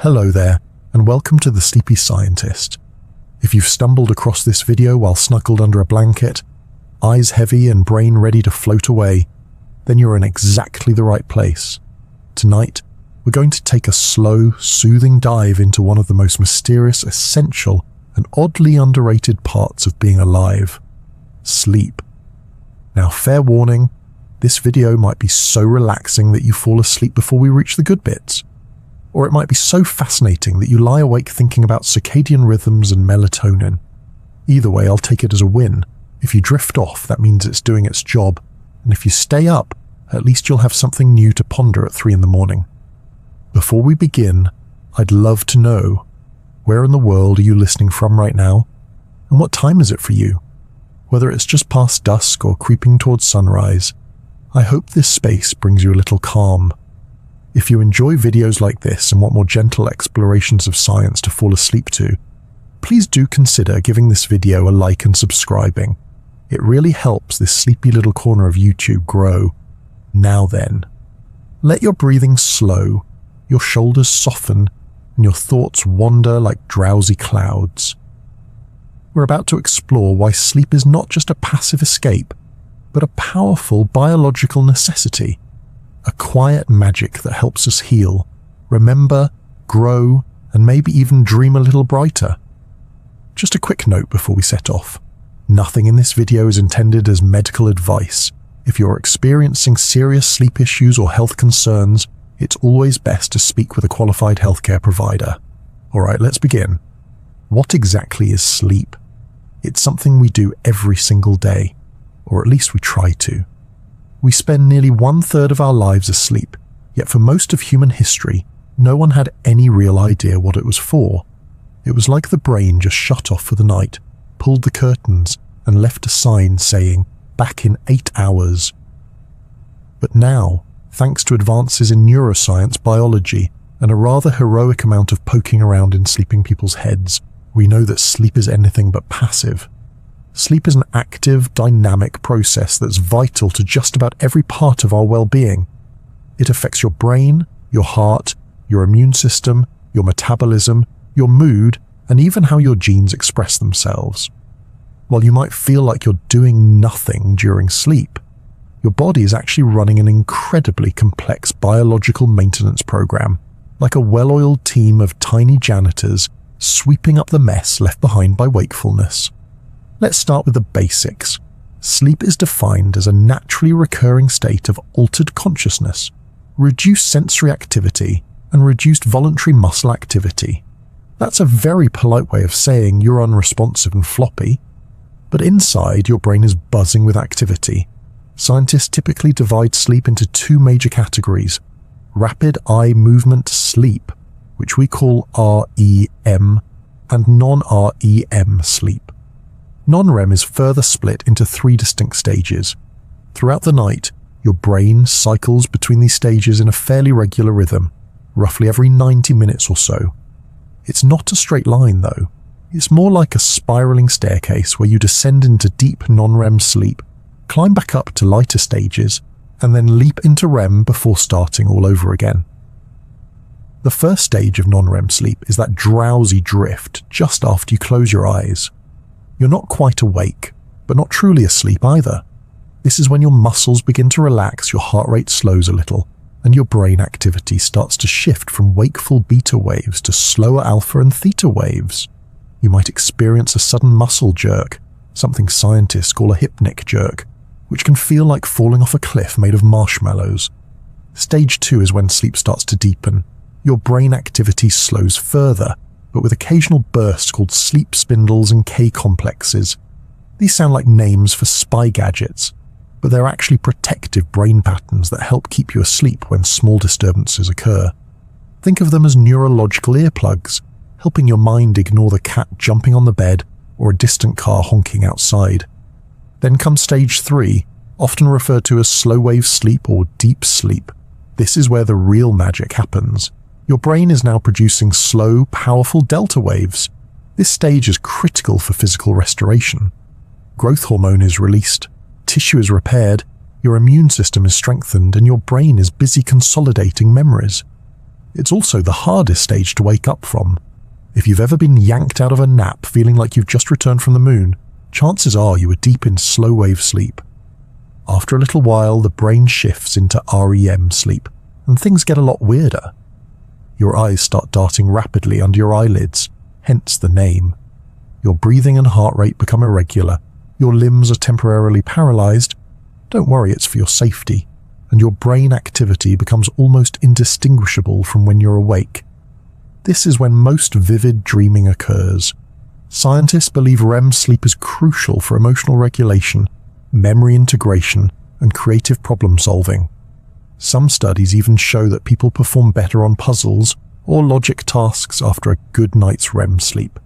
Hello there, and welcome to The Sleepy Scientist. If you've stumbled across this video while snuggled under a blanket, eyes heavy and brain ready to float away, then you're in exactly the right place. Tonight, we're going to take a slow, soothing dive into one of the most mysterious, essential, and oddly underrated parts of being alive: sleep. Now, fair warning, this video might be so relaxing that you fall asleep before we reach the good bits. Or it might be so fascinating that you lie awake thinking about circadian rhythms and melatonin. Either way, I'll take it as a win. If you drift off, that means it's doing its job. And if you stay up, at least you'll have something new to ponder at 3 a.m. Before we begin, I'd love to know, where in the world are you listening from right now? And what time is it for you? Whether it's just past dusk or creeping towards sunrise, I hope this space brings you a little calm. If you enjoy videos like this and want more gentle explorations of science to fall asleep to, please do consider giving this video a like and subscribing. It really helps this sleepy little corner of YouTube grow. Now then, let your breathing slow, your shoulders soften, and your thoughts wander like drowsy clouds. We're about to explore why sleep is not just a passive escape, but a powerful biological necessity. A quiet magic that helps us heal, remember, grow, and maybe even dream a little brighter. Just a quick note before we set off. Nothing in this video is intended as medical advice. If you're experiencing serious sleep issues or health concerns, it's always best to speak with a qualified healthcare provider. Alright, let's begin. What exactly is sleep? It's something we do every single day, or at least we try to. We spend nearly 1/3 of our lives asleep, yet for most of human history, no one had any real idea what it was for. It was like the brain just shut off for the night, pulled the curtains, and left a sign saying, "Back in 8 hours." But now, thanks to advances in neuroscience, biology, and a rather heroic amount of poking around in sleeping people's heads, we know that sleep is anything but passive. Sleep is an active, dynamic process that's vital to just about every part of our well-being. It affects your brain, your heart, your immune system, your metabolism, your mood, and even how your genes express themselves. While you might feel like you're doing nothing during sleep, your body is actually running an incredibly complex biological maintenance program, like a well-oiled team of tiny janitors sweeping up the mess left behind by wakefulness. Let's start with the basics. Sleep is defined as a naturally recurring state of altered consciousness, reduced sensory activity, and reduced voluntary muscle activity. That's a very polite way of saying you're unresponsive and floppy, but inside your brain is buzzing with activity. Scientists typically divide sleep into 2 major categories: rapid eye movement sleep, which we call REM, and non-REM sleep. Non-REM is further split into 3 distinct stages. Throughout the night, your brain cycles between these stages in a fairly regular rhythm, roughly every 90 minutes or so. It's not a straight line though. It's more like a spiraling staircase where you descend into deep non-REM sleep, climb back up to lighter stages, and then leap into REM before starting all over again. The first stage of non-REM sleep is that drowsy drift just after you close your eyes. You're not quite awake, but not truly asleep either. This is when your muscles begin to relax, your heart rate slows a little, and your brain activity starts to shift from wakeful beta waves to slower alpha and theta waves. You might experience a sudden muscle jerk, something scientists call a hypnic jerk, which can feel like falling off a cliff made of marshmallows. Stage 2 is when sleep starts to deepen. Your brain activity slows further, but with occasional bursts called sleep spindles and K-complexes. These sound like names for spy gadgets, but they're actually protective brain patterns that help keep you asleep when small disturbances occur. Think of them as neurological earplugs, helping your mind ignore the cat jumping on the bed or a distant car honking outside. Then comes stage 3, often referred to as slow-wave sleep or deep sleep. This is where the real magic happens. Your brain is now producing slow, powerful delta waves. This stage is critical for physical restoration. Growth hormone is released, tissue is repaired, your immune system is strengthened, and your brain is busy consolidating memories. It's also the hardest stage to wake up from. If you've ever been yanked out of a nap feeling like you've just returned from the moon, chances are you were deep in slow-wave sleep. After a little while, the brain shifts into REM sleep, and things get a lot weirder. Your eyes start darting rapidly under your eyelids, hence the name. Your breathing and heart rate become irregular, your limbs are temporarily paralyzed. Don't worry, it's for your safety, and your brain activity becomes almost indistinguishable from when you're awake. This is when most vivid dreaming occurs. Scientists believe REM sleep is crucial for emotional regulation, memory integration, and creative problem solving. Some studies even show that people perform better on puzzles or logic tasks after a good night's REM sleep.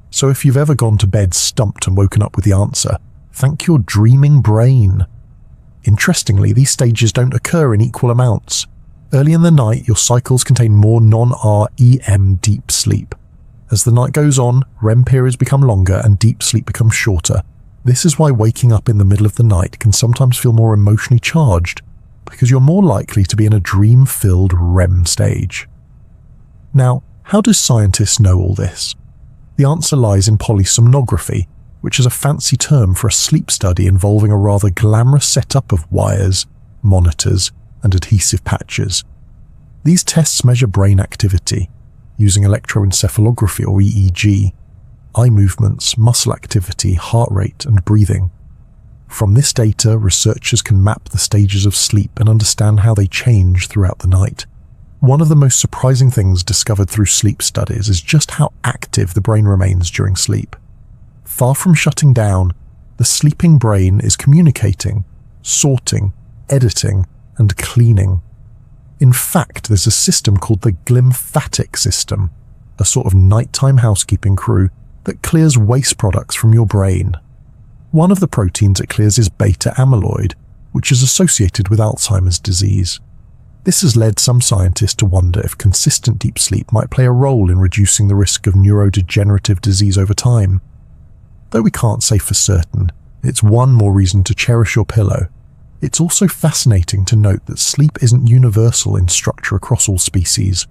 So if you've ever gone to bed stumped and woken up with the answer, thank your dreaming brain. Interestingly, these stages don't occur in equal amounts. Early in the night, your cycles contain more non-REM deep sleep. As the night goes on, REM periods become longer and deep sleep becomes shorter. This is why waking up in the middle of the night can sometimes feel more emotionally charged, because you're more likely to be in a dream-filled REM stage. Now, how do scientists know all this? The answer lies in polysomnography, which is a fancy term for a sleep study involving a rather glamorous setup of wires, monitors, and adhesive patches. These tests measure brain activity, using electroencephalography or EEG, eye movements, muscle activity, heart rate, and breathing. From this data, researchers can map the stages of sleep and understand how they change throughout the night. One of the most surprising things discovered through sleep studies is just how active the brain remains during sleep. Far from shutting down, the sleeping brain is communicating, sorting, editing, and cleaning. In fact, there's a system called the glymphatic system, a sort of nighttime housekeeping crew that clears waste products from your brain. One of the proteins it clears is beta amyloid, which is associated with Alzheimer's disease. This has led some scientists to wonder if consistent deep sleep might play a role in reducing the risk of neurodegenerative disease over time. Though we can't say for certain, it's one more reason to cherish your pillow. It's also fascinating to note that sleep isn't universal in structure across all species.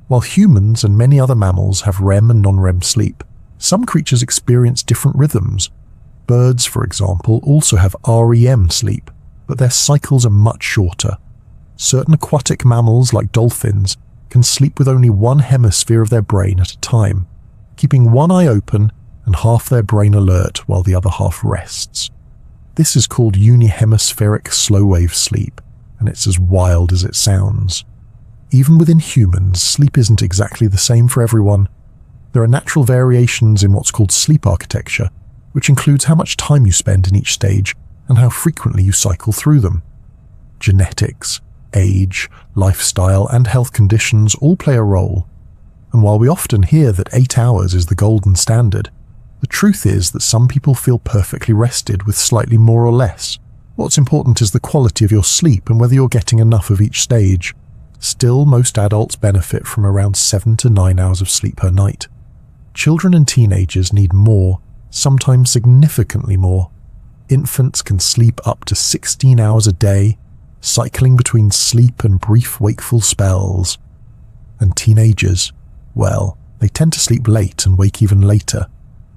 While humans and many other mammals have REM and non-REM sleep, some creatures experience different rhythms. Birds, for example, also have REM sleep, but their cycles are much shorter. Certain aquatic mammals, like dolphins, can sleep with only one hemisphere of their brain at a time, keeping one eye open and half their brain alert while the other half rests. This is called unihemispheric slow-wave sleep, and it's as wild as it sounds. Even within humans, sleep isn't exactly the same for everyone. There are natural variations in what's called sleep architecture, which includes how much time you spend in each stage and how frequently you cycle through them. Genetics, age, lifestyle, and health conditions all play a role. And while we often hear that 8 hours is the golden standard, the truth is that some people feel perfectly rested with slightly more or less. What's important is the quality of your sleep and whether you're getting enough of each stage. Still, most adults benefit from around 7 to 9 hours of sleep per night. Children and teenagers need more, sometimes significantly more. Infants can sleep up to 16 hours a day, cycling between sleep and brief wakeful spells. And teenagers, well, they tend to sleep late and wake even later,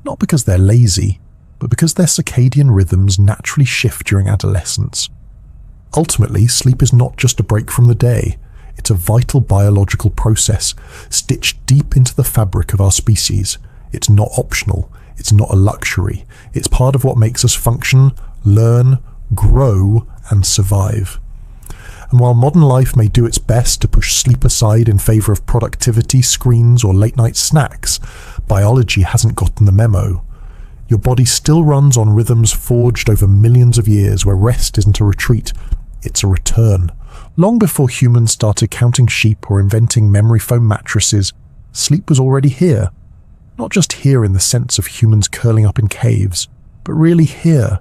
not because they're lazy, but because their circadian rhythms naturally shift during adolescence. Ultimately, sleep is not just a break from the day, it's a vital biological process stitched deep into the fabric of our species. It's not optional, it's not a luxury, it's part of what makes us function, learn, grow, and survive. And while modern life may do its best to push sleep aside in favor of productivity, screens, or late-night snacks, biology hasn't gotten the memo. Your body still runs on rhythms forged over millions of years where rest isn't a retreat, it's a return. Long before humans started counting sheep or inventing memory foam mattresses, sleep was already here. Not just here in the sense of humans curling up in caves, but really here,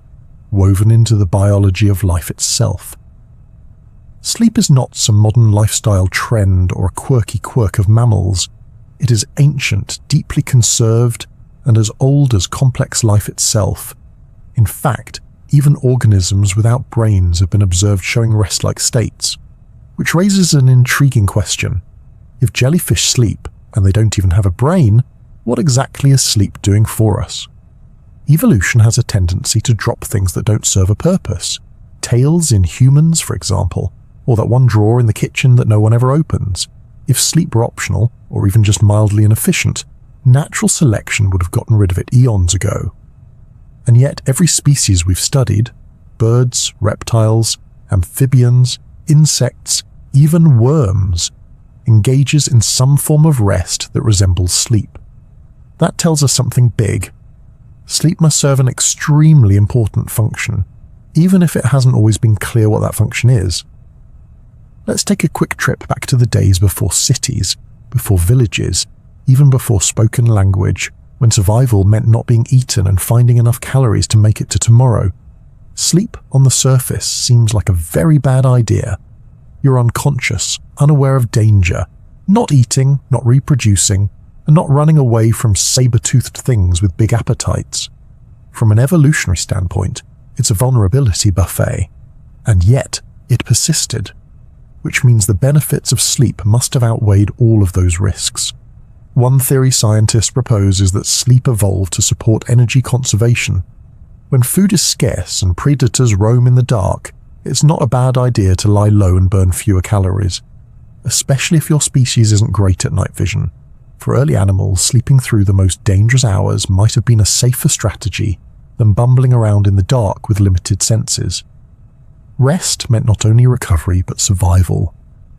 woven into the biology of life itself. Sleep is not some modern lifestyle trend or a quirky quirk of mammals. It is ancient, deeply conserved, and as old as complex life itself. In fact, even organisms without brains have been observed showing rest-like states, which raises an intriguing question. If jellyfish sleep, and they don't even have a brain, what exactly is sleep doing for us? Evolution has a tendency to drop things that don't serve a purpose. Tails in humans, for example, or that one drawer in the kitchen that no one ever opens. If sleep were optional, or even just mildly inefficient, natural selection would have gotten rid of it eons ago. And yet every species we've studied, birds, reptiles, amphibians, insects, even worms, engages in some form of rest that resembles sleep. That tells us something big. Sleep must serve an extremely important function, even if it hasn't always been clear what that function is. Let's take a quick trip back to the days before cities, before villages, even before spoken language, when survival meant not being eaten and finding enough calories to make it to tomorrow. Sleep on the surface seems like a very bad idea. You're unconscious, unaware of danger, not eating, not reproducing, and not running away from saber-toothed things with big appetites. From an evolutionary standpoint, it's a vulnerability buffet. And yet, it persisted, which means the benefits of sleep must have outweighed all of those risks. One theory scientists propose is that sleep evolved to support energy conservation. When food is scarce and predators roam in the dark, it's not a bad idea to lie low and burn fewer calories, especially if your species isn't great at night vision. For early animals, sleeping through the most dangerous hours might have been a safer strategy than bumbling around in the dark with limited senses. Rest meant not only recovery but survival.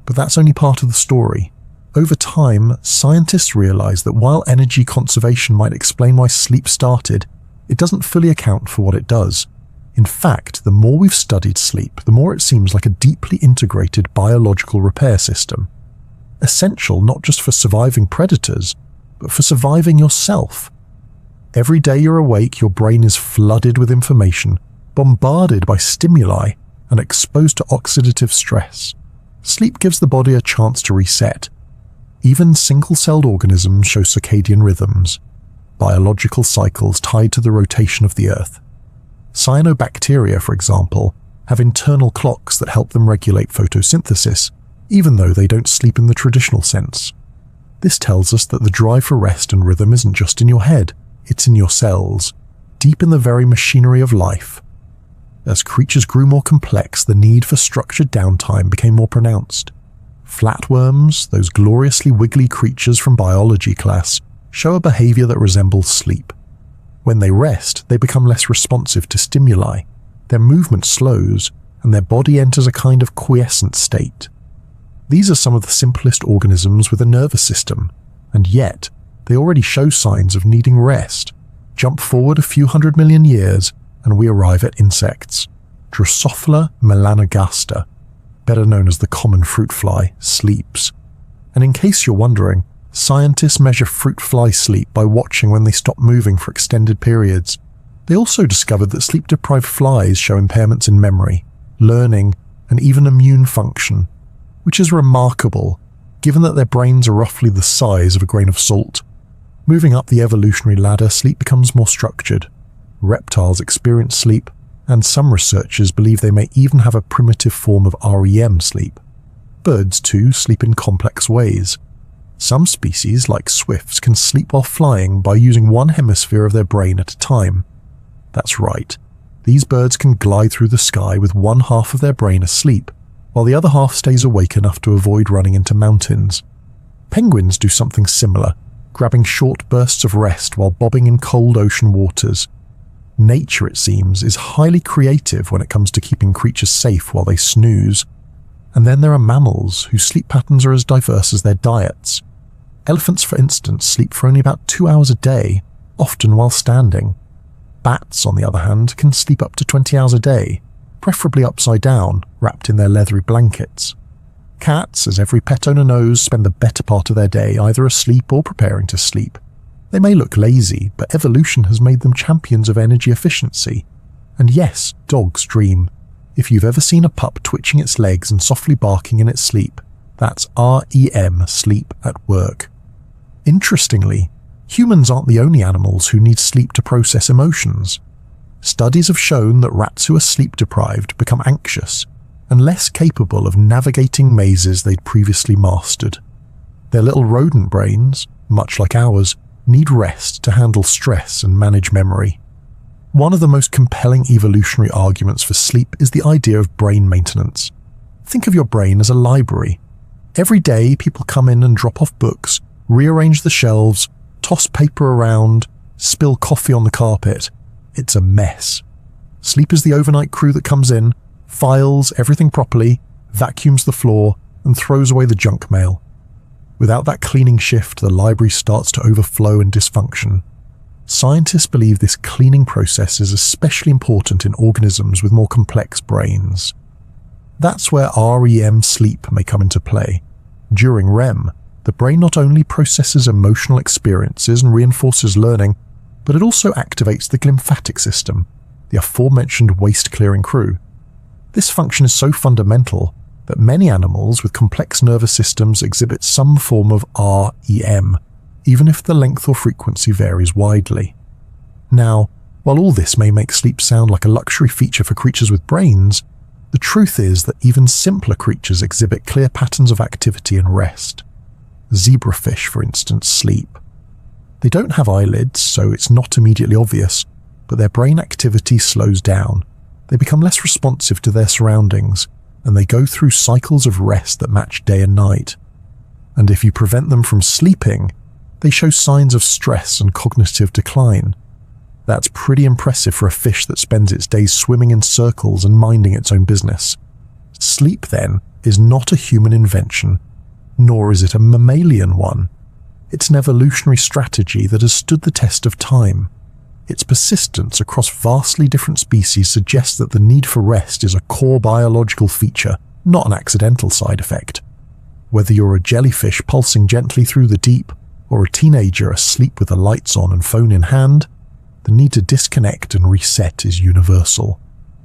But that's only part of the story. Over time, scientists realized that while energy conservation might explain why sleep started, it doesn't fully account for what it does. In fact, the more we've studied sleep, the more it seems like a deeply integrated biological repair system. Essential not just for surviving predators, but for surviving yourself. Every day you're awake, your brain is flooded with information, bombarded by stimuli, and exposed to oxidative stress. Sleep gives the body a chance to reset. Even single-celled organisms show circadian rhythms, biological cycles tied to the rotation of the Earth. Cyanobacteria, for example, have internal clocks that help them regulate photosynthesis, even though they don't sleep in the traditional sense. This tells us that the drive for rest and rhythm isn't just in your head, it's in your cells, deep in the very machinery of life. As creatures grew more complex, the need for structured downtime became more pronounced. Flatworms, those gloriously wiggly creatures from biology class, show a behavior that resembles sleep. When they rest, they become less responsive to stimuli, their movement slows, and their body enters a kind of quiescent state. These are some of the simplest organisms with a nervous system, and yet they already show signs of needing rest. Jump forward a few 100 million years, and we arrive at insects. Drosophila melanogaster, better known as the common fruit fly, sleeps. And in case you're wondering, scientists measure fruit fly sleep by watching when they stop moving for extended periods. They also discovered that sleep-deprived flies show impairments in memory, learning, and even immune function, which is remarkable, given that their brains are roughly the size of a grain of salt. Moving up the evolutionary ladder, sleep becomes more structured. Reptiles experience sleep, and some researchers believe they may even have a primitive form of REM sleep. Birds, too, sleep in complex ways. Some species, like swifts, can sleep while flying by using one hemisphere of their brain at a time. That's right, these birds can glide through the sky with one half of their brain asleep, while the other half stays awake enough to avoid running into mountains. Penguins do something similar, grabbing short bursts of rest while bobbing in cold ocean waters. Nature, it seems, is highly creative when it comes to keeping creatures safe while they snooze. And then there are mammals whose sleep patterns are as diverse as their diets. Elephants, for instance, sleep for only about 2 hours a day, often while standing. Bats, on the other hand, can sleep up to 20 hours a day, preferably upside down, wrapped in their leathery blankets. Cats, as every pet owner knows, spend the better part of their day either asleep or preparing to sleep. They may look lazy, but evolution has made them champions of energy efficiency. And yes, dogs dream. If you've ever seen a pup twitching its legs and softly barking in its sleep, that's REM, sleep at work. Interestingly, humans aren't the only animals who need sleep to process emotions. Studies have shown that rats who are sleep-deprived become anxious and less capable of navigating mazes they'd previously mastered. Their little rodent brains, much like ours, need rest to handle stress and manage memory. One of the most compelling evolutionary arguments for sleep is the idea of brain maintenance. Think of your brain as a library. Every day, people come in and drop off books, rearrange the shelves, toss paper around, spill coffee on the carpet. It's a mess. Sleep is the overnight crew that comes in, files everything properly, vacuums the floor, and throws away the junk mail. Without that cleaning shift, the library starts to overflow and dysfunction. Scientists believe this cleaning process is especially important in organisms with more complex brains. That's where REM sleep may come into play. During REM, the brain not only processes emotional experiences and reinforces learning, but it also activates the glymphatic system, the aforementioned waste-clearing crew. This function is so fundamental that many animals with complex nervous systems exhibit some form of REM, even if the length or frequency varies widely. Now, while all this may make sleep sound like a luxury feature for creatures with brains, the truth is that even simpler creatures exhibit clear patterns of activity and rest. Zebrafish, for instance, sleep. They don't have eyelids, so it's not immediately obvious, but their brain activity slows down. They become less responsive to their surroundings, and they go through cycles of rest that match day and night. And if you prevent them from sleeping, they show signs of stress and cognitive decline. That's pretty impressive for a fish that spends its days swimming in circles and minding its own business. Sleep, then, is not a human invention, nor is it a mammalian one. It's an evolutionary strategy that has stood the test of time. Its persistence across vastly different species suggests that the need for rest is a core biological feature, not an accidental side effect. Whether you're a jellyfish pulsing gently through the deep, or a teenager asleep with the lights on and phone in hand, the need to disconnect and reset is universal.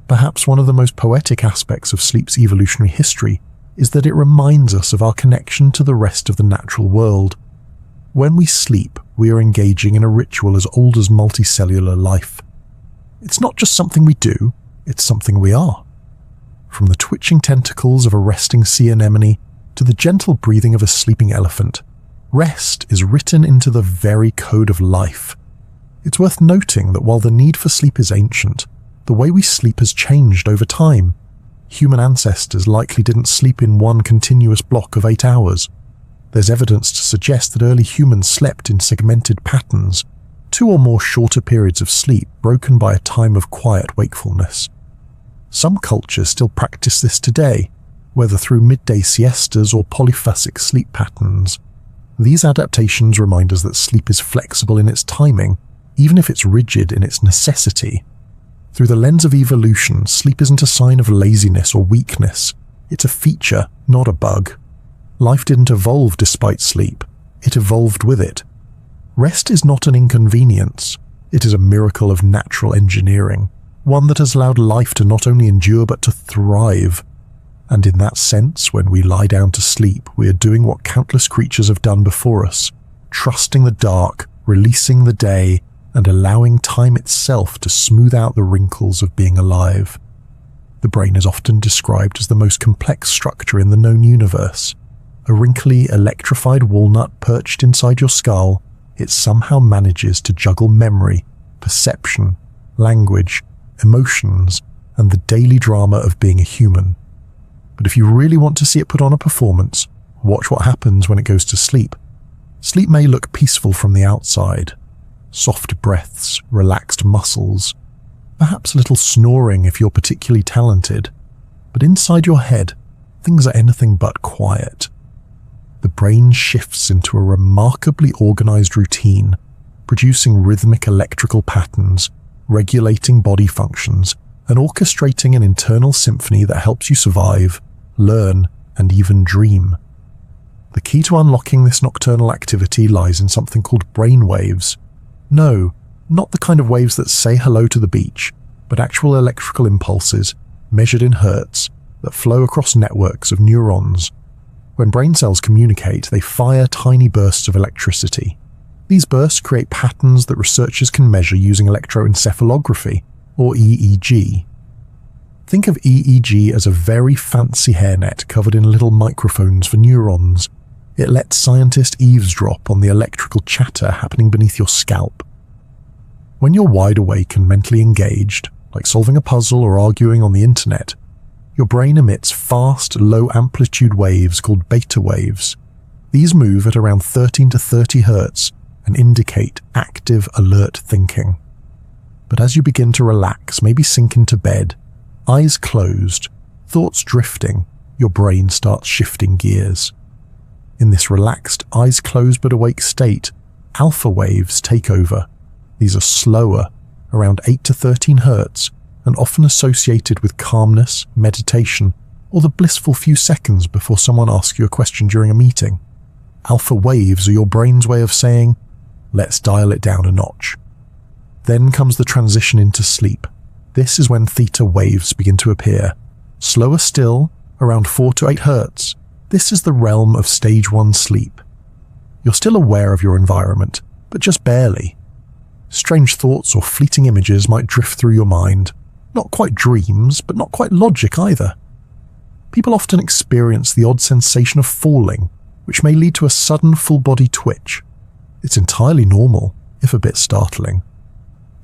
Perhaps one of the most poetic aspects of sleep's evolutionary history is that it reminds us of our connection to the rest of the natural world. When we sleep, we are engaging in a ritual as old as multicellular life. It's not just something we do, it's something we are. From the twitching tentacles of a resting sea anemone to the gentle breathing of a sleeping elephant, rest is written into the very code of life. It's worth noting that while the need for sleep is ancient, the way we sleep has changed over time. Human ancestors likely didn't sleep in one continuous block of 8 hours. There's evidence to suggest that early humans slept in segmented patterns, 2 or more shorter periods of sleep broken by a time of quiet wakefulness. Some cultures still practice this today, whether through midday siestas or polyphasic sleep patterns. These adaptations remind us that sleep is flexible in its timing, even if it's rigid in its necessity. Through the lens of evolution, sleep isn't a sign of laziness or weakness. It's a feature, not a bug. Life didn't evolve despite sleep. It evolved with it. Rest is not an inconvenience. It is a miracle of natural engineering, one that has allowed life to not only endure but to thrive. And in that sense, when we lie down to sleep, we are doing what countless creatures have done before us, trusting the dark, releasing the day, and allowing time itself to smooth out the wrinkles of being alive. The brain is often described as the most complex structure in the known universe. A wrinkly, electrified walnut perched inside your skull, it somehow manages to juggle memory, perception, language, emotions, and the daily drama of being a human. But if you really want to see it put on a performance, watch what happens when it goes to sleep. Sleep may look peaceful from the outside. Soft breaths, relaxed muscles, perhaps a little snoring if you're particularly talented. But inside your head, things are anything but quiet. The brain shifts into a remarkably organized routine, producing rhythmic electrical patterns, regulating body functions, and orchestrating an internal symphony that helps you survive, learn, and even dream. The key to unlocking this nocturnal activity lies in something called brain waves. No, not the kind of waves that say hello to the beach, but actual electrical impulses, measured in hertz, that flow across networks of neurons. When brain cells communicate, they fire tiny bursts of electricity. These bursts create patterns that researchers can measure using electroencephalography, or EEG. Think of EEG as a very fancy hairnet covered in little microphones for neurons. It lets scientists eavesdrop on the electrical chatter happening beneath your scalp. When you're wide awake and mentally engaged, like solving a puzzle or arguing on the internet, your brain emits fast, low-amplitude waves called beta waves. These move at around 13 to 30 Hz and indicate active, alert thinking. But as you begin to relax, maybe sink into bed, eyes closed, thoughts drifting, your brain starts shifting gears. In this relaxed, eyes closed but awake state, alpha waves take over. These are slower, around 8 to 13 Hz, and often associated with calmness, meditation, or the blissful few seconds before someone asks you a question during a meeting. Alpha waves are your brain's way of saying, let's dial it down a notch. Then comes the transition into sleep. This is when theta waves begin to appear. Slower still, around 4 to 8 Hz. This is the realm of stage 1 sleep. You're still aware of your environment, but just barely. Strange thoughts or fleeting images might drift through your mind. Not quite dreams, but not quite logic either. People often experience the odd sensation of falling, which may lead to a sudden full-body twitch. It's entirely normal, if a bit startling.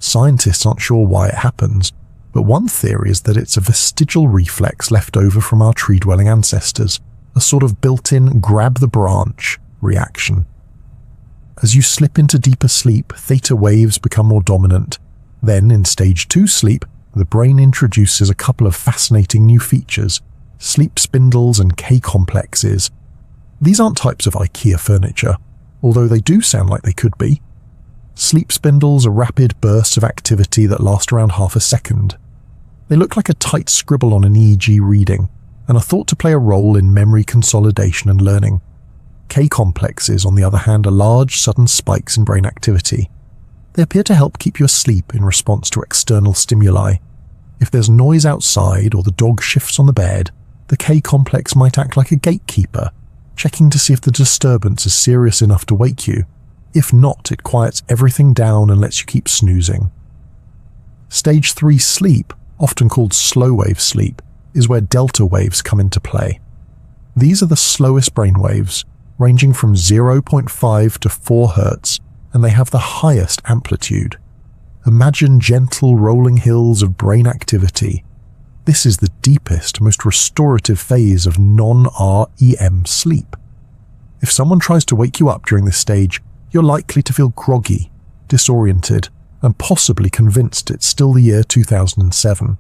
Scientists aren't sure why it happens, but one theory is that it's a vestigial reflex left over from our tree-dwelling ancestors, a sort of built-in grab-the-branch reaction. As you slip into deeper sleep, theta waves become more dominant. Then, in stage 2 sleep, the brain introduces a couple of fascinating new features: sleep spindles and K-complexes. These aren't types of IKEA furniture, although they do sound like they could be. Sleep spindles are rapid bursts of activity that last around half a second. They look like a tight scribble on an EEG reading, and are thought to play a role in memory consolidation and learning. K-complexes, on the other hand, are large, sudden spikes in brain activity. They appear to help keep you asleep in response to external stimuli. If there's noise outside or the dog shifts on the bed, the K-complex might act like a gatekeeper, checking to see if the disturbance is serious enough to wake you. If not, it quiets everything down and lets you keep snoozing. Stage 3 sleep, often called slow-wave sleep, is where delta waves come into play. These are the slowest brain waves, ranging from 0.5 to 4 Hz, and they have the highest amplitude. Imagine gentle rolling hills of brain activity. This is the deepest, most restorative phase of non-REM sleep. If someone tries to wake you up during this stage, you're likely to feel groggy, disoriented, and possibly convinced it's still the year 2007.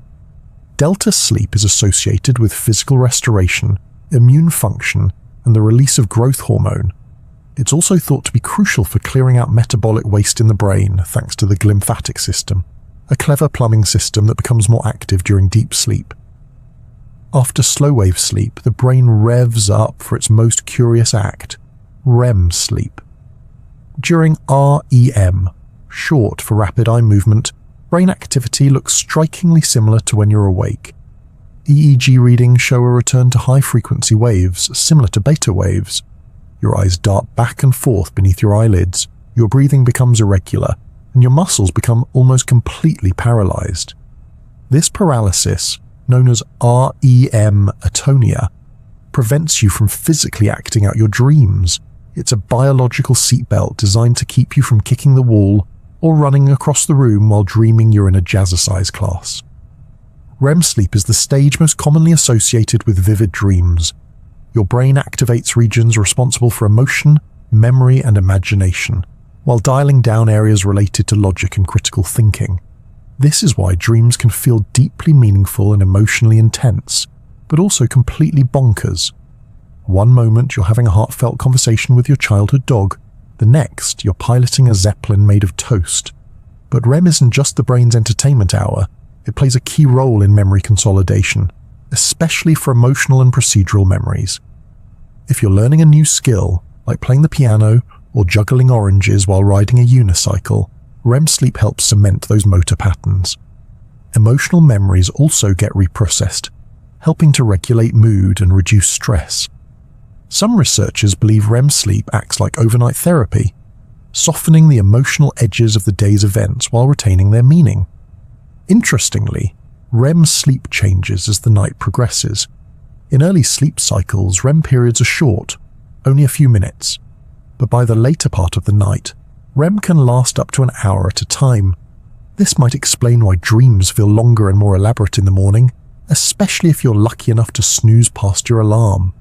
Delta sleep is associated with physical restoration, immune function, and the release of growth hormone. It's also thought to be crucial for clearing out metabolic waste in the brain thanks to the glymphatic system, a clever plumbing system that becomes more active during deep sleep. After slow-wave sleep, the brain revs up for its most curious act, REM sleep. During REM, short for rapid eye movement, brain activity looks strikingly similar to when you're awake. EEG readings show a return to high-frequency waves similar to beta waves. Your eyes dart back and forth beneath your eyelids, your breathing becomes irregular, and your muscles become almost completely paralyzed. This paralysis, known as REM atonia, prevents you from physically acting out your dreams. It's a biological seatbelt designed to keep you from kicking the wall or running across the room while dreaming you're in a jazzercise class. REM sleep is the stage most commonly associated with vivid dreams. Your brain activates regions responsible for emotion, memory, and imagination, while dialing down areas related to logic and critical thinking. This is why dreams can feel deeply meaningful and emotionally intense, but also completely bonkers. One moment you're having a heartfelt conversation with your childhood dog, the next you're piloting a Zeppelin made of toast. But REM isn't just the brain's entertainment hour, it plays a key role in memory consolidation, especially for emotional and procedural memories. If you're learning a new skill, like playing the piano or juggling oranges while riding a unicycle, REM sleep helps cement those motor patterns. Emotional memories also get reprocessed, helping to regulate mood and reduce stress. Some researchers believe REM sleep acts like overnight therapy, softening the emotional edges of the day's events while retaining their meaning. Interestingly, REM sleep changes as the night progresses. In early sleep cycles, REM periods are short, only a few minutes. But by the later part of the night, REM can last up to an hour at a time. This might explain why dreams feel longer and more elaborate in the morning, especially if you're lucky enough to snooze past your alarm.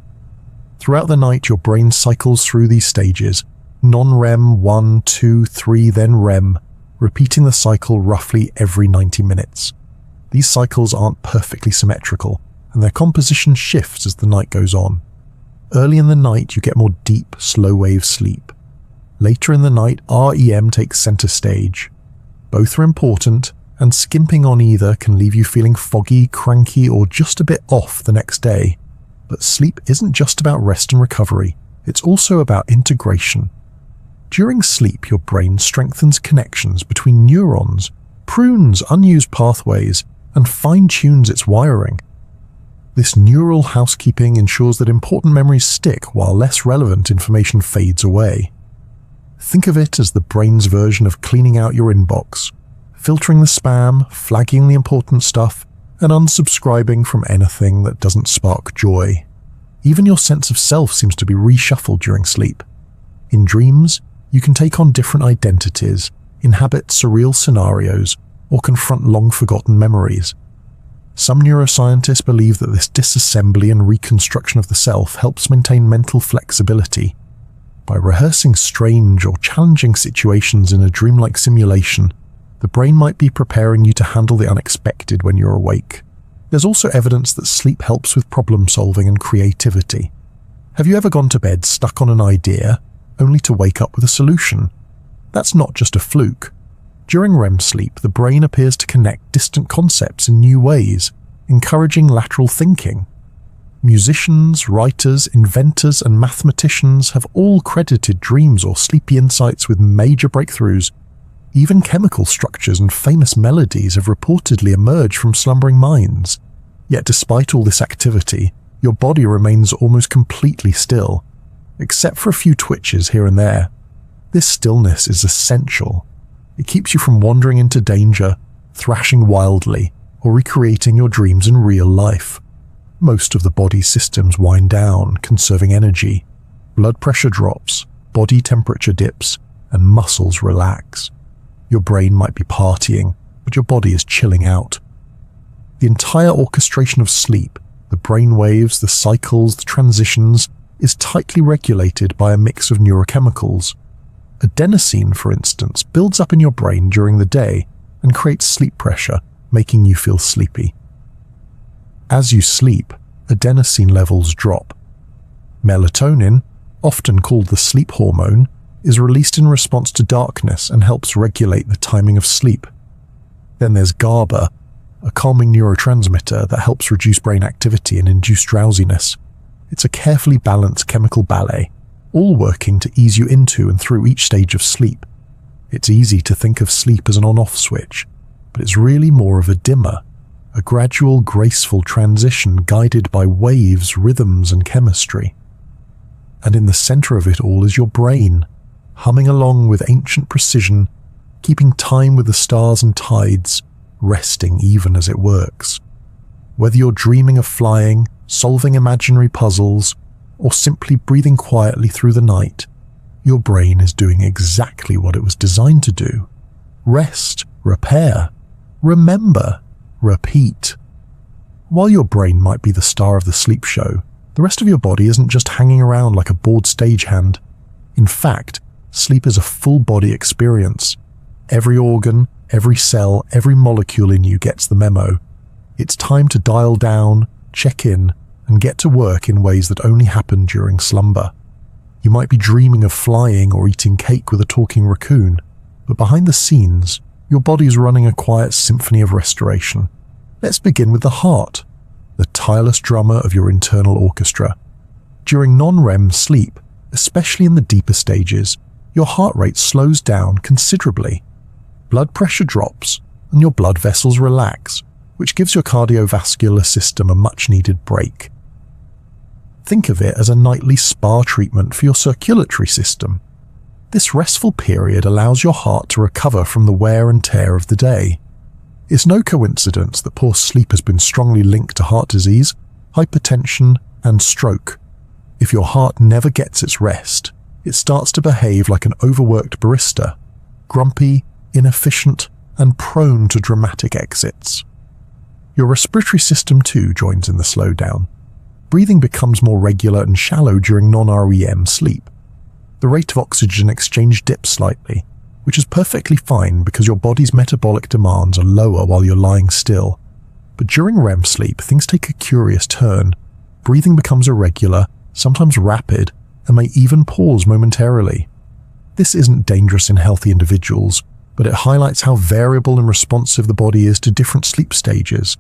Throughout the night, your brain cycles through these stages: non-REM, 1, 2, 3, then REM, repeating the cycle roughly every 90 minutes. These cycles aren't perfectly symmetrical, and their composition shifts as the night goes on. Early in the night, you get more deep, slow-wave sleep. Later in the night, REM takes center stage. Both are important, and skimping on either can leave you feeling foggy, cranky, or just a bit off the next day. But sleep isn't just about rest and recovery, it's also about integration. During sleep, your brain strengthens connections between neurons, prunes unused pathways, and fine-tunes its wiring. This neural housekeeping ensures that important memories stick while less relevant information fades away. Think of it as the brain's version of cleaning out your inbox, filtering the spam, flagging the important stuff, and unsubscribing from anything that doesn't spark joy. Even your sense of self seems to be reshuffled during sleep. In dreams, you can take on different identities, inhabit surreal scenarios, or confront long-forgotten memories. Some neuroscientists believe that this disassembly and reconstruction of the self helps maintain mental flexibility. By rehearsing strange or challenging situations in a dreamlike simulation, the brain might be preparing you to handle the unexpected when you're awake. There's also evidence that sleep helps with problem-solving and creativity. Have you ever gone to bed stuck on an idea, only to wake up with a solution? That's not just a fluke. During REM sleep, the brain appears to connect distant concepts in new ways, encouraging lateral thinking. Musicians, writers, inventors, and mathematicians have all credited dreams or sleepy insights with major breakthroughs. Even chemical structures and famous melodies have reportedly emerged from slumbering minds. Yet despite all this activity, your body remains almost completely still, except for a few twitches here and there. This stillness is essential. It keeps you from wandering into danger, thrashing wildly, or recreating your dreams in real life. Most of the body's systems wind down, conserving energy. Blood pressure drops, body temperature dips, and muscles relax. Your brain might be partying, but your body is chilling out. The entire orchestration of sleep, the brain waves, the cycles, the transitions, is tightly regulated by a mix of neurochemicals. Adenosine, for instance, builds up in your brain during the day and creates sleep pressure, making you feel sleepy. As you sleep, adenosine levels drop. Melatonin, often called the sleep hormone, is released in response to darkness and helps regulate the timing of sleep. Then there's GABA, a calming neurotransmitter that helps reduce brain activity and induce drowsiness. It's a carefully balanced chemical ballet, all working to ease you into and through each stage of sleep. It's easy to think of sleep as an on-off switch, but it's really more of a dimmer, a gradual, graceful transition guided by waves, rhythms, and chemistry. And in the center of it all is your brain, humming along with ancient precision, keeping time with the stars and tides, resting even as it works. Whether you're dreaming of flying, solving imaginary puzzles, or simply breathing quietly through the night, your brain is doing exactly what it was designed to do. Rest, repair, remember, repeat. While your brain might be the star of the sleep show, the rest of your body isn't just hanging around like a bored stagehand. In fact, sleep is a full-body experience. Every organ, every cell, every molecule in you gets the memo. It's time to dial down, check in, and get to work in ways that only happen during slumber. You might be dreaming of flying or eating cake with a talking raccoon, but behind the scenes, your body's running a quiet symphony of restoration. Let's begin with the heart, the tireless drummer of your internal orchestra. During non-REM sleep, especially in the deeper stages, your heart rate slows down considerably. Blood pressure drops, and your blood vessels relax, which gives your cardiovascular system a much-needed break. Think of it as a nightly spa treatment for your circulatory system. This restful period allows your heart to recover from the wear and tear of the day. It's no coincidence that poor sleep has been strongly linked to heart disease, hypertension, and stroke. If your heart never gets its rest, it starts to behave like an overworked barista, grumpy, inefficient, and prone to dramatic exits. Your respiratory system too joins in the slowdown. Breathing becomes more regular and shallow during non-REM sleep. The rate of oxygen exchange dips slightly, which is perfectly fine because your body's metabolic demands are lower while you're lying still. But during REM sleep, things take a curious turn. Breathing becomes irregular, sometimes rapid, and may even pause momentarily. This isn't dangerous in healthy individuals, but it highlights how variable and responsive the body is to different sleep stages.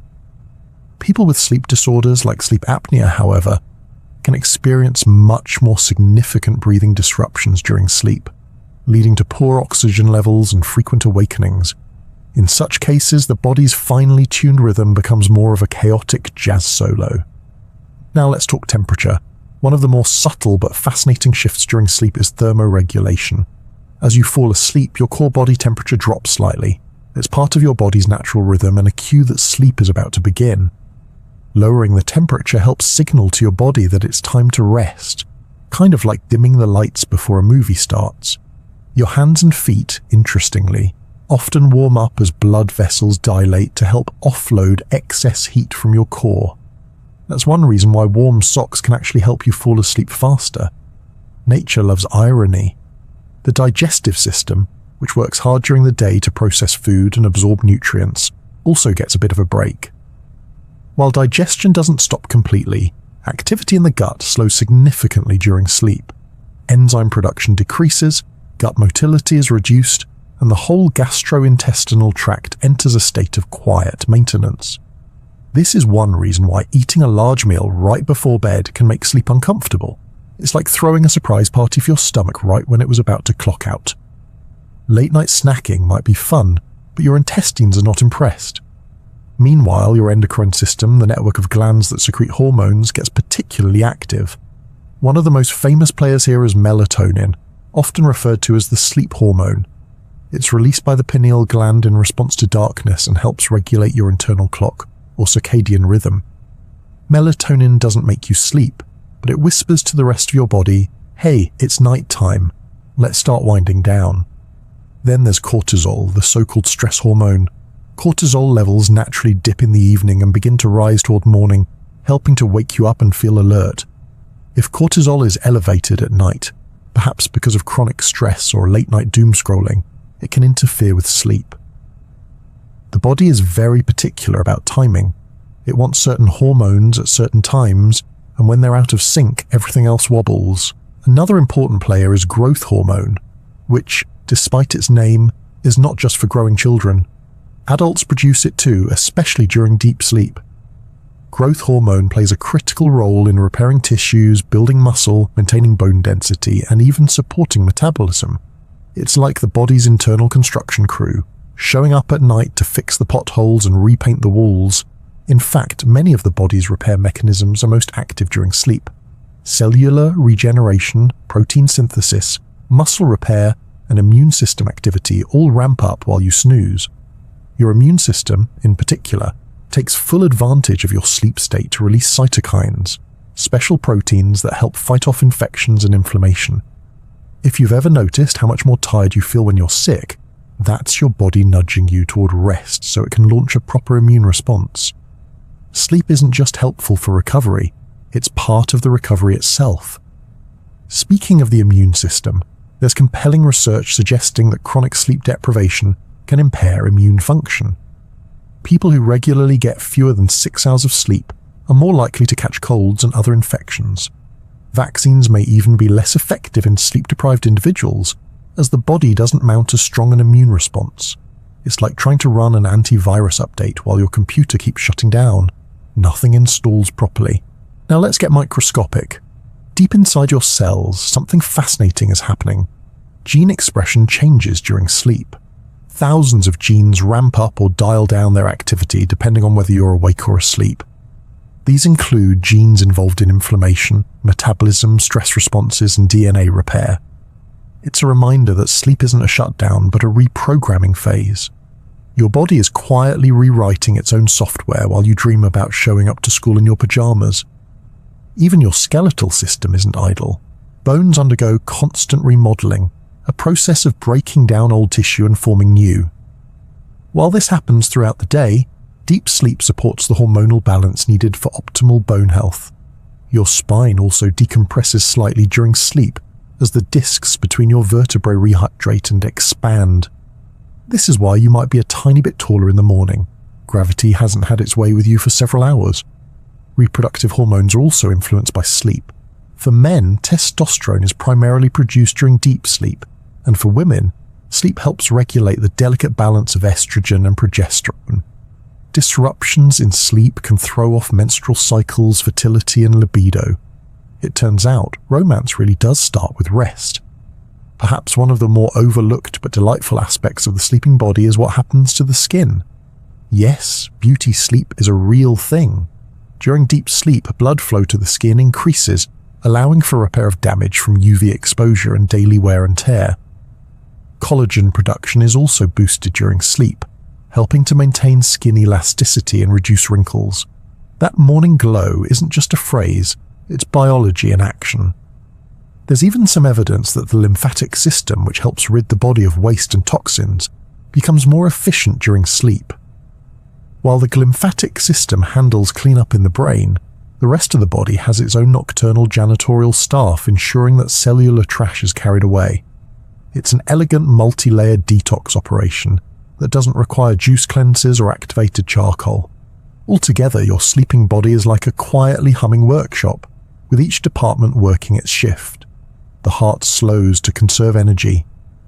People with sleep disorders like sleep apnea, however, can experience much more significant breathing disruptions during sleep, leading to poor oxygen levels and frequent awakenings. In such cases, the body's finely tuned rhythm becomes more of a chaotic jazz solo. Now let's talk temperature. One of the more subtle but fascinating shifts during sleep is thermoregulation. As you fall asleep, your core body temperature drops slightly. It's part of your body's natural rhythm and a cue that sleep is about to begin. Lowering the temperature helps signal to your body that it's time to rest, kind of like dimming the lights before a movie starts. Your hands and feet, interestingly, often warm up as blood vessels dilate to help offload excess heat from your core. That's one reason why warm socks can actually help you fall asleep faster. Nature loves irony. The digestive system, which works hard during the day to process food and absorb nutrients, also gets a bit of a break. While digestion doesn't stop completely, activity in the gut slows significantly during sleep. Enzyme production decreases, gut motility is reduced, and the whole gastrointestinal tract enters a state of quiet maintenance. This is one reason why eating a large meal right before bed can make sleep uncomfortable. It's like throwing a surprise party for your stomach right when it was about to clock out. Late-night snacking might be fun, but your intestines are not impressed. Meanwhile, your endocrine system, the network of glands that secrete hormones, gets particularly active. One of the most famous players here is melatonin, often referred to as the sleep hormone. It's released by the pineal gland in response to darkness and helps regulate your internal clock, or circadian rhythm. Melatonin doesn't make you sleep, but it whispers to the rest of your body, "Hey, it's night time. Let's start winding down." Then there's cortisol, the so-called stress hormone. Cortisol levels naturally dip in the evening and begin to rise toward morning, helping to wake you up and feel alert. If cortisol is elevated at night, perhaps because of chronic stress or late-night doom scrolling, it can interfere with sleep. The body is very particular about timing. It wants certain hormones at certain times, and when they're out of sync, everything else wobbles. Another important player is growth hormone, which, despite its name, is not just for growing children. Adults produce it too, especially during deep sleep. Growth hormone plays a critical role in repairing tissues, building muscle, maintaining bone density, and even supporting metabolism. It's like the body's internal construction crew, showing up at night to fix the potholes and repaint the walls. In fact, many of the body's repair mechanisms are most active during sleep. Cellular regeneration, protein synthesis, muscle repair, and immune system activity all ramp up while you snooze. Your immune system, in particular, takes full advantage of your sleep state to release cytokines, special proteins that help fight off infections and inflammation. If you've ever noticed how much more tired you feel when you're sick, that's your body nudging you toward rest so it can launch a proper immune response. Sleep isn't just helpful for recovery, it's part of the recovery itself. Speaking of the immune system, there's compelling research suggesting that chronic sleep deprivation can impair immune function. People who regularly get fewer than 6 hours of sleep are more likely to catch colds and other infections. Vaccines may even be less effective in sleep-deprived individuals, as the body doesn't mount as strong an immune response. It's like trying to run an antivirus update while your computer keeps shutting down. Nothing installs properly. Now let's get microscopic. Deep inside your cells, something fascinating is happening. Gene expression changes during sleep. Thousands of genes ramp up or dial down their activity depending on whether you're awake or asleep. These include genes involved in inflammation, metabolism, stress responses, and DNA repair. It's a reminder that sleep isn't a shutdown, but a reprogramming phase. Your body is quietly rewriting its own software while you dream about showing up to school in your pajamas. Even your skeletal system isn't idle. Bones undergo constant remodeling, a process of breaking down old tissue and forming new. While this happens throughout the day, deep sleep supports the hormonal balance needed for optimal bone health. Your spine also decompresses slightly during sleep as the discs between your vertebrae rehydrate and expand. This is why you might be a tiny bit taller in the morning. Gravity hasn't had its way with you for several hours. Reproductive hormones are also influenced by sleep. For men, testosterone is primarily produced during deep sleep, and for women, sleep helps regulate the delicate balance of estrogen and progesterone. Disruptions in sleep can throw off menstrual cycles, fertility, and libido. It turns out, romance really does start with rest. Perhaps one of the more overlooked but delightful aspects of the sleeping body is what happens to the skin. Yes, beauty sleep is a real thing. During deep sleep, blood flow to the skin increases, allowing for repair of damage from UV exposure and daily wear and tear. Collagen production is also boosted during sleep, helping to maintain skin elasticity and reduce wrinkles. That morning glow isn't just a phrase, it's biology in action. There's even some evidence that the lymphatic system, which helps rid the body of waste and toxins, becomes more efficient during sleep. While the lymphatic system handles cleanup in the brain, the rest of the body has its own nocturnal janitorial staff ensuring that cellular trash is carried away. It's an elegant multi-layered detox operation that doesn't require juice cleanses or activated charcoal. Altogether, your sleeping body is like a quietly humming workshop, with each department working its shift. The heart slows to conserve energy,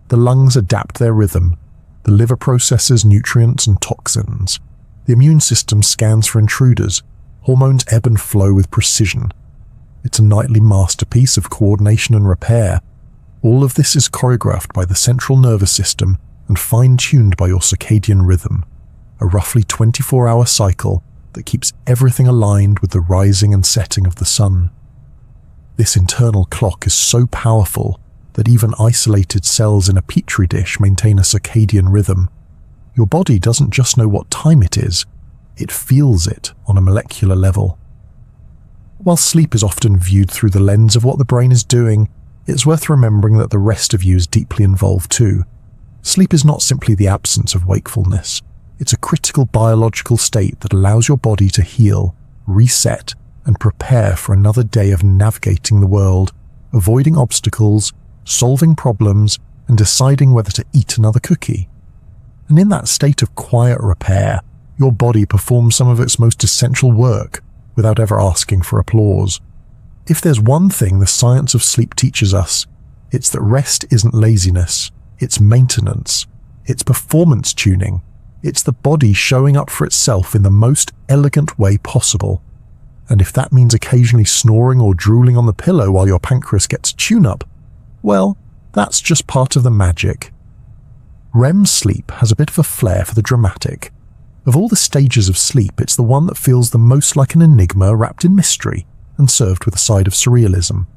the lungs adapt their rhythm, the liver processes nutrients and toxins, the immune system scans for intruders, hormones ebb and flow with precision. It's a nightly masterpiece of coordination and repair. All of this is choreographed by the central nervous system and fine-tuned by your circadian rhythm, a roughly 24-hour cycle that keeps everything aligned with the rising and setting of the sun. This internal clock is so powerful that even isolated cells in a petri dish maintain a circadian rhythm. Your body doesn't just know what time it is, it feels it on a molecular level. While sleep is often viewed through the lens of what the brain is doing, it's worth remembering that the rest of you is deeply involved too. Sleep is not simply the absence of wakefulness. It's a critical biological state that allows your body to heal, reset, and prepare for another day of navigating the world, avoiding obstacles, solving problems, and deciding whether to eat another cookie. And in that state of quiet repair, your body performs some of its most essential work without ever asking for applause. If there's one thing the science of sleep teaches us, it's that rest isn't laziness, it's maintenance, it's performance tuning, it's the body showing up for itself in the most elegant way possible. And if that means occasionally snoring or drooling on the pillow while your pancreas gets a tune-up, well, that's just part of the magic. REM sleep has a bit of a flair for the dramatic. Of all the stages of sleep, it's the one that feels the most like an enigma wrapped in mystery and served with a side of surrealism.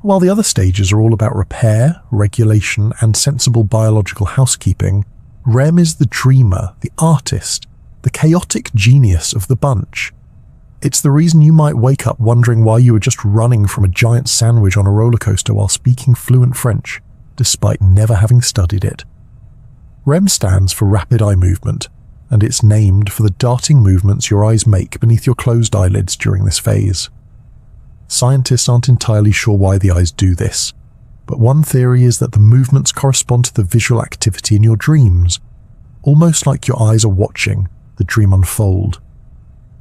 While the other stages are all about repair, regulation, and sensible biological housekeeping, REM is the dreamer, the artist, the chaotic genius of the bunch. It's the reason you might wake up wondering why you were just running from a giant sandwich on a roller coaster while speaking fluent French, despite never having studied it. REM stands for rapid eye movement, and it's named for the darting movements your eyes make beneath your closed eyelids during this phase. Scientists aren't entirely sure why the eyes do this, but one theory is that the movements correspond to the visual activity in your dreams, almost like your eyes are watching the dream unfold.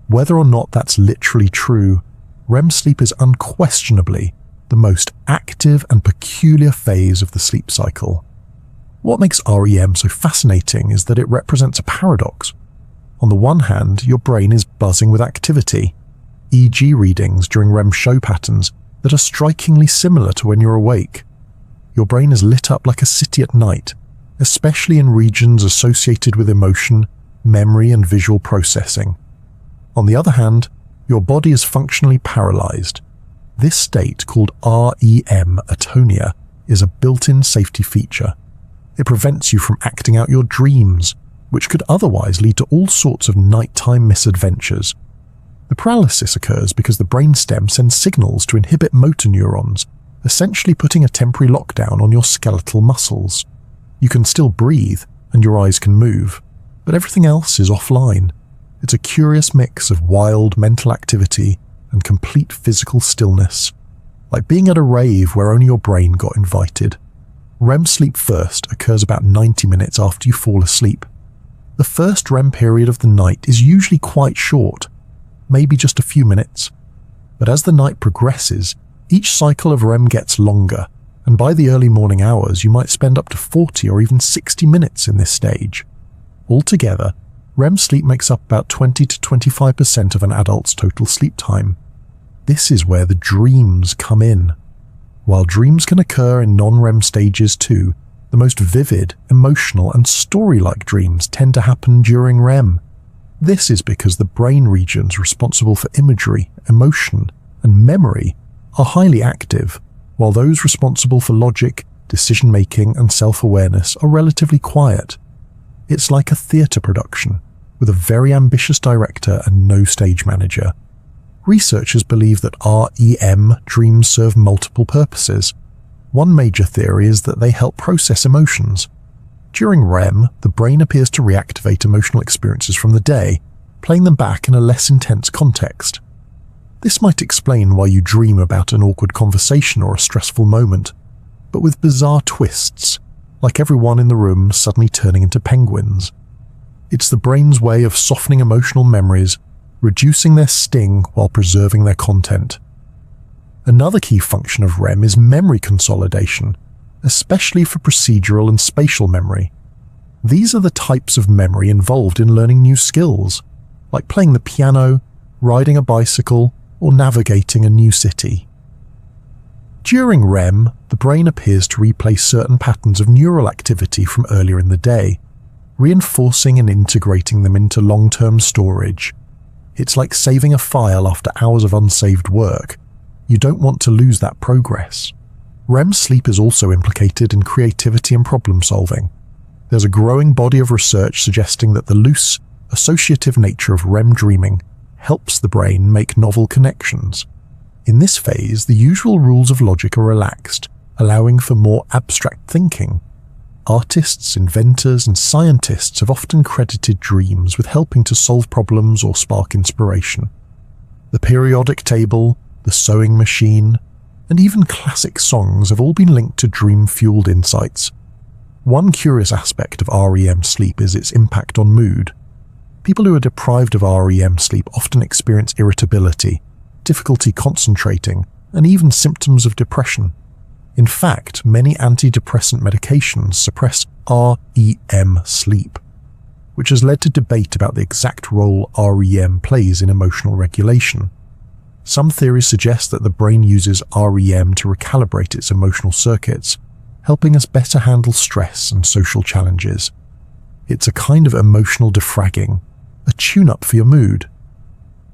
Whether or not that's literally true, REM sleep is unquestionably the most active and peculiar phase of the sleep cycle. What makes REM so fascinating is that it represents a paradox. On the one hand, your brain is buzzing with activity, EEG readings during REM show patterns that are strikingly similar to when you're awake. Your brain is lit up like a city at night, especially in regions associated with emotion, memory, and visual processing. On the other hand, your body is functionally paralyzed. This state, called REM atonia, is a built-in safety feature. It prevents you from acting out your dreams, which could otherwise lead to all sorts of nighttime misadventures. The The paralysis occurs because the brainstem sends signals to inhibit motor neurons, essentially putting a temporary lockdown on your skeletal muscles. You can still breathe and your eyes can move, but everything else is offline. It's a curious mix of wild mental activity and complete physical stillness, like being at a rave where only your brain got invited. REM sleep first occurs about 90 minutes after you fall asleep. The first REM period of the night is usually quite short, maybe just a few minutes, but as the night progresses, each cycle of REM gets longer, and by the early morning hours you might spend up to 40 or even 60 minutes in this stage. Altogether, REM sleep makes up about 20 to 25% of an adult's total sleep time. This is where the dreams come in. While dreams can occur in non-REM stages too, the most vivid, emotional, and story-like dreams tend to happen during REM. This is because the brain regions responsible for imagery, emotion, and memory are highly active, while those responsible for logic, decision-making, and self-awareness are relatively quiet. It's like a theatre production, with a very ambitious director and no stage manager. Researchers believe that REM dreams serve multiple purposes. One major theory is that they help process emotions. During REM, the brain appears to reactivate emotional experiences from the day, playing them back in a less intense context. This might explain why you dream about an awkward conversation or a stressful moment, but with bizarre twists, like everyone in the room suddenly turning into penguins. It's the brain's way of softening emotional memories, reducing their sting while preserving their content. Another key function of REM is memory consolidation, especially for procedural and spatial memory. These are the types of memory involved in learning new skills, like playing the piano, riding a bicycle, or navigating a new city. During REM, the brain appears to replay certain patterns of neural activity from earlier in the day, reinforcing and integrating them into long-term storage. It's like saving a file after hours of unsaved work. You don't want to lose that progress. REM sleep is also implicated in creativity and problem-solving. There's a growing body of research suggesting that the loose, associative nature of REM dreaming helps the brain make novel connections. In this phase, the usual rules of logic are relaxed, allowing for more abstract thinking. Artists, inventors, and scientists have often credited dreams with helping to solve problems or spark inspiration. The periodic table, the sewing machine, and even classic songs have all been linked to dream-fueled insights. One curious aspect of REM sleep is its impact on mood. People who are deprived of REM sleep often experience irritability, difficulty concentrating, and even symptoms of depression. In fact, many antidepressant medications suppress REM sleep, which has led to debate about the exact role REM plays in emotional regulation. Some theories suggest that the brain uses REM to recalibrate its emotional circuits, helping us better handle stress and social challenges. It's a kind of emotional defragging, a tune-up for your mood.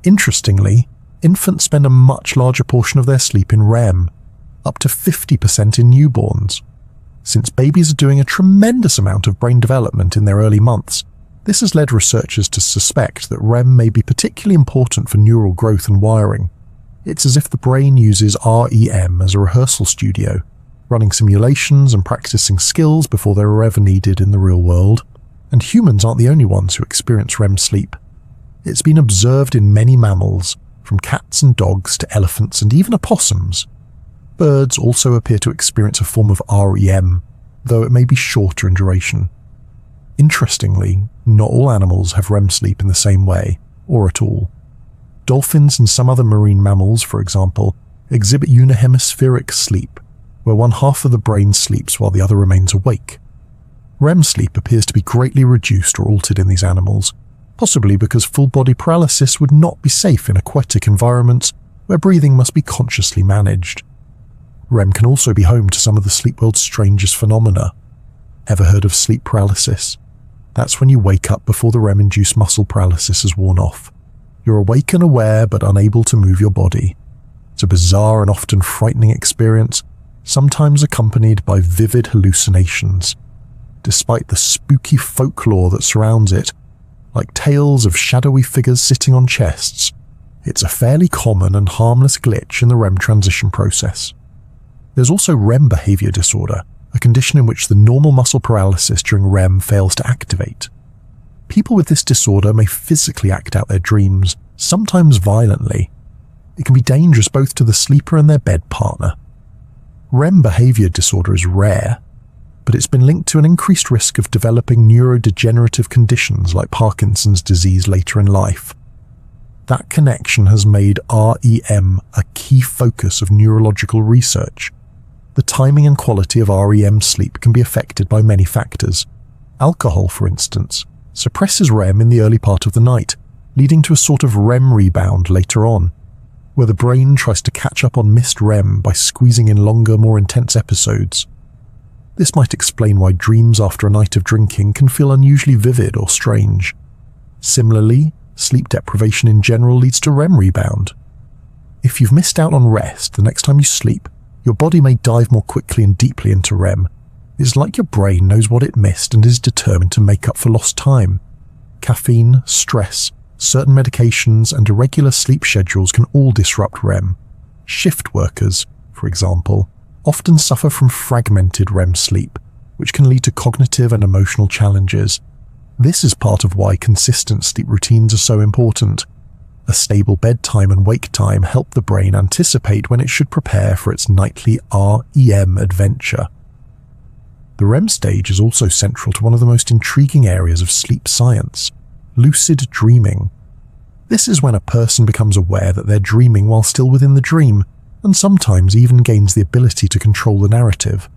Interestingly, infants spend a much larger portion of their sleep in REM, up to 50% in newborns. Since babies are doing a tremendous amount of brain development in their early months, this has led researchers to suspect that REM may be particularly important for neural growth and wiring. It's as if the brain uses REM as a rehearsal studio, running simulations and practicing skills before they are ever needed in the real world. And humans aren't the only ones who experience REM sleep. It's been observed in many mammals, from cats and dogs to elephants and even opossums. Birds also appear to experience a form of REM, though it may be shorter in duration. Interestingly, not all animals have REM sleep in the same way, or at all. Dolphins and some other marine mammals, for example, exhibit unihemispheric sleep, where one half of the brain sleeps while the other remains awake. REM sleep appears to be greatly reduced or altered in these animals, possibly because full-body paralysis would not be safe in aquatic environments where breathing must be consciously managed. REM can also be home to some of the sleep world's strangest phenomena. Ever heard of sleep paralysis? That's when you wake up before the REM-induced muscle paralysis has worn off. You're awake and aware but unable to move your body. It's a bizarre and often frightening experience, sometimes accompanied by vivid hallucinations. Despite the spooky folklore that surrounds it, like tales of shadowy figures sitting on chests, It's a fairly common and harmless glitch in the REM transition process. There's also REM behavior disorder, a condition in which the normal muscle paralysis during REM fails to activate. People with this disorder may physically act out their dreams, sometimes violently. It can be dangerous both to the sleeper and their bed partner. REM behavior disorder is rare, but it's been linked to an increased risk of developing neurodegenerative conditions like Parkinson's disease later in life. That connection has made REM a key focus of neurological research. The timing and quality of REM sleep can be affected by many factors. Alcohol, for instance, suppresses REM in the early part of the night, leading to a sort of REM rebound later on, where the brain tries to catch up on missed REM by squeezing in longer, more intense episodes. This might explain why dreams after a night of drinking can feel unusually vivid or strange. Similarly, sleep deprivation in general leads to REM rebound. If you've missed out on rest, the next time you sleep, your body may dive more quickly and deeply into REM. It's like your brain knows what it missed and is determined to make up for lost time. Caffeine, stress, certain medications, and irregular sleep schedules can all disrupt REM. Shift workers, for example, often suffer from fragmented REM sleep, which can lead to cognitive and emotional challenges. This is part of why consistent sleep routines are so important. A stable bedtime and wake time help the brain anticipate when it should prepare for its nightly REM adventure. The REM stage is also central to one of the most intriguing areas of sleep science, lucid dreaming. This is when a person becomes aware that they're dreaming while still within the dream, and sometimes even gains the ability to control the narrative.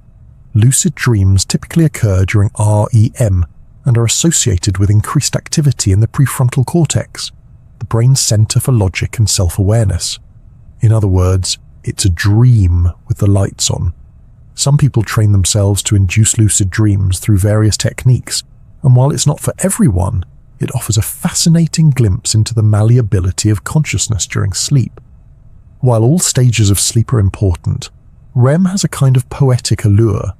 Lucid dreams typically occur during REM and are associated with increased activity in the prefrontal cortex, the brain's center for logic and self-awareness. In other words, it's a dream with the lights on. Some people train themselves to induce lucid dreams through various techniques, and while it's not for everyone, it offers a fascinating glimpse into the malleability of consciousness during sleep. While all stages of sleep are important, REM has a kind of poetic allure.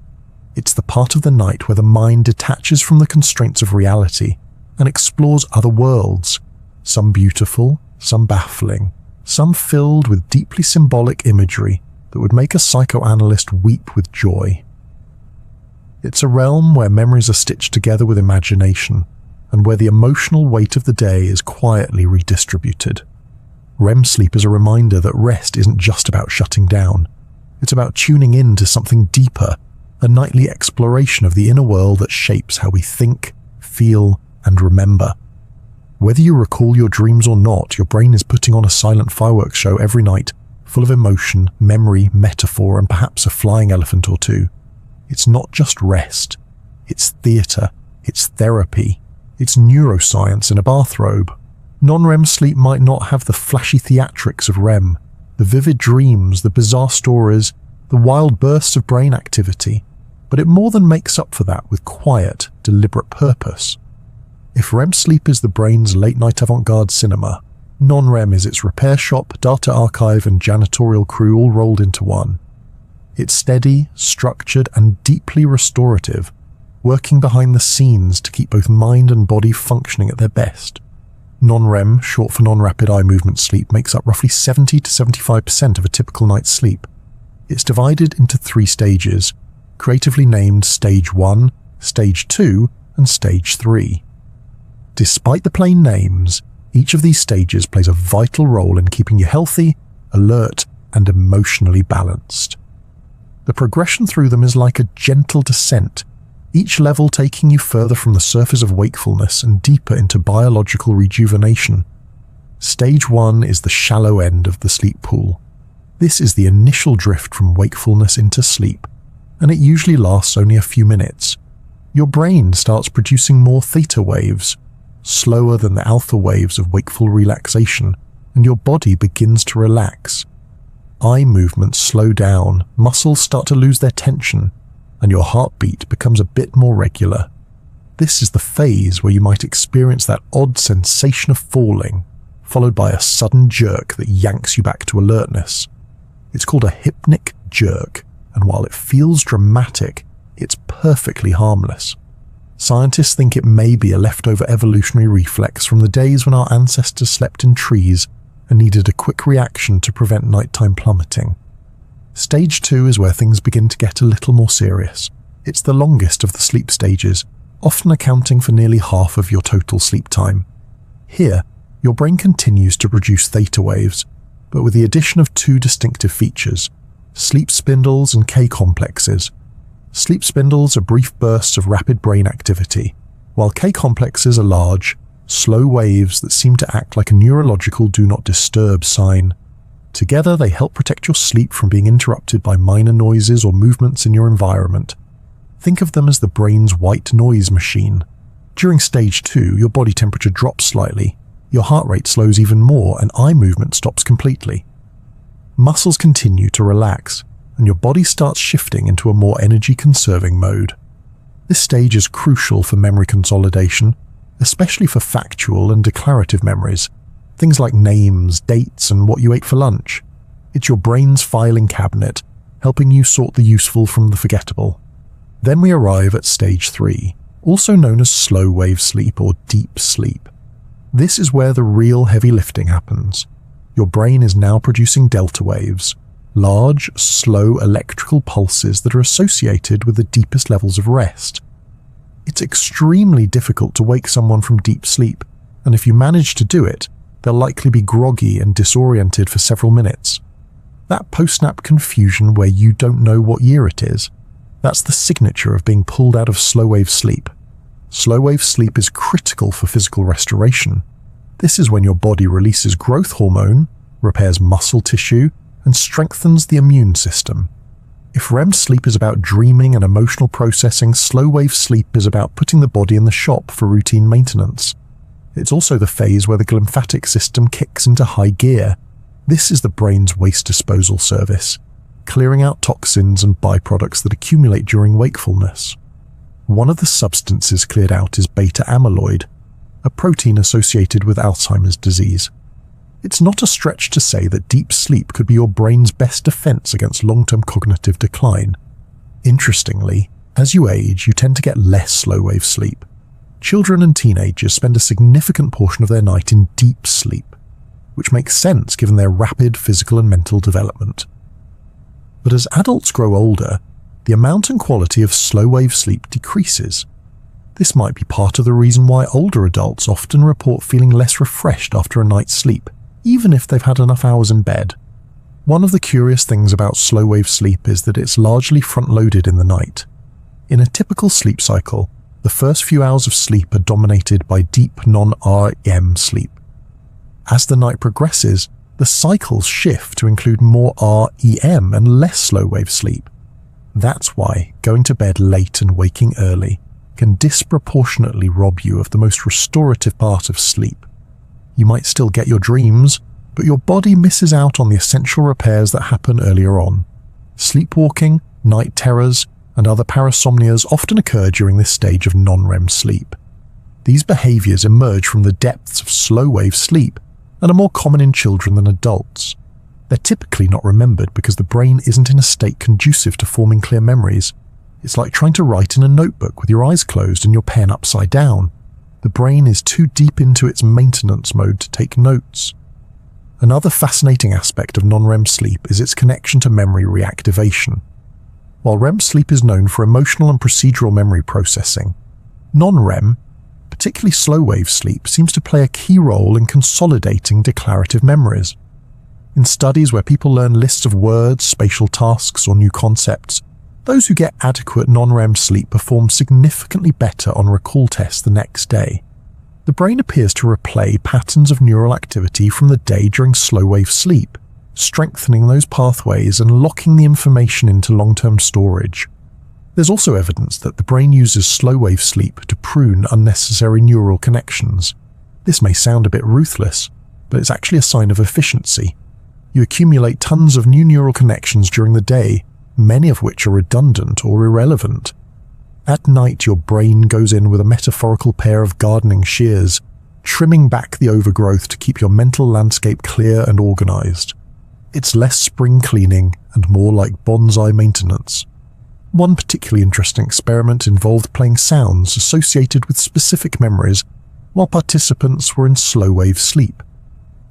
It's the part of the night where the mind detaches from the constraints of reality and explores other worlds, some beautiful, some baffling, some filled with deeply symbolic imagery that would make a psychoanalyst weep with joy. It's a realm where memories are stitched together with imagination, and where the emotional weight of the day is quietly redistributed. REM sleep is a reminder that rest isn't just about shutting down. It's about tuning in to something deeper, a nightly exploration of the inner world that shapes how we think, feel, and remember. Whether you recall your dreams or not, your brain is putting on a silent fireworks show every night, full of emotion, memory, metaphor, and perhaps a flying elephant or two. It's not just rest. It's theater. It's therapy. It's neuroscience in a bathrobe. Non-REM sleep might not have the flashy theatrics of REM, the vivid dreams, the bizarre stories, the wild bursts of brain activity, but it more than makes up for that with quiet, deliberate purpose. If REM sleep is the brain's late-night avant-garde cinema, non-REM is its repair shop, data archive, and janitorial crew all rolled into one. It's steady, structured, and deeply restorative, working behind the scenes to keep both mind and body functioning at their best. Non-REM, short for non-rapid eye movement sleep, makes up roughly 70 to 75% of a typical night's sleep. It's divided into 3 stages, creatively named Stage 1, Stage 2, and Stage 3. Despite the plain names, each of these stages plays a vital role in keeping you healthy, alert, and emotionally balanced. The progression through them is like a gentle descent, each level taking you further from the surface of wakefulness and deeper into biological rejuvenation. Stage 1 is the shallow end of the sleep pool. This is the initial drift from wakefulness into sleep, and it usually lasts only a few minutes. Your brain starts producing more theta waves, slower than the alpha waves of wakeful relaxation, and your body begins to relax. Eye movements slow down, muscles start to lose their tension, and your heartbeat becomes a bit more regular. This is the phase where you might experience that odd sensation of falling, followed by a sudden jerk that yanks you back to alertness. It's called a hypnic jerk, and while it feels dramatic, it's perfectly harmless. Scientists think it may be a leftover evolutionary reflex from the days when our ancestors slept in trees and needed a quick reaction to prevent nighttime plummeting. Stage 2 is where things begin to get a little more serious. It's the longest of the sleep stages, often accounting for nearly half of your total sleep time. Here, your brain continues to produce theta waves, but with the addition of two distinctive features: sleep spindles and K-complexes. Sleep spindles are brief bursts of rapid brain activity, while K-complexes are large, slow waves that seem to act like a neurological do not disturb sign. Together, they help protect your sleep from being interrupted by minor noises or movements in your environment. Think of them as the brain's white noise machine. During stage 2, your body temperature drops slightly, your heart rate slows even more, and eye movement stops completely. Muscles continue to relax, and your body starts shifting into a more energy-conserving mode. This stage is crucial for memory consolidation, especially for factual and declarative memories, things like names, dates, and what you ate for lunch. It's your brain's filing cabinet, helping you sort the useful from the forgettable. Then we arrive at stage 3, also known as slow wave sleep or deep sleep. This is where the real heavy lifting happens. Your brain is now producing delta waves, large, slow electrical pulses that are associated with the deepest levels of rest. It's extremely difficult to wake someone from deep sleep, and if you manage to do it, they'll likely be groggy and disoriented for several minutes. That post-nap confusion where you don't know what year it is, that's the signature of being pulled out of slow-wave sleep. Slow-wave sleep is critical for physical restoration. This is when your body releases growth hormone, repairs muscle tissue, and strengthens the immune system. If REM sleep is about dreaming and emotional processing, slow-wave sleep is about putting the body in the shop for routine maintenance. It's also the phase where the glymphatic system kicks into high gear. This is the brain's waste disposal service, clearing out toxins and byproducts that accumulate during wakefulness. One of the substances cleared out is beta amyloid, a protein associated with Alzheimer's disease. It's not a stretch to say that deep sleep could be your brain's best defense against long-term cognitive decline. Interestingly, as you age, you tend to get less slow-wave sleep. Children and teenagers spend a significant portion of their night in deep sleep, which makes sense given their rapid physical and mental development. But as adults grow older, the amount and quality of slow-wave sleep decreases. This might be part of the reason why older adults often report feeling less refreshed after a night's sleep, even if they've had enough hours in bed. One of the curious things about slow-wave sleep is that it's largely front-loaded in the night. In a typical sleep cycle, the first few hours of sleep are dominated by deep non-REM sleep. As the night progresses, the cycles shift to include more REM and less slow-wave sleep. That's why going to bed late and waking early can disproportionately rob you of the most restorative part of sleep. You might still get your dreams, but your body misses out on the essential repairs that happen earlier on. Sleepwalking, night terrors, and other parasomnias often occur during this stage of non-REM sleep. These behaviors emerge from the depths of slow-wave sleep and are more common in children than adults. They're typically not remembered because the brain isn't in a state conducive to forming clear memories. It's like trying to write in a notebook with your eyes closed and your pen upside down. The brain is too deep into its maintenance mode to take notes. Another fascinating aspect of non-REM sleep is its connection to memory reactivation. While REM sleep is known for emotional and procedural memory processing, non-REM, particularly slow-wave sleep, seems to play a key role in consolidating declarative memories. In studies where people learn lists of words, spatial tasks, or new concepts, those who get adequate non-REM sleep perform significantly better on recall tests the next day. The brain appears to replay patterns of neural activity from the day during slow-wave sleep, strengthening those pathways and locking the information into long-term storage. There's also evidence that the brain uses slow-wave sleep to prune unnecessary neural connections. This may sound a bit ruthless, but it's actually a sign of efficiency. You accumulate tons of new neural connections during the day, many of which are redundant or irrelevant. At night, your brain goes in with a metaphorical pair of gardening shears, trimming back the overgrowth to keep your mental landscape clear and organized. It's less spring cleaning and more like bonsai maintenance. One particularly interesting experiment involved playing sounds associated with specific memories while participants were in slow-wave sleep.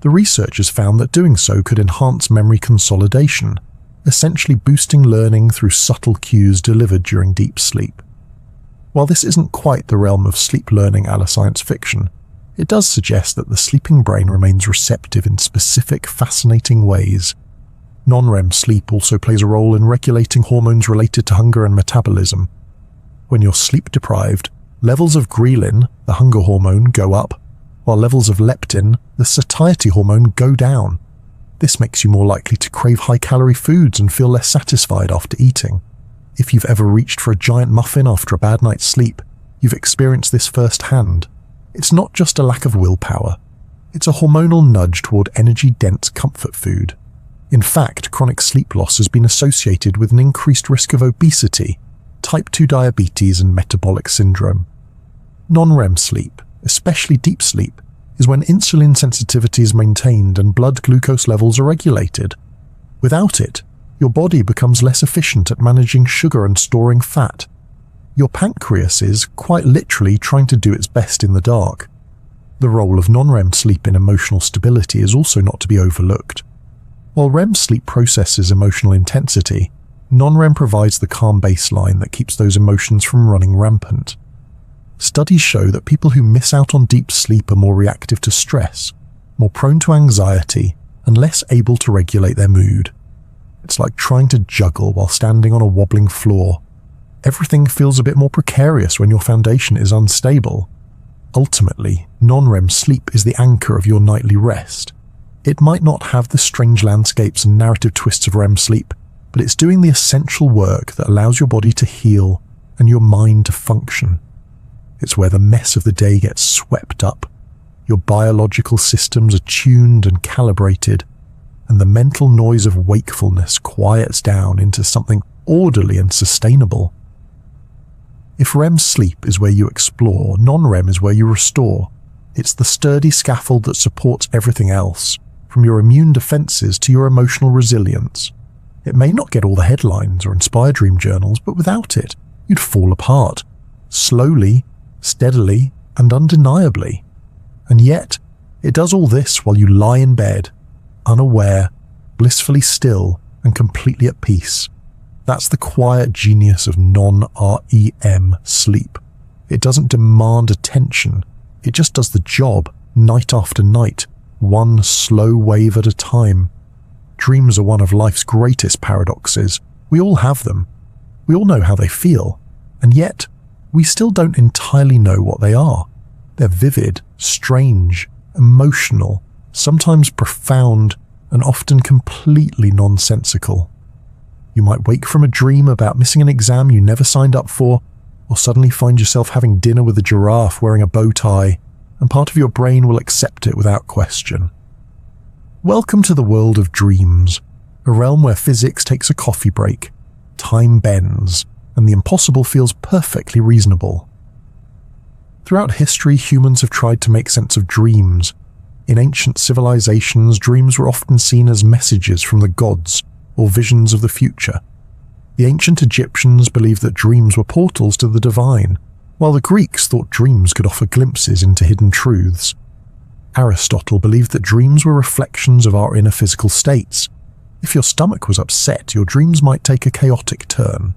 The researchers found that doing so could enhance memory consolidation, essentially boosting learning through subtle cues delivered during deep sleep. While this isn't quite the realm of sleep learning a la science fiction, it does suggest that the sleeping brain remains receptive in specific, fascinating ways. Non-REM sleep also plays a role in regulating hormones related to hunger and metabolism. When you're sleep deprived, levels of ghrelin, the hunger hormone, go up, while levels of leptin, the satiety hormone, go down. This makes you more likely to crave high-calorie foods and feel less satisfied after eating. If you've ever reached for a giant muffin after a bad night's sleep, you've experienced this firsthand. It's not just a lack of willpower. It's a hormonal nudge toward energy-dense comfort food. In fact, chronic sleep loss has been associated with an increased risk of obesity, type 2 diabetes, and metabolic syndrome. Non-REM sleep, especially deep sleep, is when insulin sensitivity is maintained and blood glucose levels are regulated. Without it, your body becomes less efficient at managing sugar and storing fat. Your pancreas is, quite literally, trying to do its best in the dark. The role of non-REM sleep in emotional stability is also not to be overlooked. While REM sleep processes emotional intensity, non-REM provides the calm baseline that keeps those emotions from running rampant. Studies show that people who miss out on deep sleep are more reactive to stress, more prone to anxiety, and less able to regulate their mood. It's like trying to juggle while standing on a wobbling floor. Everything feels a bit more precarious when your foundation is unstable. Ultimately, non-REM sleep is the anchor of your nightly rest. It might not have the strange landscapes and narrative twists of REM sleep, but it's doing the essential work that allows your body to heal and your mind to function. It's where the mess of the day gets swept up, your biological systems are tuned and calibrated, and the mental noise of wakefulness quiets down into something orderly and sustainable. If REM sleep is where you explore, non-REM is where you restore. It's the sturdy scaffold that supports everything else, from your immune defenses to your emotional resilience. It may not get all the headlines or inspire dream journals, but without it, you'd fall apart, slowly, steadily, and undeniably. And yet, it does all this while you lie in bed, unaware, blissfully still, and completely at peace. That's the quiet genius of non-REM sleep. It doesn't demand attention. It just does the job, night after night, one slow wave at a time. Dreams are one of life's greatest paradoxes. We all have them. We all know how they feel. And yet, we still don't entirely know what they are. They're vivid, strange, emotional, sometimes profound, and often completely nonsensical. You might wake from a dream about missing an exam you never signed up for, or suddenly find yourself having dinner with a giraffe wearing a bow tie, and part of your brain will accept it without question. Welcome to the world of dreams, a realm where physics takes a coffee break, time bends, and the impossible feels perfectly reasonable. Throughout history, humans have tried to make sense of dreams. In ancient civilizations, dreams were often seen as messages from the gods or visions of the future. The ancient Egyptians believed that dreams were portals to the divine, while the Greeks thought dreams could offer glimpses into hidden truths. Aristotle believed that dreams were reflections of our inner physical states. If your stomach was upset, your dreams might take a chaotic turn.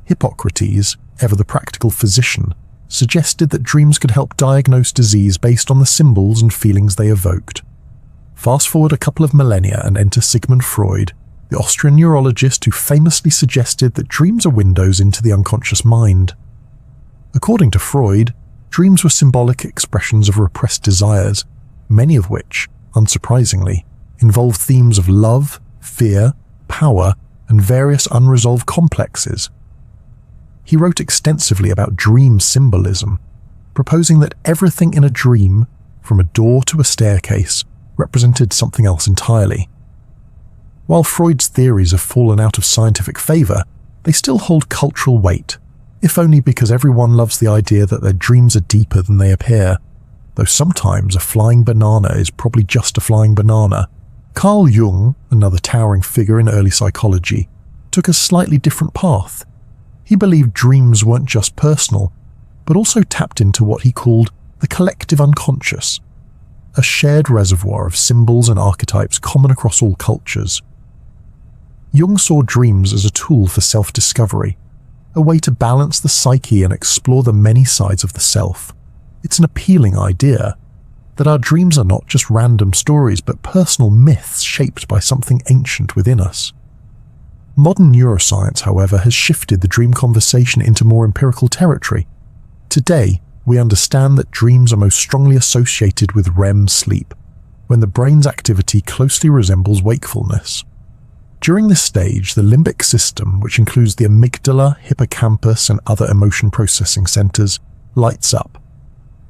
Hippocrates, ever the practical physician, suggested that dreams could help diagnose disease based on the symbols and feelings they evoked. Fast forward a couple of millennia and enter Sigmund Freud, the Austrian neurologist who famously suggested that dreams are windows into the unconscious mind. According to Freud, dreams were symbolic expressions of repressed desires, many of which, unsurprisingly, involved themes of love, fear, power, and various unresolved complexes. He wrote extensively about dream symbolism, proposing that everything in a dream, from a door to a staircase, represented something else entirely. While Freud's theories have fallen out of scientific favor, they still hold cultural weight, if only because everyone loves the idea that their dreams are deeper than they appear, though sometimes a flying banana is probably just a flying banana. Carl Jung, another towering figure in early psychology, took a slightly different path. He believed dreams weren't just personal, but also tapped into what he called the collective unconscious. a shared reservoir of symbols and archetypes common across all cultures. Jung saw dreams as a tool for self-discovery, a way to balance the psyche and explore the many sides of the self. It's an appealing idea that our dreams are not just random stories but personal myths shaped by something ancient within us. Modern neuroscience, however, has shifted the dream conversation into more empirical territory. Today, we understand that dreams are most strongly associated with REM sleep, when the brain's activity closely resembles wakefulness. During this stage, the limbic system, which includes the amygdala, hippocampus, and other emotion processing centers, lights up.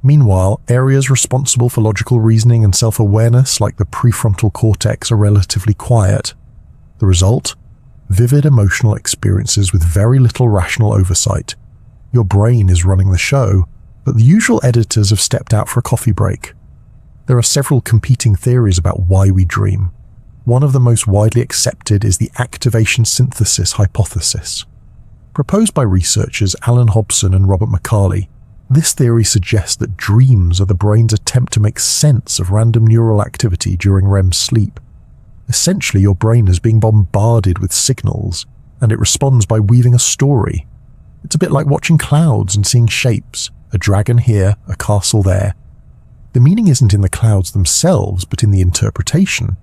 Meanwhile, areas responsible for logical reasoning and self-awareness, like the prefrontal cortex, are relatively quiet. The result? Vivid emotional experiences with very little rational oversight. Your brain is running the show, but the usual editors have stepped out for a coffee break. There are several competing theories about why we dream. One of the most widely accepted is the activation synthesis hypothesis. Proposed by researchers Alan Hobson and Robert McCarley, this theory suggests that dreams are the brain's attempt to make sense of random neural activity during REM sleep. Essentially, your brain is being bombarded with signals, and it responds by weaving a story. It's a bit like watching clouds and seeing shapes, a dragon here, a castle there. The meaning isn't in the clouds themselves, but in the interpretation.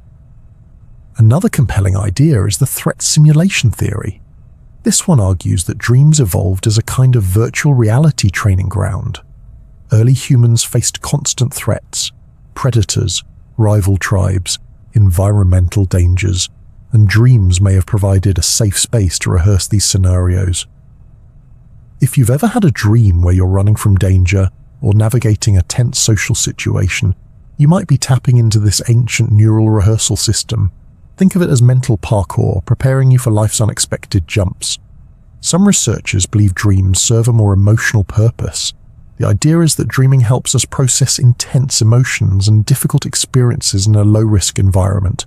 Another compelling idea is the threat simulation theory. This one argues that dreams evolved as a kind of virtual reality training ground. Early humans faced constant threats, predators, rival tribes, environmental dangers, and dreams may have provided a safe space to rehearse these scenarios. If you've ever had a dream where you're running from danger or navigating a tense social situation, you might be tapping into this ancient neural rehearsal system. Think of it as mental parkour, preparing you for life's unexpected jumps. Some researchers believe dreams serve a more emotional purpose. The idea is that dreaming helps us process intense emotions and difficult experiences in a low-risk environment.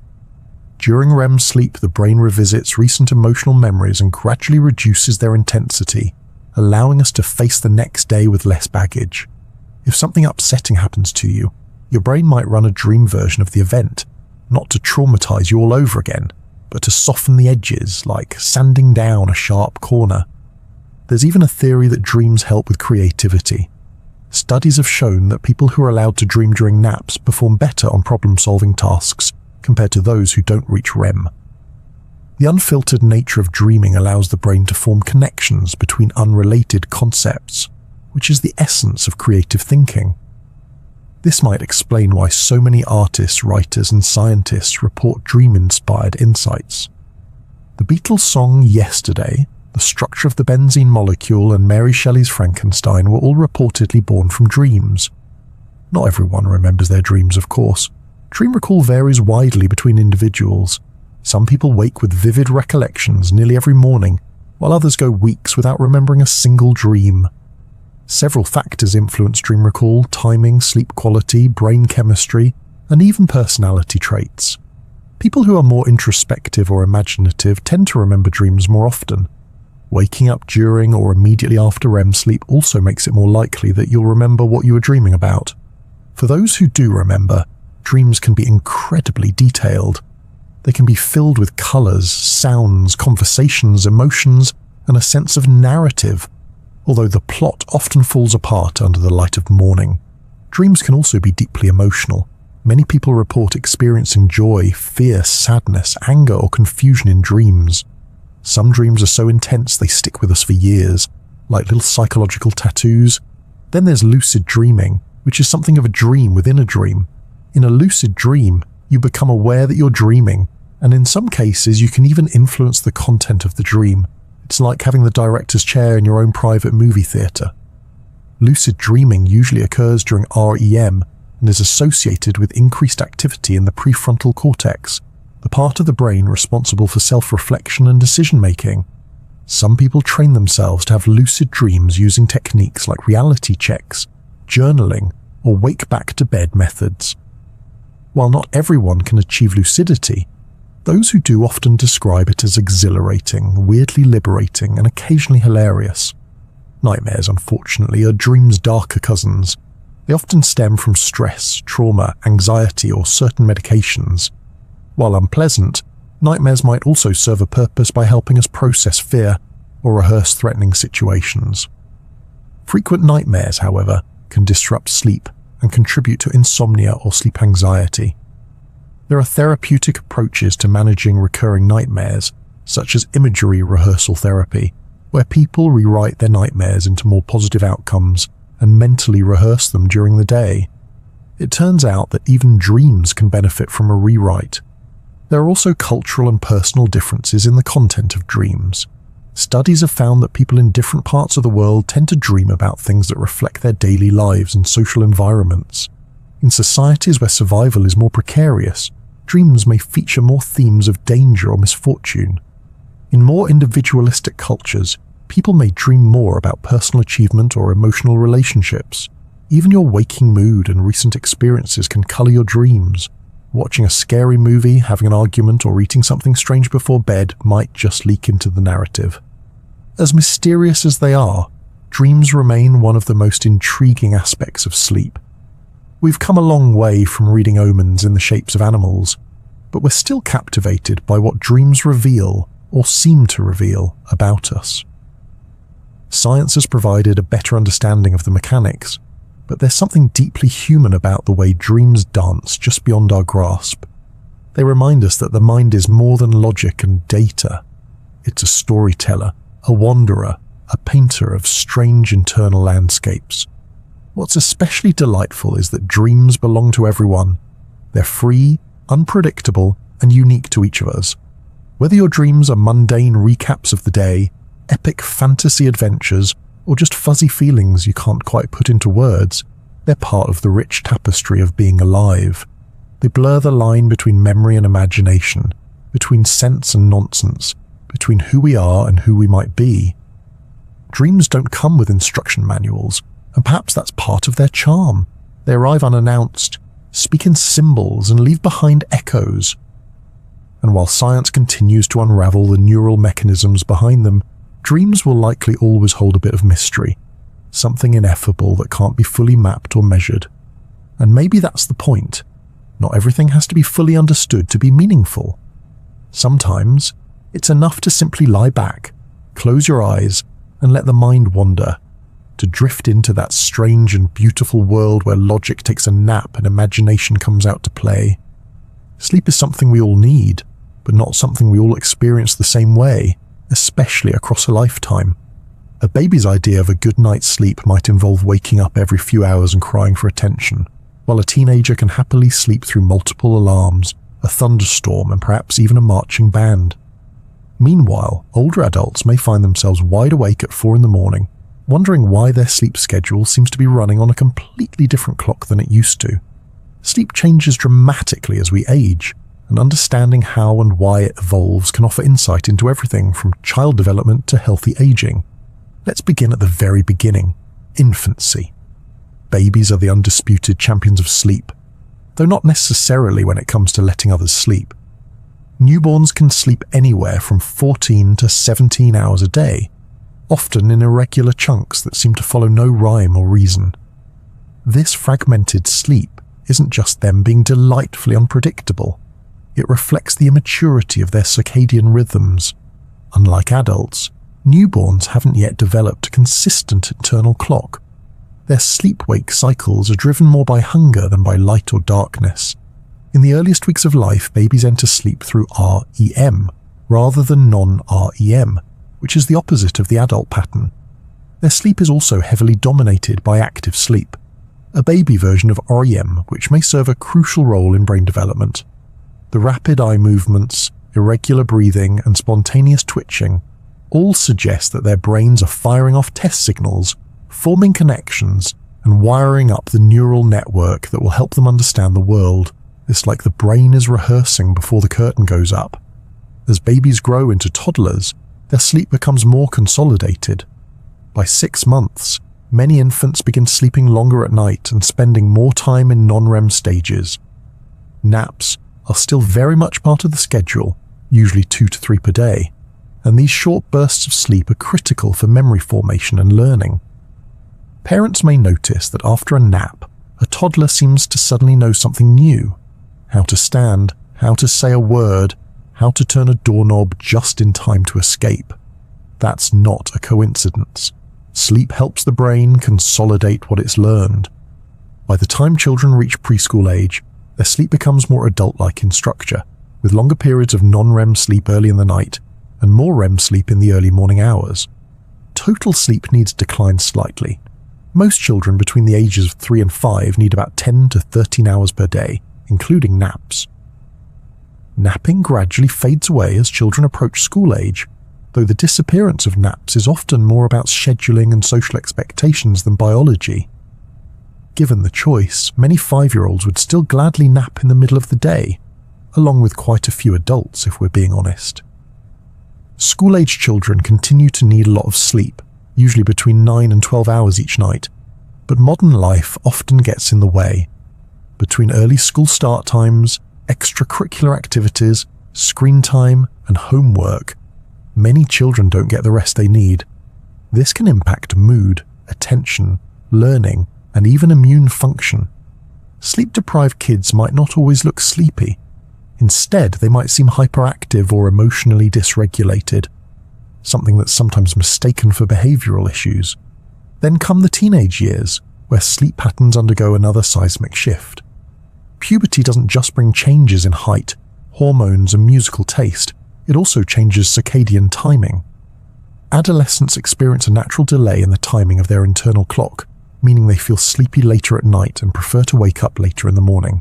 During REM sleep, the brain revisits recent emotional memories and gradually reduces their intensity, allowing us to face the next day with less baggage. If something upsetting happens to you, your brain might run a dream version of the event, not to traumatize you all over again, but to soften the edges, like sanding down a sharp corner. There's even a theory that dreams help with creativity. Studies have shown that people who are allowed to dream during naps perform better on problem-solving tasks compared to those who don't reach REM. The unfiltered nature of dreaming allows the brain to form connections between unrelated concepts, which is the essence of creative thinking. This might explain why so many artists, writers, and scientists report dream-inspired insights. The Beatles' song Yesterday, the structure of the benzene molecule, and Mary Shelley's Frankenstein were all reportedly born from dreams. Not everyone remembers their dreams, of course. Dream recall varies widely between individuals. Some people wake with vivid recollections nearly every morning, while others go weeks without remembering a single dream. Several factors influence dream recall: timing, sleep quality, brain chemistry, and even personality traits. People who are more introspective or imaginative tend to remember dreams more often. Waking up during or immediately after REM sleep also makes it more likely that you'll remember what you were dreaming about. For those who do remember, dreams can be incredibly detailed. They can be filled with colors, sounds, conversations, emotions, and a sense of narrative, although the plot often falls apart under the light of morning. Dreams can also be deeply emotional. Many people report experiencing joy, fear, sadness, anger, or confusion in dreams. Some dreams are so intense they stick with us for years, like little psychological tattoos. Then there's lucid dreaming, which is something of a dream within a dream. In a lucid dream, you become aware that you're dreaming, and in some cases you can even influence the content of the dream. It's like having the director's chair in your own private movie theater. Lucid dreaming usually occurs during REM and is associated with increased activity in the prefrontal cortex, the part of the brain responsible for self-reflection and decision-making. Some people train themselves to have lucid dreams using techniques like reality checks, journaling, or wake-back-to-bed methods. While not everyone can achieve lucidity, those who do often describe it as exhilarating, weirdly liberating, and occasionally hilarious. Nightmares, unfortunately, are dreams' darker cousins. They often stem from stress, trauma, anxiety, or certain medications. While unpleasant, nightmares might also serve a purpose by helping us process fear or rehearse threatening situations. Frequent nightmares, however, can disrupt sleep and contribute to insomnia or sleep anxiety. There are therapeutic approaches to managing recurring nightmares, such as imagery rehearsal therapy, where people rewrite their nightmares into more positive outcomes and mentally rehearse them during the day. It turns out that even dreams can benefit from a rewrite. There are also cultural and personal differences in the content of dreams. Studies have found that people in different parts of the world tend to dream about things that reflect their daily lives and social environments. In societies where survival is more precarious, dreams may feature more themes of danger or misfortune. In more individualistic cultures, people may dream more about personal achievement or emotional relationships. Even your waking mood and recent experiences can color your dreams. Watching a scary movie, having an argument, or eating something strange before bed might just leak into the narrative. As mysterious as they are, dreams remain one of the most intriguing aspects of sleep. We've come a long way from reading omens in the shapes of animals, but we're still captivated by what dreams reveal or seem to reveal about us. Science has provided a better understanding of the mechanics, but there's something deeply human about the way dreams dance just beyond our grasp. They remind us that the mind is more than logic and data. It's a storyteller, a wanderer, a painter of strange internal landscapes. What's especially delightful is that dreams belong to everyone. They're free, unpredictable, and unique to each of us. Whether your dreams are mundane recaps of the day, epic fantasy adventures, or just fuzzy feelings you can't quite put into words, they're part of the rich tapestry of being alive. They blur the line between memory and imagination, between sense and nonsense, between who we are and who we might be. Dreams don't come with instruction manuals, and perhaps that's part of their charm. They arrive unannounced, speak in symbols, and leave behind echoes. And while science continues to unravel the neural mechanisms behind them, dreams will likely always hold a bit of mystery, something ineffable that can't be fully mapped or measured. And maybe that's the point. Not everything has to be fully understood to be meaningful. Sometimes, it's enough to simply lie back, close your eyes, and let the mind wander, to drift into that strange and beautiful world where logic takes a nap and imagination comes out to play. Sleep is something we all need, but not something we all experience the same way, especially across a lifetime. A baby's idea of a good night's sleep might involve waking up every few hours and crying for attention, while a teenager can happily sleep through multiple alarms, a thunderstorm, and perhaps even a marching band. Meanwhile, older adults may find themselves wide awake at 4 a.m, wondering why their sleep schedule seems to be running on a completely different clock than it used to. Sleep changes dramatically as we age, and understanding how and why it evolves can offer insight into everything from child development to healthy aging. Let's begin at the very beginning, infancy. Babies are the undisputed champions of sleep, though not necessarily when it comes to letting others sleep. Newborns can sleep anywhere from 14 to 17 hours a day, often in irregular chunks that seem to follow no rhyme or reason. This fragmented sleep isn't just them being delightfully unpredictable. It reflects the immaturity of their circadian rhythms. Unlike adults, newborns haven't yet developed a consistent internal clock. Their sleep-wake cycles are driven more by hunger than by light or darkness. In the earliest weeks of life, babies enter sleep through REM, rather than non-REM, which is the opposite of the adult pattern. Their sleep is also heavily dominated by active sleep, a baby version of REM which may serve a crucial role in brain development. The rapid eye movements, irregular breathing, and spontaneous twitching all suggest that their brains are firing off test signals, forming connections, and wiring up the neural network that will help them understand the world. It's like the brain is rehearsing before the curtain goes up. As babies grow into toddlers, their sleep becomes more consolidated. By 6 months, many infants begin sleeping longer at night and spending more time in non-REM stages. Naps are still very much part of the schedule, usually 2 to 3 per day, and these short bursts of sleep are critical for memory formation and learning. Parents may notice that after a nap, a toddler seems to suddenly know something new: how to stand, how to say a word, how to turn a doorknob just in time to escape. That's not a coincidence. Sleep helps the brain consolidate what it's learned. By the time children reach preschool age, their sleep becomes more adult-like in structure, with longer periods of non-REM sleep early in the night and more REM sleep in the early morning hours. Total sleep needs decline slightly. Most children between the ages of 3 and 5 need about 10 to 13 hours per day, including naps. Napping gradually fades away as children approach school age, though the disappearance of naps is often more about scheduling and social expectations than biology. Given the choice, many 5-year-olds would still gladly nap in the middle of the day, along with quite a few adults if we're being honest. School-age children continue to need a lot of sleep, usually between 9 and 12 hours each night, but modern life often gets in the way. Between early school start times, extracurricular activities, screen time, and homework, many children don't get the rest they need. This can impact mood, attention, learning, and even immune function. Sleep-deprived kids might not always look sleepy. Instead, they might seem hyperactive or emotionally dysregulated, something that's sometimes mistaken for behavioral issues. Then come the teenage years, where sleep patterns undergo another seismic shift. Puberty doesn't just bring changes in height, hormones, and musical taste, it also changes circadian timing. Adolescents experience a natural delay in the timing of their internal clock, meaning they feel sleepy later at night and prefer to wake up later in the morning.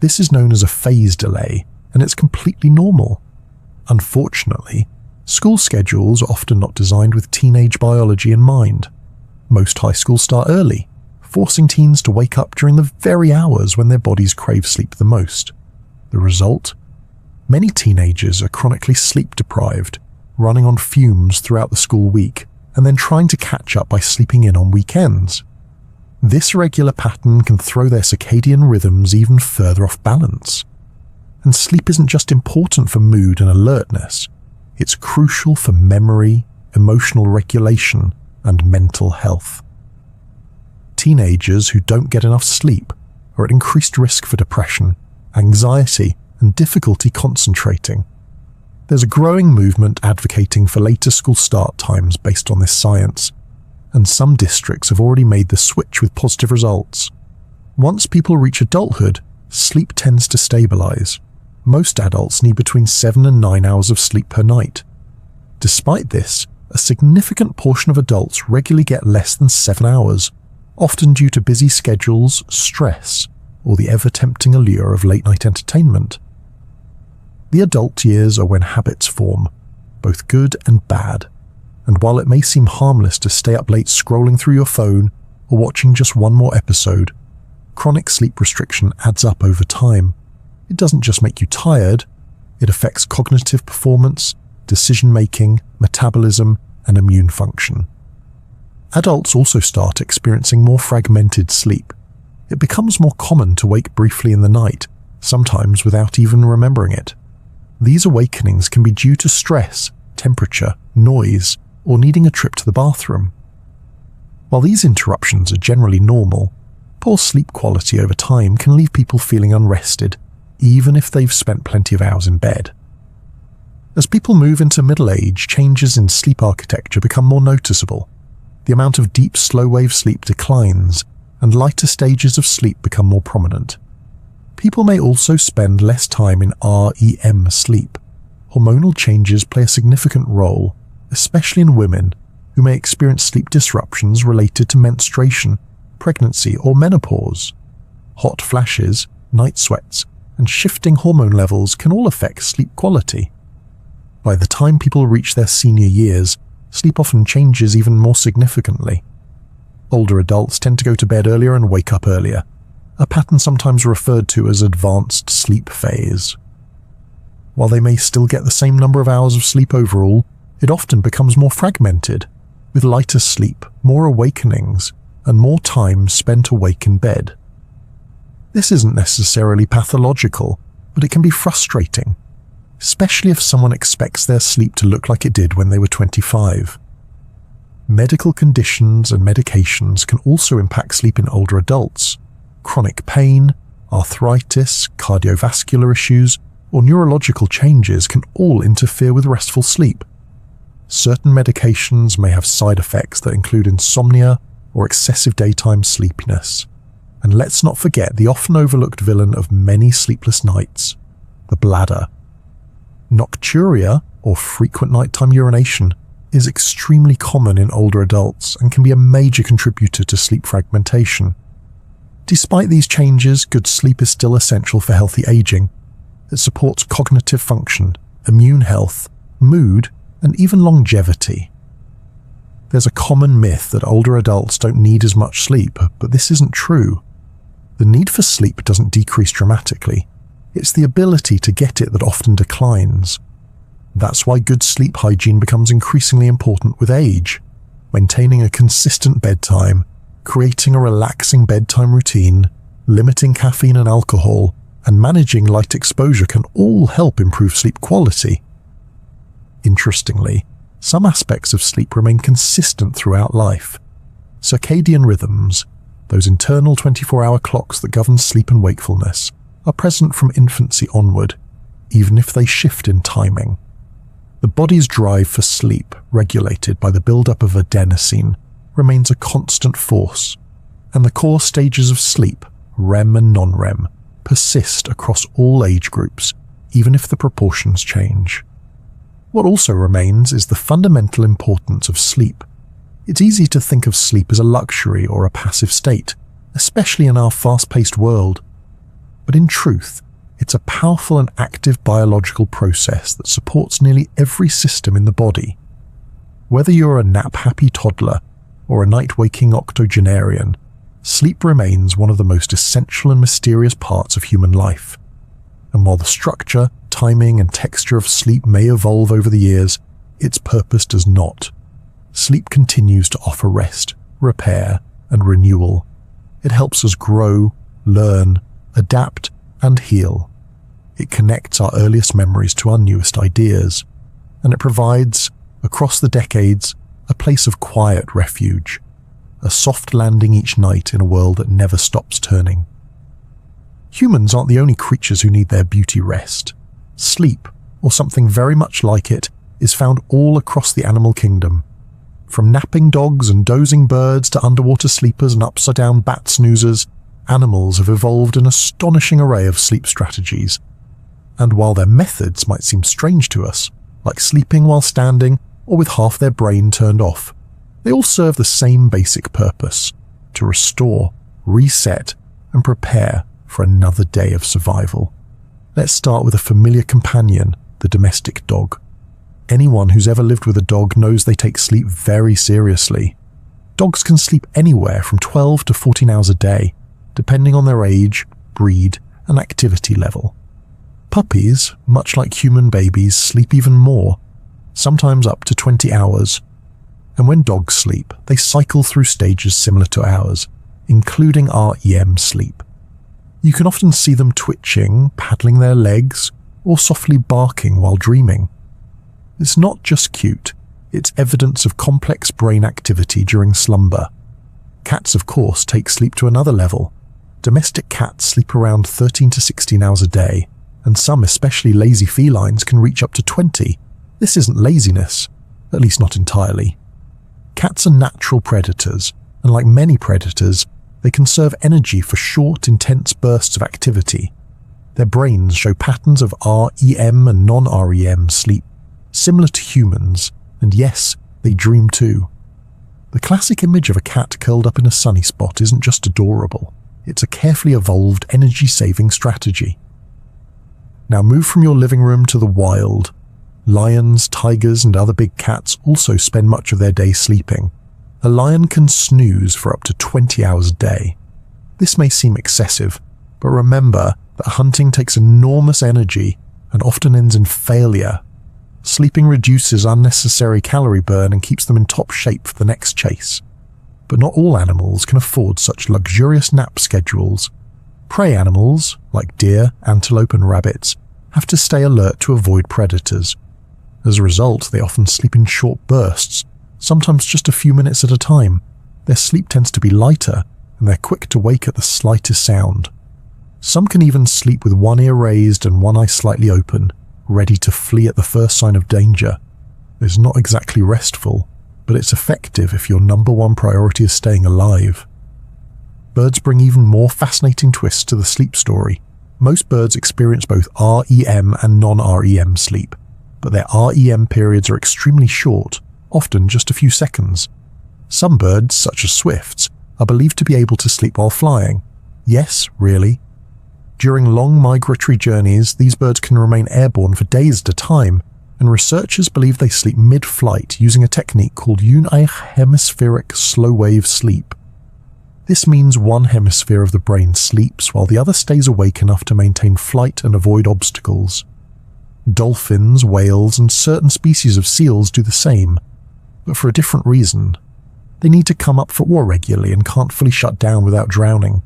This is known as a phase delay, and it's completely normal. Unfortunately, school schedules are often not designed with teenage biology in mind. Most high schools start early, forcing teens to wake up during the very hours when their bodies crave sleep the most. The result? Many teenagers are chronically sleep deprived, running on fumes throughout the school week, and then trying to catch up by sleeping in on weekends. This regular pattern can throw their circadian rhythms even further off balance. And sleep isn't just important for mood and alertness, it's crucial for memory, emotional regulation, and mental health. Teenagers who don't get enough sleep are at increased risk for depression, anxiety, and difficulty concentrating. There's a growing movement advocating for later school start times based on this science, and some districts have already made the switch with positive results. Once people reach adulthood, sleep tends to stabilize. Most adults need between 7 and 9 hours of sleep per night. Despite this, a significant portion of adults regularly get less than 7 hours, often due to busy schedules, stress, or the ever-tempting allure of late-night entertainment. The adult years are when habits form, both good and bad, and while it may seem harmless to stay up late scrolling through your phone or watching just one more episode, chronic sleep restriction adds up over time. It doesn't just make you tired, it affects cognitive performance, decision-making, metabolism, and immune function. Adults also start experiencing more fragmented sleep. It becomes more common to wake briefly in the night, sometimes without even remembering it. These awakenings can be due to stress, temperature, noise, or needing a trip to the bathroom. While these interruptions are generally normal, poor sleep quality over time can leave people feeling unrested, even if they've spent plenty of hours in bed. As people move into middle age, changes in sleep architecture become more noticeable. The amount of deep, slow-wave sleep declines, and lighter stages of sleep become more prominent. People may also spend less time in REM sleep. Hormonal changes play a significant role, especially in women who may experience sleep disruptions related to menstruation, pregnancy, or menopause. Hot flashes, night sweats, and shifting hormone levels can all affect sleep quality. By the time people reach their senior years, sleep often changes even more significantly. Older adults tend to go to bed earlier and wake up earlier, a pattern sometimes referred to as advanced sleep phase. While they may still get the same number of hours of sleep overall, it often becomes more fragmented, with lighter sleep, more awakenings, and more time spent awake in bed. This isn't necessarily pathological, but it can be frustrating, especially if someone expects their sleep to look like it did when they were 25. Medical conditions and medications can also impact sleep in older adults. Chronic pain, arthritis, cardiovascular issues, or neurological changes can all interfere with restful sleep. Certain medications may have side effects that include insomnia or excessive daytime sleepiness. And let's not forget the often overlooked villain of many sleepless nights, the bladder. Nocturia, or frequent nighttime urination, is extremely common in older adults and can be a major contributor to sleep fragmentation. Despite these changes, good sleep is still essential for healthy aging. It supports cognitive function, immune health, mood, and even longevity. There's a common myth that older adults don't need as much sleep, but this isn't true. The need for sleep doesn't decrease dramatically. It's the ability to get it that often declines. That's why good sleep hygiene becomes increasingly important with age. Maintaining a consistent bedtime, creating a relaxing bedtime routine, limiting caffeine and alcohol, and managing light exposure can all help improve sleep quality. Interestingly, some aspects of sleep remain consistent throughout life. Circadian rhythms, those internal 24-hour clocks that govern sleep and wakefulness, are present from infancy onward, even if they shift in timing. The body's drive for sleep, regulated by the buildup of adenosine, remains a constant force, and the core stages of sleep, REM and non-REM, persist across all age groups, even if the proportions change. What also remains is the fundamental importance of sleep. It's easy to think of sleep as a luxury or a passive state, especially in our fast-paced world. But in truth, it's a powerful and active biological process that supports nearly every system in the body. Whether you're a nap-happy toddler or a night-waking octogenarian, sleep remains one of the most essential and mysterious parts of human life. And while the structure, timing, and texture of sleep may evolve over the years, its purpose does not. Sleep continues to offer rest, repair, and renewal. It helps us grow, learn, adapt, and heal. It connects our earliest memories to our newest ideas, and it provides, across the decades, a place of quiet refuge, a soft landing each night in a world that never stops turning. Humans aren't the only creatures who need their beauty rest. Sleep, or something very much like it, is found all across the animal kingdom. From napping dogs and dozing birds to underwater sleepers and upside-down bat snoozers, animals have evolved an astonishing array of sleep strategies. And while their methods might seem strange to us, like sleeping while standing or with half their brain turned off, they all serve the same basic purpose: to restore, reset, and prepare for another day of survival. Let's start with a familiar companion, the domestic dog. Anyone who's ever lived with a dog knows they take sleep very seriously. Dogs can sleep anywhere from 12 to 14 hours a day, depending on their age, breed, and activity level. Puppies, much like human babies, sleep even more, sometimes up to 20 hours. And when dogs sleep, they cycle through stages similar to ours, including REM sleep. You can often see them twitching, paddling their legs, or softly barking while dreaming. It's not just cute, it's evidence of complex brain activity during slumber. Cats, of course, take sleep to another level. Domestic cats sleep around 13 to 16 hours a day, and some especially lazy felines can reach up to 20. This isn't laziness, at least not entirely. Cats are natural predators, and like many predators, they conserve energy for short, intense bursts of activity. Their brains show patterns of REM and non-REM sleep, similar to humans, and yes, they dream too. The classic image of a cat curled up in a sunny spot isn't just adorable, it's a carefully evolved energy-saving strategy. Now move from your living room to the wild. Lions, tigers, and other big cats also spend much of their day sleeping. A lion can snooze for up to 20 hours a day. This may seem excessive, but remember that hunting takes enormous energy and often ends in failure. Sleeping reduces unnecessary calorie burn and keeps them in top shape for the next chase. But not all animals can afford such luxurious nap schedules. Prey animals, like deer, antelope, and rabbits, have to stay alert to avoid predators. As a result, they often sleep in short bursts, sometimes just a few minutes at a time. Their sleep tends to be lighter, and they're quick to wake at the slightest sound. Some can even sleep with one ear raised and one eye slightly open, ready to flee at the first sign of danger. It's not exactly restful, but it's effective if your number one priority is staying alive. Birds bring even more fascinating twists to the sleep story. Most birds experience both REM and non-REM sleep, but their REM periods are extremely short, often just a few seconds. Some birds, such as swifts, are believed to be able to sleep while flying. Yes, really. During long migratory journeys, these birds can remain airborne for days at a time, and researchers believe they sleep mid-flight using a technique called unihemispheric slow-wave sleep. This means one hemisphere of the brain sleeps while the other stays awake enough to maintain flight and avoid obstacles. Dolphins, whales, and certain species of seals do the same, but for a different reason. They need to come up for air regularly and can't fully shut down without drowning.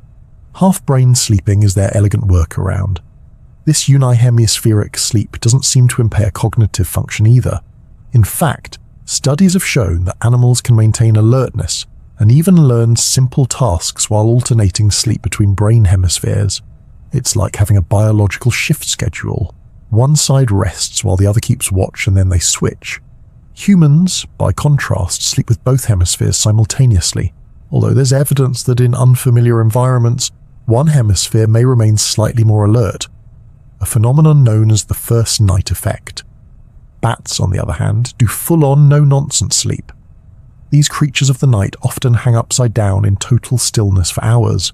Half-brain sleeping is their elegant workaround. This unihemispheric sleep doesn't seem to impair cognitive function either. In fact, studies have shown that animals can maintain alertness and even learn simple tasks while alternating sleep between brain hemispheres. It's like having a biological shift schedule. One side rests while the other keeps watch, and then they switch. Humans, by contrast, sleep with both hemispheres simultaneously, although there's evidence that in unfamiliar environments, one hemisphere may remain slightly more alert, a phenomenon known as the first night effect. Bats, on the other hand, do full-on no-nonsense sleep. These creatures of the night often hang upside down in total stillness for hours.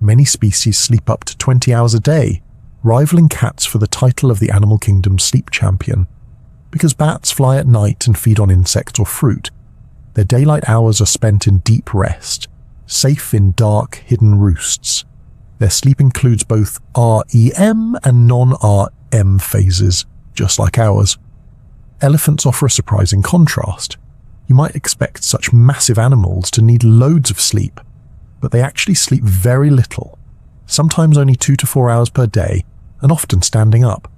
Many species sleep up to 20 hours a day, rivaling cats for the title of the animal kingdom's sleep champion. Because bats fly at night and feed on insects or fruit, their daylight hours are spent in deep rest, safe in dark, hidden roosts. Their sleep includes both REM and non-REM phases, just like ours. Elephants offer a surprising contrast. You might expect such massive animals to need loads of sleep, but they actually sleep very little, sometimes only 2 to 4 hours per day, and often standing up.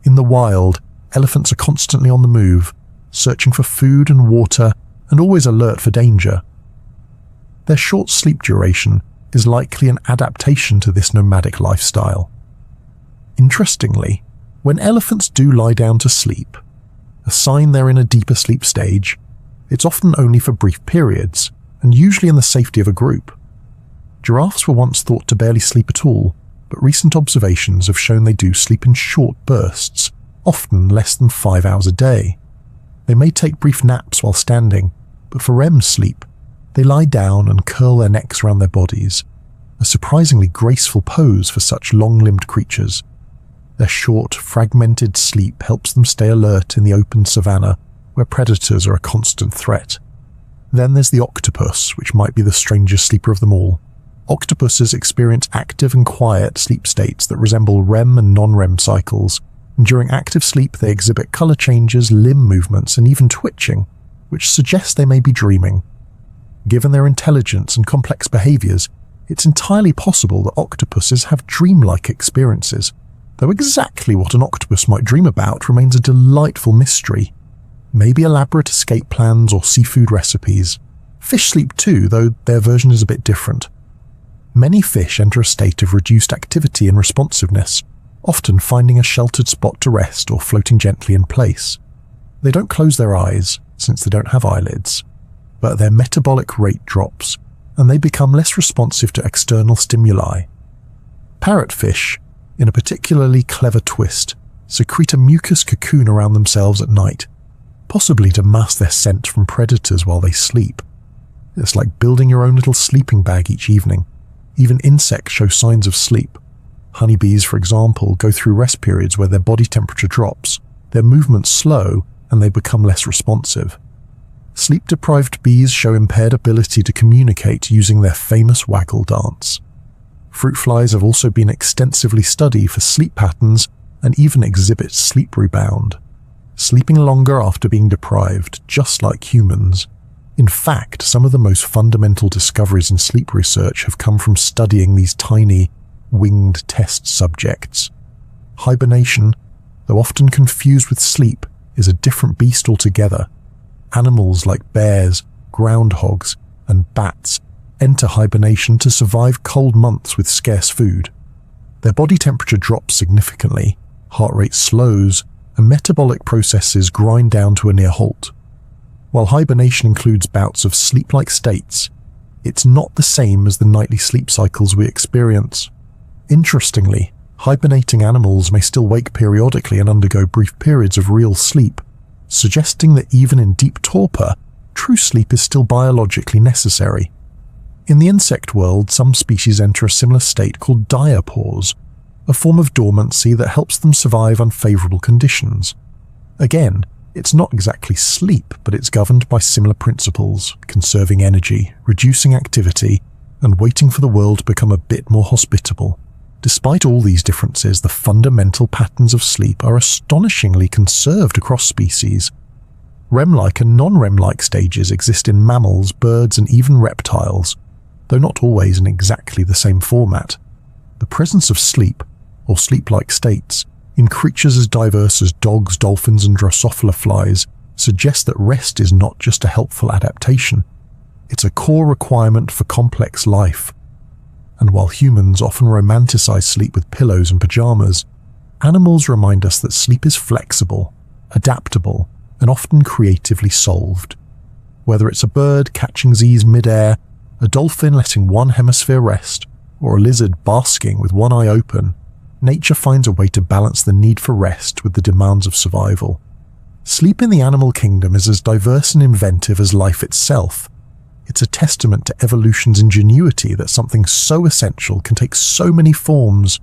In the wild, elephants are constantly on the move, searching for food and water, and always alert for danger. Their short sleep duration is likely an adaptation to this nomadic lifestyle. Interestingly, when elephants do lie down to sleep, a sign they're in a deeper sleep stage, it's often only for brief periods, and usually in the safety of a group. Giraffes were once thought to barely sleep at all, but recent observations have shown they do sleep in short bursts, often less than 5 hours a day. They may take brief naps while standing, but for REM sleep, they lie down and curl their necks around their bodies, a surprisingly graceful pose for such long-limbed creatures. Their short, fragmented sleep helps them stay alert in the open savanna, where predators are a constant threat. Then there's the octopus, which might be the strangest sleeper of them all. Octopuses experience active and quiet sleep states that resemble REM and non-REM cycles, and during active sleep they exhibit color changes, limb movements, and even twitching, which suggests they may be dreaming. Given their intelligence and complex behaviors, it's entirely possible that octopuses have dreamlike experiences, though exactly what an octopus might dream about remains a delightful mystery. Maybe elaborate escape plans or seafood recipes. Fish sleep too, though their version is a bit different. Many fish enter a state of reduced activity and responsiveness, often finding a sheltered spot to rest or floating gently in place. They don't close their eyes, since they don't have eyelids, but their metabolic rate drops, and they become less responsive to external stimuli. Parrotfish, in a particularly clever twist, secrete a mucus cocoon around themselves at night, possibly to mask their scent from predators while they sleep. It's like building your own little sleeping bag each evening. Even insects show signs of sleep. Honeybees, for example, go through rest periods where their body temperature drops, their movements slow, and they become less responsive. Sleep-deprived bees show impaired ability to communicate using their famous waggle dance. Fruit flies have also been extensively studied for sleep patterns and even exhibit sleep rebound, sleeping longer after being deprived, just like humans. In fact, some of the most fundamental discoveries in sleep research have come from studying these tiny, winged test subjects. Hibernation, though often confused with sleep, is a different beast altogether. Animals like bears, groundhogs, and bats enter hibernation to survive cold months with scarce food. Their body temperature drops significantly, heart rate slows, and metabolic processes grind down to a near halt. While hibernation includes bouts of sleep-like states, it's not the same as the nightly sleep cycles we experience. Interestingly, hibernating animals may still wake periodically and undergo brief periods of real sleep, suggesting that even in deep torpor, true sleep is still biologically necessary. In the insect world, some species enter a similar state called diapause, a form of dormancy that helps them survive unfavorable conditions. Again, it's not exactly sleep, but it's governed by similar principles, conserving energy, reducing activity, and waiting for the world to become a bit more hospitable. Despite all these differences, the fundamental patterns of sleep are astonishingly conserved across species. REM-like and non-REM-like stages exist in mammals, birds, and even reptiles, though not always in exactly the same format. The presence of sleep, or sleep-like states, in creatures as diverse as dogs, dolphins, and Drosophila flies suggests that rest is not just a helpful adaptation, it's a core requirement for complex life. And while humans often romanticize sleep with pillows and pajamas, animals remind us that sleep is flexible, adaptable, and often creatively solved. Whether it's a bird catching Z's mid-air, a dolphin letting one hemisphere rest, or a lizard basking with one eye open, nature finds a way to balance the need for rest with the demands of survival. Sleep in the animal kingdom is as diverse and inventive as life itself. It's a testament to evolution's ingenuity that something so essential can take so many forms,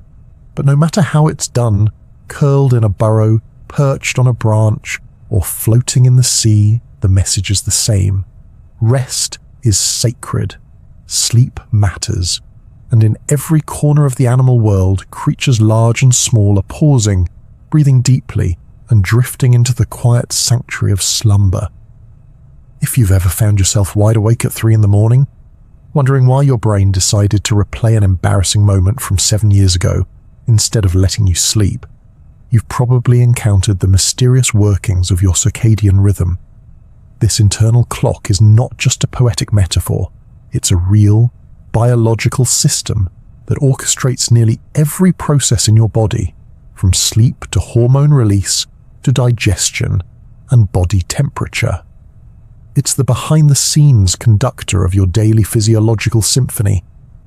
but no matter how it's done, curled in a burrow, perched on a branch, or floating in the sea, the message is the same. Rest is sacred. Sleep matters. And in every corner of the animal world, creatures large and small are pausing, breathing deeply, and drifting into the quiet sanctuary of slumber. If you've ever found yourself wide awake at 3 a.m, wondering why your brain decided to replay an embarrassing moment from 7 years ago instead of letting you sleep, you've probably encountered the mysterious workings of your circadian rhythm. This internal clock is not just a poetic metaphor, it's a real, biological system that orchestrates nearly every process in your body, from sleep to hormone release to digestion and body temperature. It's the behind-the-scenes conductor of your daily physiological symphony,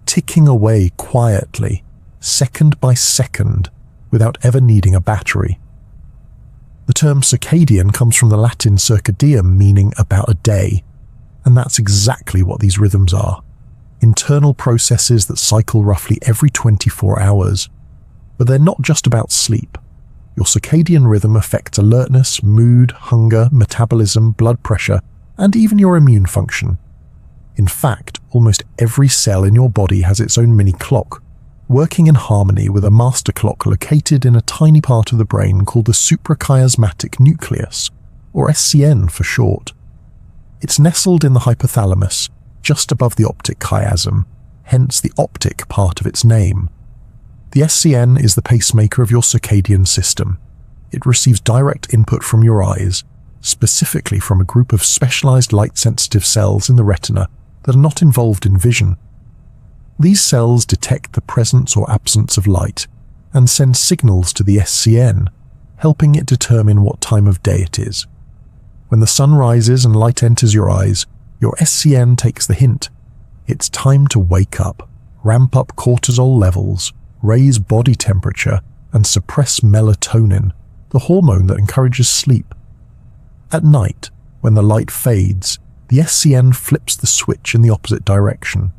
ticking away quietly, second by second, without ever needing a battery. The term circadian comes from the Latin circadium, meaning about a day, and that's exactly what these rhythms are. Internal processes that cycle roughly every 24 hours. But they're not just about sleep. Your circadian rhythm affects alertness, mood, hunger, metabolism, blood pressure, and even your immune function. In fact, almost every cell in your body has its own mini clock, working in harmony with a master clock located in a tiny part of the brain called the suprachiasmatic nucleus, or SCN for short. It's nestled in the hypothalamus, just above the optic chiasm, hence the optic part of its name. The SCN is the pacemaker of your circadian system. It receives direct input from your eyes, specifically from a group of specialized light-sensitive cells in the retina that are not involved in vision. These cells detect the presence or absence of light and send signals to the SCN, helping it determine what time of day it is. When the sun rises and light enters your eyes, your SCN takes the hint. It's time to wake up, ramp up cortisol levels, raise body temperature, and suppress melatonin, the hormone that encourages sleep. At night, when the light fades, the SCN flips the switch in the opposite direction.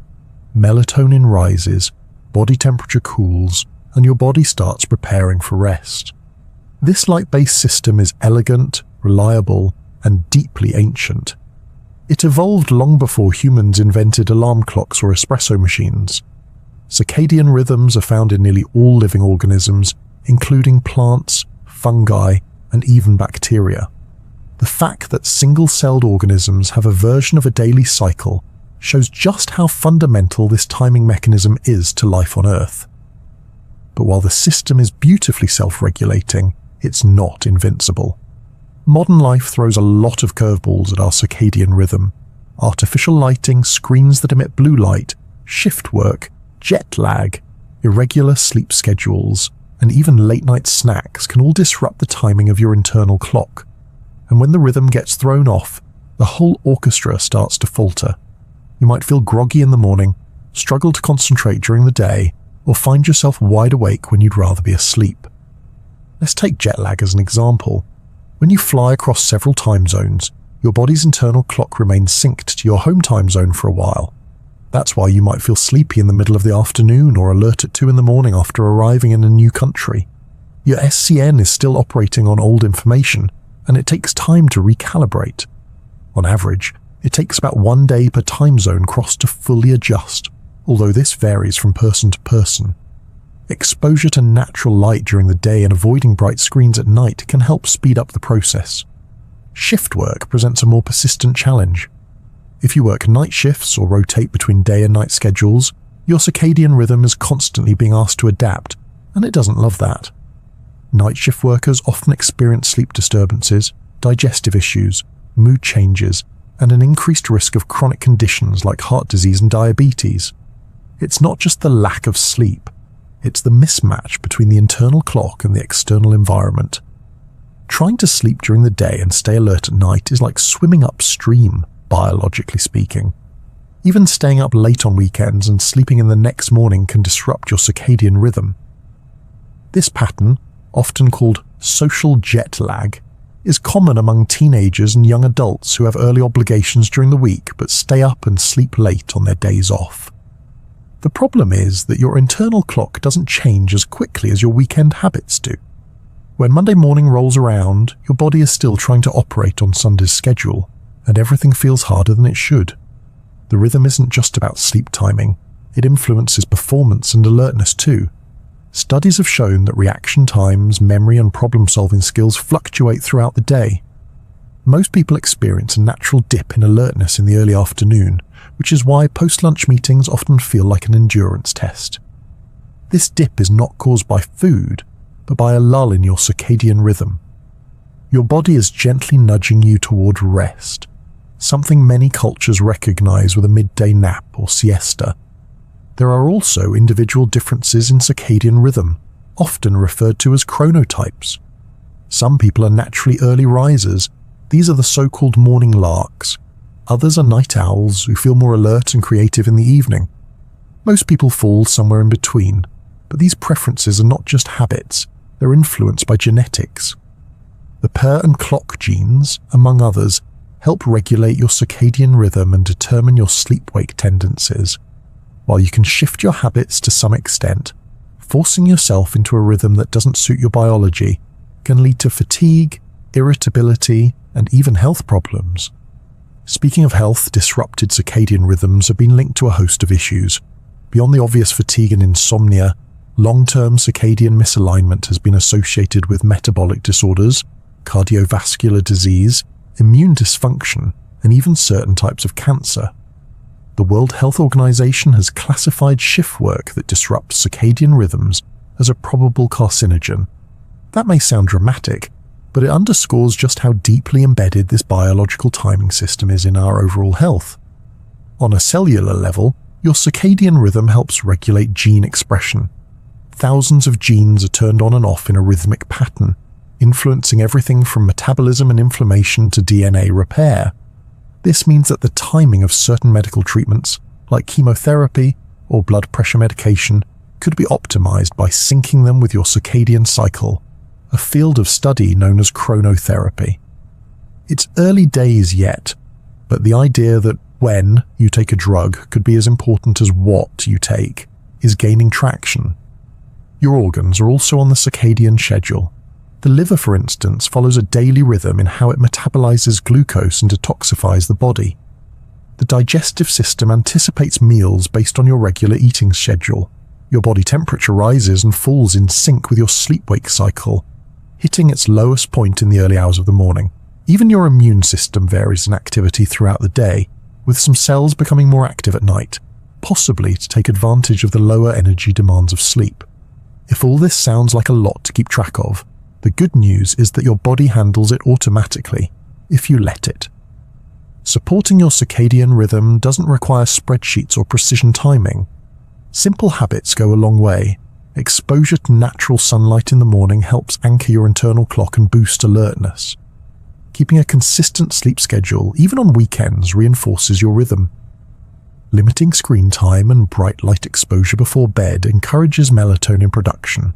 Melatonin rises, body temperature cools, and your body starts preparing for rest. This light-based system is elegant, reliable, and deeply ancient. It evolved long before humans invented alarm clocks or espresso machines. Circadian rhythms are found in nearly all living organisms, including plants, fungi, and even bacteria. The fact that single-celled organisms have a version of a daily cycle shows just how fundamental this timing mechanism is to life on Earth. But while the system is beautifully self-regulating, it's not invincible. Modern life throws a lot of curveballs at our circadian rhythm. artificial lighting, screens that emit blue light, shift work, jet lag, irregular sleep schedules, and even late-night snacks can all disrupt the timing of your internal clock. And when the rhythm gets thrown off, the whole orchestra starts to falter. You might feel groggy in the morning, struggle to concentrate during the day, or find yourself wide awake when you'd rather be asleep. Let's take jet lag as an example. When you fly across several time zones, your body's internal clock remains synced to your home time zone for a while. That's why you might feel sleepy in the middle of the afternoon or alert at 2 in the morning after arriving in a new country. Your SCN is still operating on old information, and it takes time to recalibrate. On average, it takes about 1 day per time zone crossed to fully adjust, although this varies from person to person. Exposure to natural light during the day and avoiding bright screens at night can help speed up the process. Shift work presents a more persistent challenge. If you work night shifts or rotate between day and night schedules, your circadian rhythm is constantly being asked to adapt, and it doesn't love that. Night shift workers often experience sleep disturbances, digestive issues, mood changes, and an increased risk of chronic conditions like heart disease and diabetes. It's not just the lack of sleep, it's the mismatch between the internal clock and the external environment. Trying to sleep during the day and stay alert at night is like swimming upstream, biologically speaking. Even staying up late on weekends and sleeping in the next morning can disrupt your circadian rhythm. This pattern, often called social jet lag, is common among teenagers and young adults who have early obligations during the week but stay up and sleep late on their days off. The problem is that your internal clock doesn't change as quickly as your weekend habits do. When Monday morning rolls around, your body is still trying to operate on Sunday's schedule, and everything feels harder than it should. The rhythm isn't just about sleep timing, it influences performance and alertness too. Studies have shown that reaction times, memory and problem-solving skills fluctuate throughout the day. Most people experience a natural dip in alertness in the early afternoon, which is why post-lunch meetings often feel like an endurance test. This dip is not caused by food, but by a lull in your circadian rhythm. Your body is gently nudging you toward rest, something many cultures recognize with a midday nap or siesta. There are also individual differences in circadian rhythm, often referred to as chronotypes. Some people are naturally early risers. These are the so-called morning larks. Others are night owls who feel more alert and creative in the evening. Most people fall somewhere in between, but these preferences are not just habits, they're influenced by genetics. The pair and clock genes, among others, help regulate your circadian rhythm and determine your sleep-wake tendencies. While you can shift your habits to some extent, forcing yourself into a rhythm that doesn't suit your biology can lead to fatigue, irritability, and even health problems. Speaking of health, disrupted circadian rhythms have been linked to a host of issues. Beyond the obvious fatigue and insomnia, long-term circadian misalignment has been associated with metabolic disorders, cardiovascular disease, immune dysfunction, and even certain types of cancer. The World Health Organization has classified shift work that disrupts circadian rhythms as a probable carcinogen. That may sound dramatic, but it underscores just how deeply embedded this biological timing system is in our overall health. On a cellular level, your circadian rhythm helps regulate gene expression. Thousands of genes are turned on and off in a rhythmic pattern, influencing everything from metabolism and inflammation to DNA repair. This means that the timing of certain medical treatments, like chemotherapy or blood pressure medication, could be optimized by syncing them with your circadian cycle, a field of study known as chronotherapy. It's early days yet, but the idea that when you take a drug could be as important as what you take is gaining traction. Your organs are also on the circadian schedule. The liver, for instance, follows a daily rhythm in how it metabolizes glucose and detoxifies the body. The digestive system anticipates meals based on your regular eating schedule. Your body temperature rises and falls in sync with your sleep-wake cycle, hitting its lowest point in the early hours of the morning. Even your immune system varies in activity throughout the day, with some cells becoming more active at night, possibly to take advantage of the lower energy demands of sleep. If all this sounds like a lot to keep track of, the good news is that your body handles it automatically, if you let it. Supporting your circadian rhythm doesn't require spreadsheets or precision timing. Simple habits go a long way. Exposure to natural sunlight in the morning helps anchor your internal clock and boost alertness. Keeping a consistent sleep schedule, even on weekends, reinforces your rhythm. Limiting screen time and bright light exposure before bed encourages melatonin production.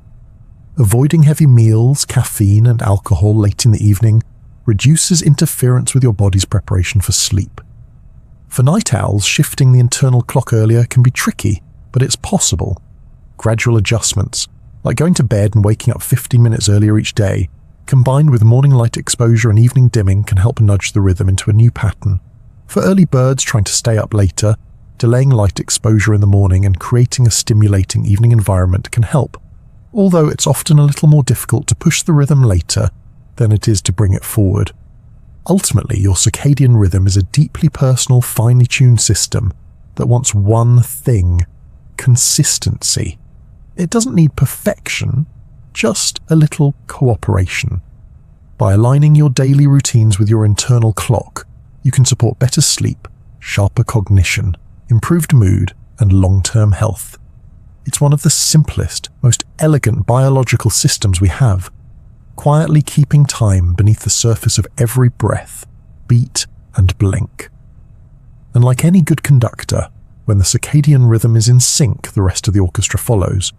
Avoiding heavy meals, caffeine, and alcohol late in the evening reduces interference with your body's preparation for sleep. For night owls, shifting the internal clock earlier can be tricky, but it's possible. Gradual adjustments, like going to bed and waking up 15 minutes earlier each day, combined with morning light exposure and evening dimming, can help nudge the rhythm into a new pattern. For early birds trying to stay up later, delaying light exposure in the morning and creating a stimulating evening environment can help, although it's often a little more difficult to push the rhythm later than it is to bring it forward. Ultimately, your circadian rhythm is a deeply personal, finely tuned system that wants one thing: consistency. It doesn't need perfection, just a little cooperation. By aligning your daily routines with your internal clock, you can support better sleep, sharper cognition, improved mood, and long-term health. It's one of the simplest, most elegant biological systems we have, quietly keeping time beneath the surface of every breath, beat, and blink. And like any good conductor, when the circadian rhythm is in sync, the rest of the orchestra follows.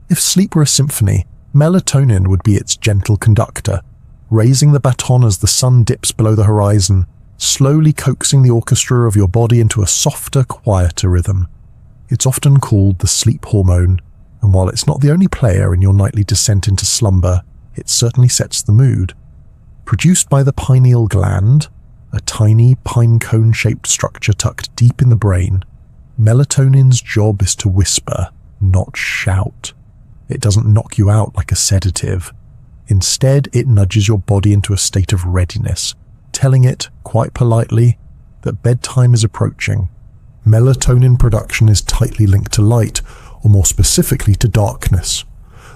If sleep were a symphony, melatonin would be its gentle conductor, raising the baton as the sun dips below the horizon, slowly coaxing the orchestra of your body into a softer, quieter rhythm. It's often called the sleep hormone, and while it's not the only player in your nightly descent into slumber, it certainly sets the mood. Produced by the pineal gland, a tiny pine cone-shaped structure tucked deep in the brain, melatonin's job is to whisper, not shout. It doesn't knock you out like a sedative. Instead, it nudges your body into a state of readiness, telling it, quite politely, that bedtime is approaching. Melatonin production is tightly linked to light, or more specifically to darkness.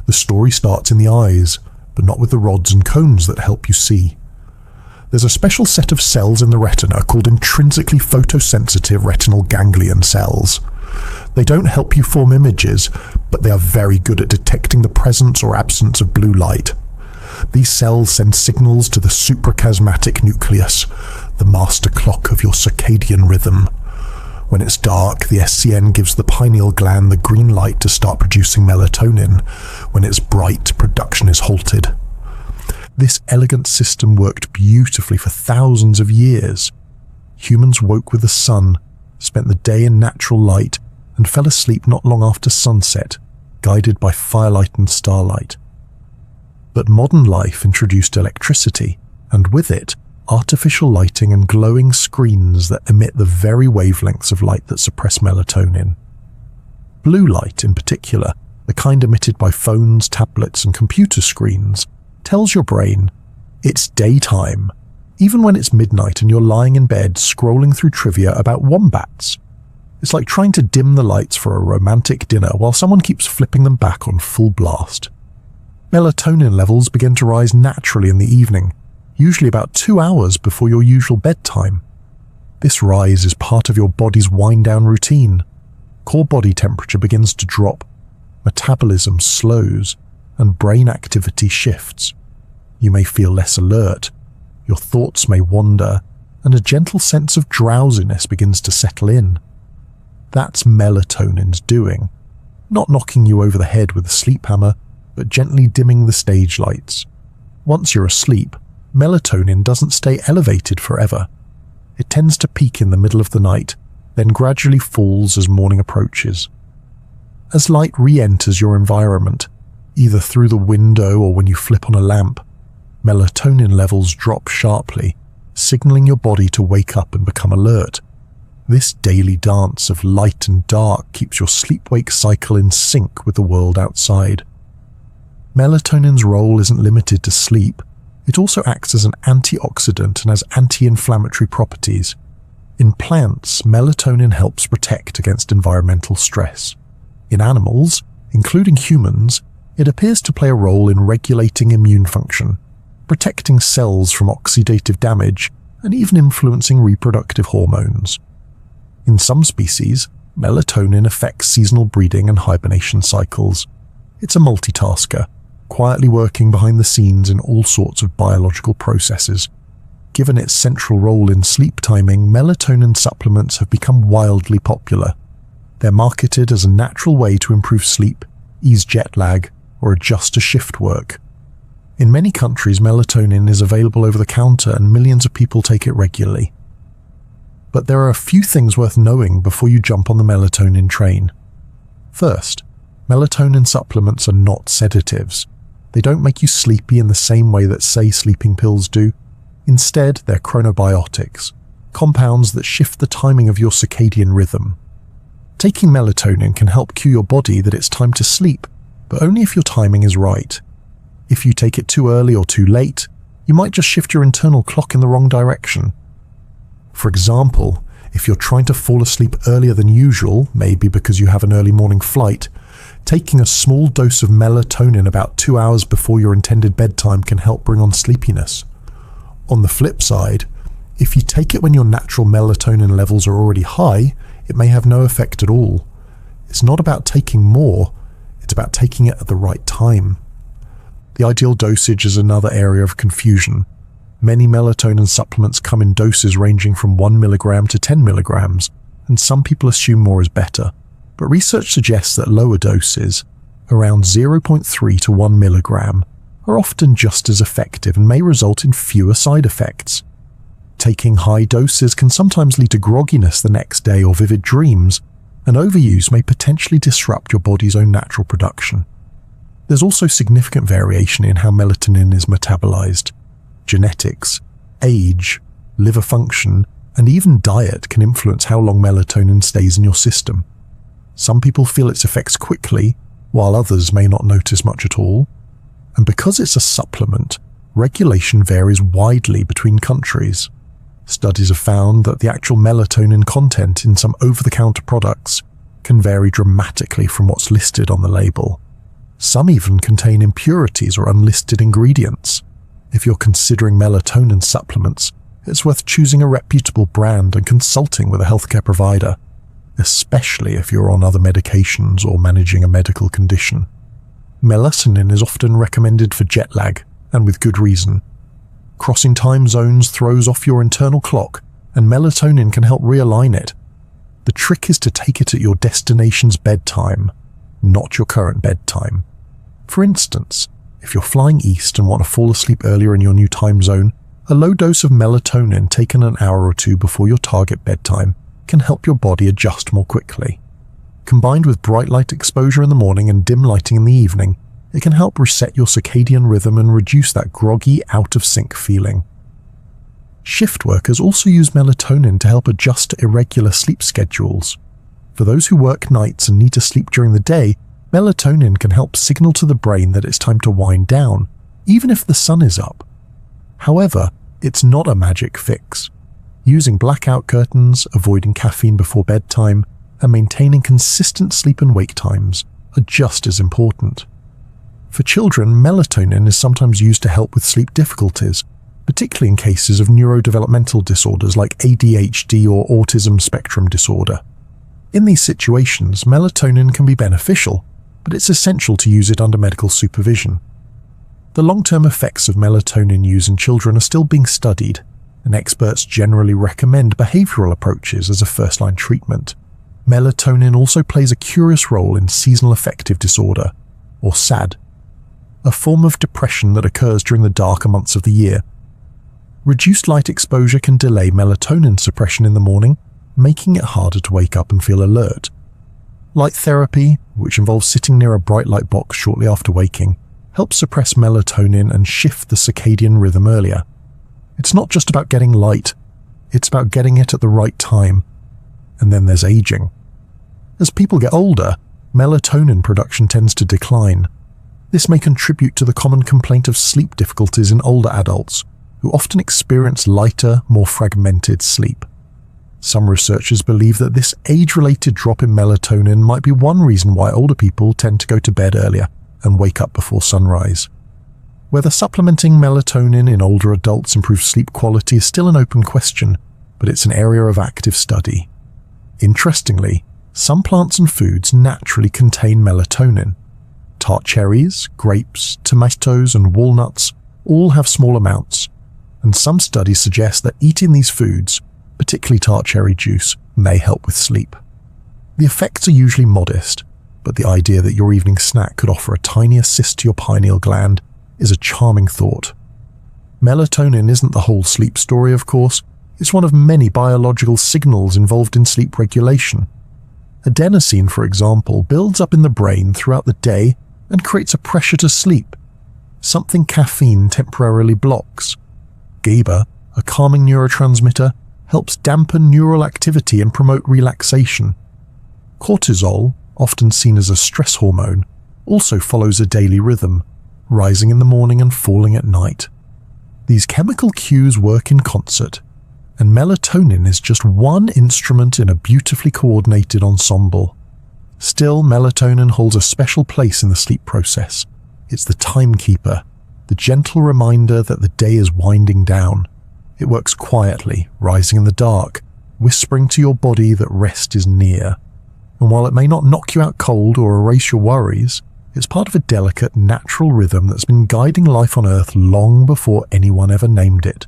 The story starts in the eyes, but not with the rods and cones that help you see. There's a special set of cells in the retina called intrinsically photosensitive retinal ganglion cells. They don't help you form images, but they are very good at detecting the presence or absence of blue light. These cells send signals to the suprachiasmatic nucleus, the master clock of your circadian rhythm. When it's dark, the SCN gives the pineal gland the green light to start producing melatonin. When it's bright, production is halted. This elegant system worked beautifully for thousands of years. Humans woke with the sun, spent the day in natural light, and fell asleep not long after sunset, guided by firelight and starlight. But modern life introduced electricity, and with it, artificial lighting and glowing screens that emit the very wavelengths of light that suppress melatonin. Blue light, in particular, the kind emitted by phones, tablets, and computer screens, tells your brain it's daytime, even when it's midnight and you're lying in bed scrolling through trivia about wombats. It's like trying to dim the lights for a romantic dinner while someone keeps flipping them back on full blast. Melatonin levels begin to rise naturally in the evening, usually about 2 hours before your usual bedtime. This rise is part of your body's wind-down routine. Core body temperature begins to drop, metabolism slows, and brain activity shifts. You may feel less alert, your thoughts may wander, and a gentle sense of drowsiness begins to settle in. That's melatonin's doing, not knocking you over the head with a sleep hammer, but gently dimming the stage lights. Once you're asleep, melatonin doesn't stay elevated forever. It tends to peak in the middle of the night, then gradually falls as morning approaches. As light re-enters your environment, either through the window or when you flip on a lamp, melatonin levels drop sharply, signaling your body to wake up and become alert. This daily dance of light and dark keeps your sleep-wake cycle in sync with the world outside. Melatonin's role isn't limited to sleep. It also acts as an antioxidant and has anti-inflammatory properties. In plants, melatonin helps protect against environmental stress. In animals, including humans, it appears to play a role in regulating immune function, protecting cells from oxidative damage, and even influencing reproductive hormones. In some species, melatonin affects seasonal breeding and hibernation cycles. It's a multitasker, quietly working behind the scenes in all sorts of biological processes. Given its central role in sleep timing, melatonin supplements have become wildly popular. They're marketed as a natural way to improve sleep, ease jet lag, or adjust to shift work. In many countries, melatonin is available over the counter and millions of people take it regularly. But there are a few things worth knowing before you jump on the melatonin train. First, melatonin supplements are not sedatives. They don't make you sleepy in the same way that, say, sleeping pills do. Instead, they're chronobiotics, compounds that shift the timing of your circadian rhythm. Taking melatonin can help cue your body that it's time to sleep, but only if your timing is right. If you take it too early or too late, you might just shift your internal clock in the wrong direction. For example, if you're trying to fall asleep earlier than usual, maybe because you have an early morning flight, taking a small dose of melatonin about 2 hours before your intended bedtime can help bring on sleepiness. On the flip side, if you take it when your natural melatonin levels are already high, it may have no effect at all. It's not about taking more, it's about taking it at the right time. The ideal dosage is another area of confusion. Many melatonin supplements come in doses ranging from 1 milligram to 10 milligrams, and some people assume more is better. But research suggests that lower doses, around 0.3 to 1 milligram, are often just as effective and may result in fewer side effects. Taking high doses can sometimes lead to grogginess the next day or vivid dreams, and overuse may potentially disrupt your body's own natural production. There's also significant variation in how melatonin is metabolized. Genetics, age, liver function, and even diet can influence how long melatonin stays in your system. Some people feel its effects quickly, while others may not notice much at all. And because it's a supplement, regulation varies widely between countries. Studies have found that the actual melatonin content in some over-the-counter products can vary dramatically from what's listed on the label. Some even contain impurities or unlisted ingredients. If you're considering melatonin supplements, it's worth choosing a reputable brand and consulting with a healthcare provider, especially if you're on other medications or managing a medical condition. Melatonin is often recommended for jet lag, and with good reason. Crossing time zones throws off your internal clock, and melatonin can help realign it. The trick is to take it at your destination's bedtime, not your current bedtime. For instance, if you're flying east and want to fall asleep earlier in your new time zone, a low dose of melatonin taken an hour or two before your target bedtime can help your body adjust more quickly. Combined with bright light exposure in the morning and dim lighting in the evening, it can help reset your circadian rhythm and reduce that groggy, out-of-sync feeling. Shift workers also use melatonin to help adjust to irregular sleep schedules. For those who work nights and need to sleep during the day, melatonin can help signal to the brain that it's time to wind down, even if the sun is up. However, it's not a magic fix. Using blackout curtains, avoiding caffeine before bedtime, and maintaining consistent sleep and wake times are just as important. For children, melatonin is sometimes used to help with sleep difficulties, particularly in cases of neurodevelopmental disorders like ADHD or autism spectrum disorder. In these situations, melatonin can be beneficial, but it's essential to use it under medical supervision. The long-term effects of melatonin use in children are still being studied, and experts generally recommend behavioral approaches as a first-line treatment. Melatonin also plays a curious role in seasonal affective disorder, or SAD, a form of depression that occurs during the darker months of the year. Reduced light exposure can delay melatonin suppression in the morning, making it harder to wake up and feel alert. Light therapy, which involves sitting near a bright light box shortly after waking, helps suppress melatonin and shift the circadian rhythm earlier. It's not just about getting light, it's about getting it at the right time. And then there's aging. As people get older, melatonin production tends to decline. This may contribute to the common complaint of sleep difficulties in older adults, who often experience lighter, more fragmented sleep. Some researchers believe that this age-related drop in melatonin might be one reason why older people tend to go to bed earlier and wake up before sunrise. Whether supplementing melatonin in older adults improves sleep quality is still an open question, but it's an area of active study. Interestingly, some plants and foods naturally contain melatonin. Tart cherries, grapes, tomatoes, and walnuts all have small amounts, and some studies suggest that eating these foods, particularly tart cherry juice, may help with sleep. The effects are usually modest, but the idea that your evening snack could offer a tiny assist to your pineal gland is a charming thought. Melatonin isn't the whole sleep story, of course. It's one of many biological signals involved in sleep regulation. Adenosine, for example, builds up in the brain throughout the day and creates a pressure to sleep, something caffeine temporarily blocks. GABA, a calming neurotransmitter, helps dampen neural activity and promote relaxation. Cortisol, often seen as a stress hormone, also follows a daily rhythm, rising in the morning and falling at night. These chemical cues work in concert, and melatonin is just one instrument in a beautifully coordinated ensemble. Still, melatonin holds a special place in the sleep process. It's the timekeeper, the gentle reminder that the day is winding down. It works quietly, rising in the dark, whispering to your body that rest is near. And while it may not knock you out cold or erase your worries, it's part of a delicate, natural rhythm that's been guiding life on Earth long before anyone ever named it.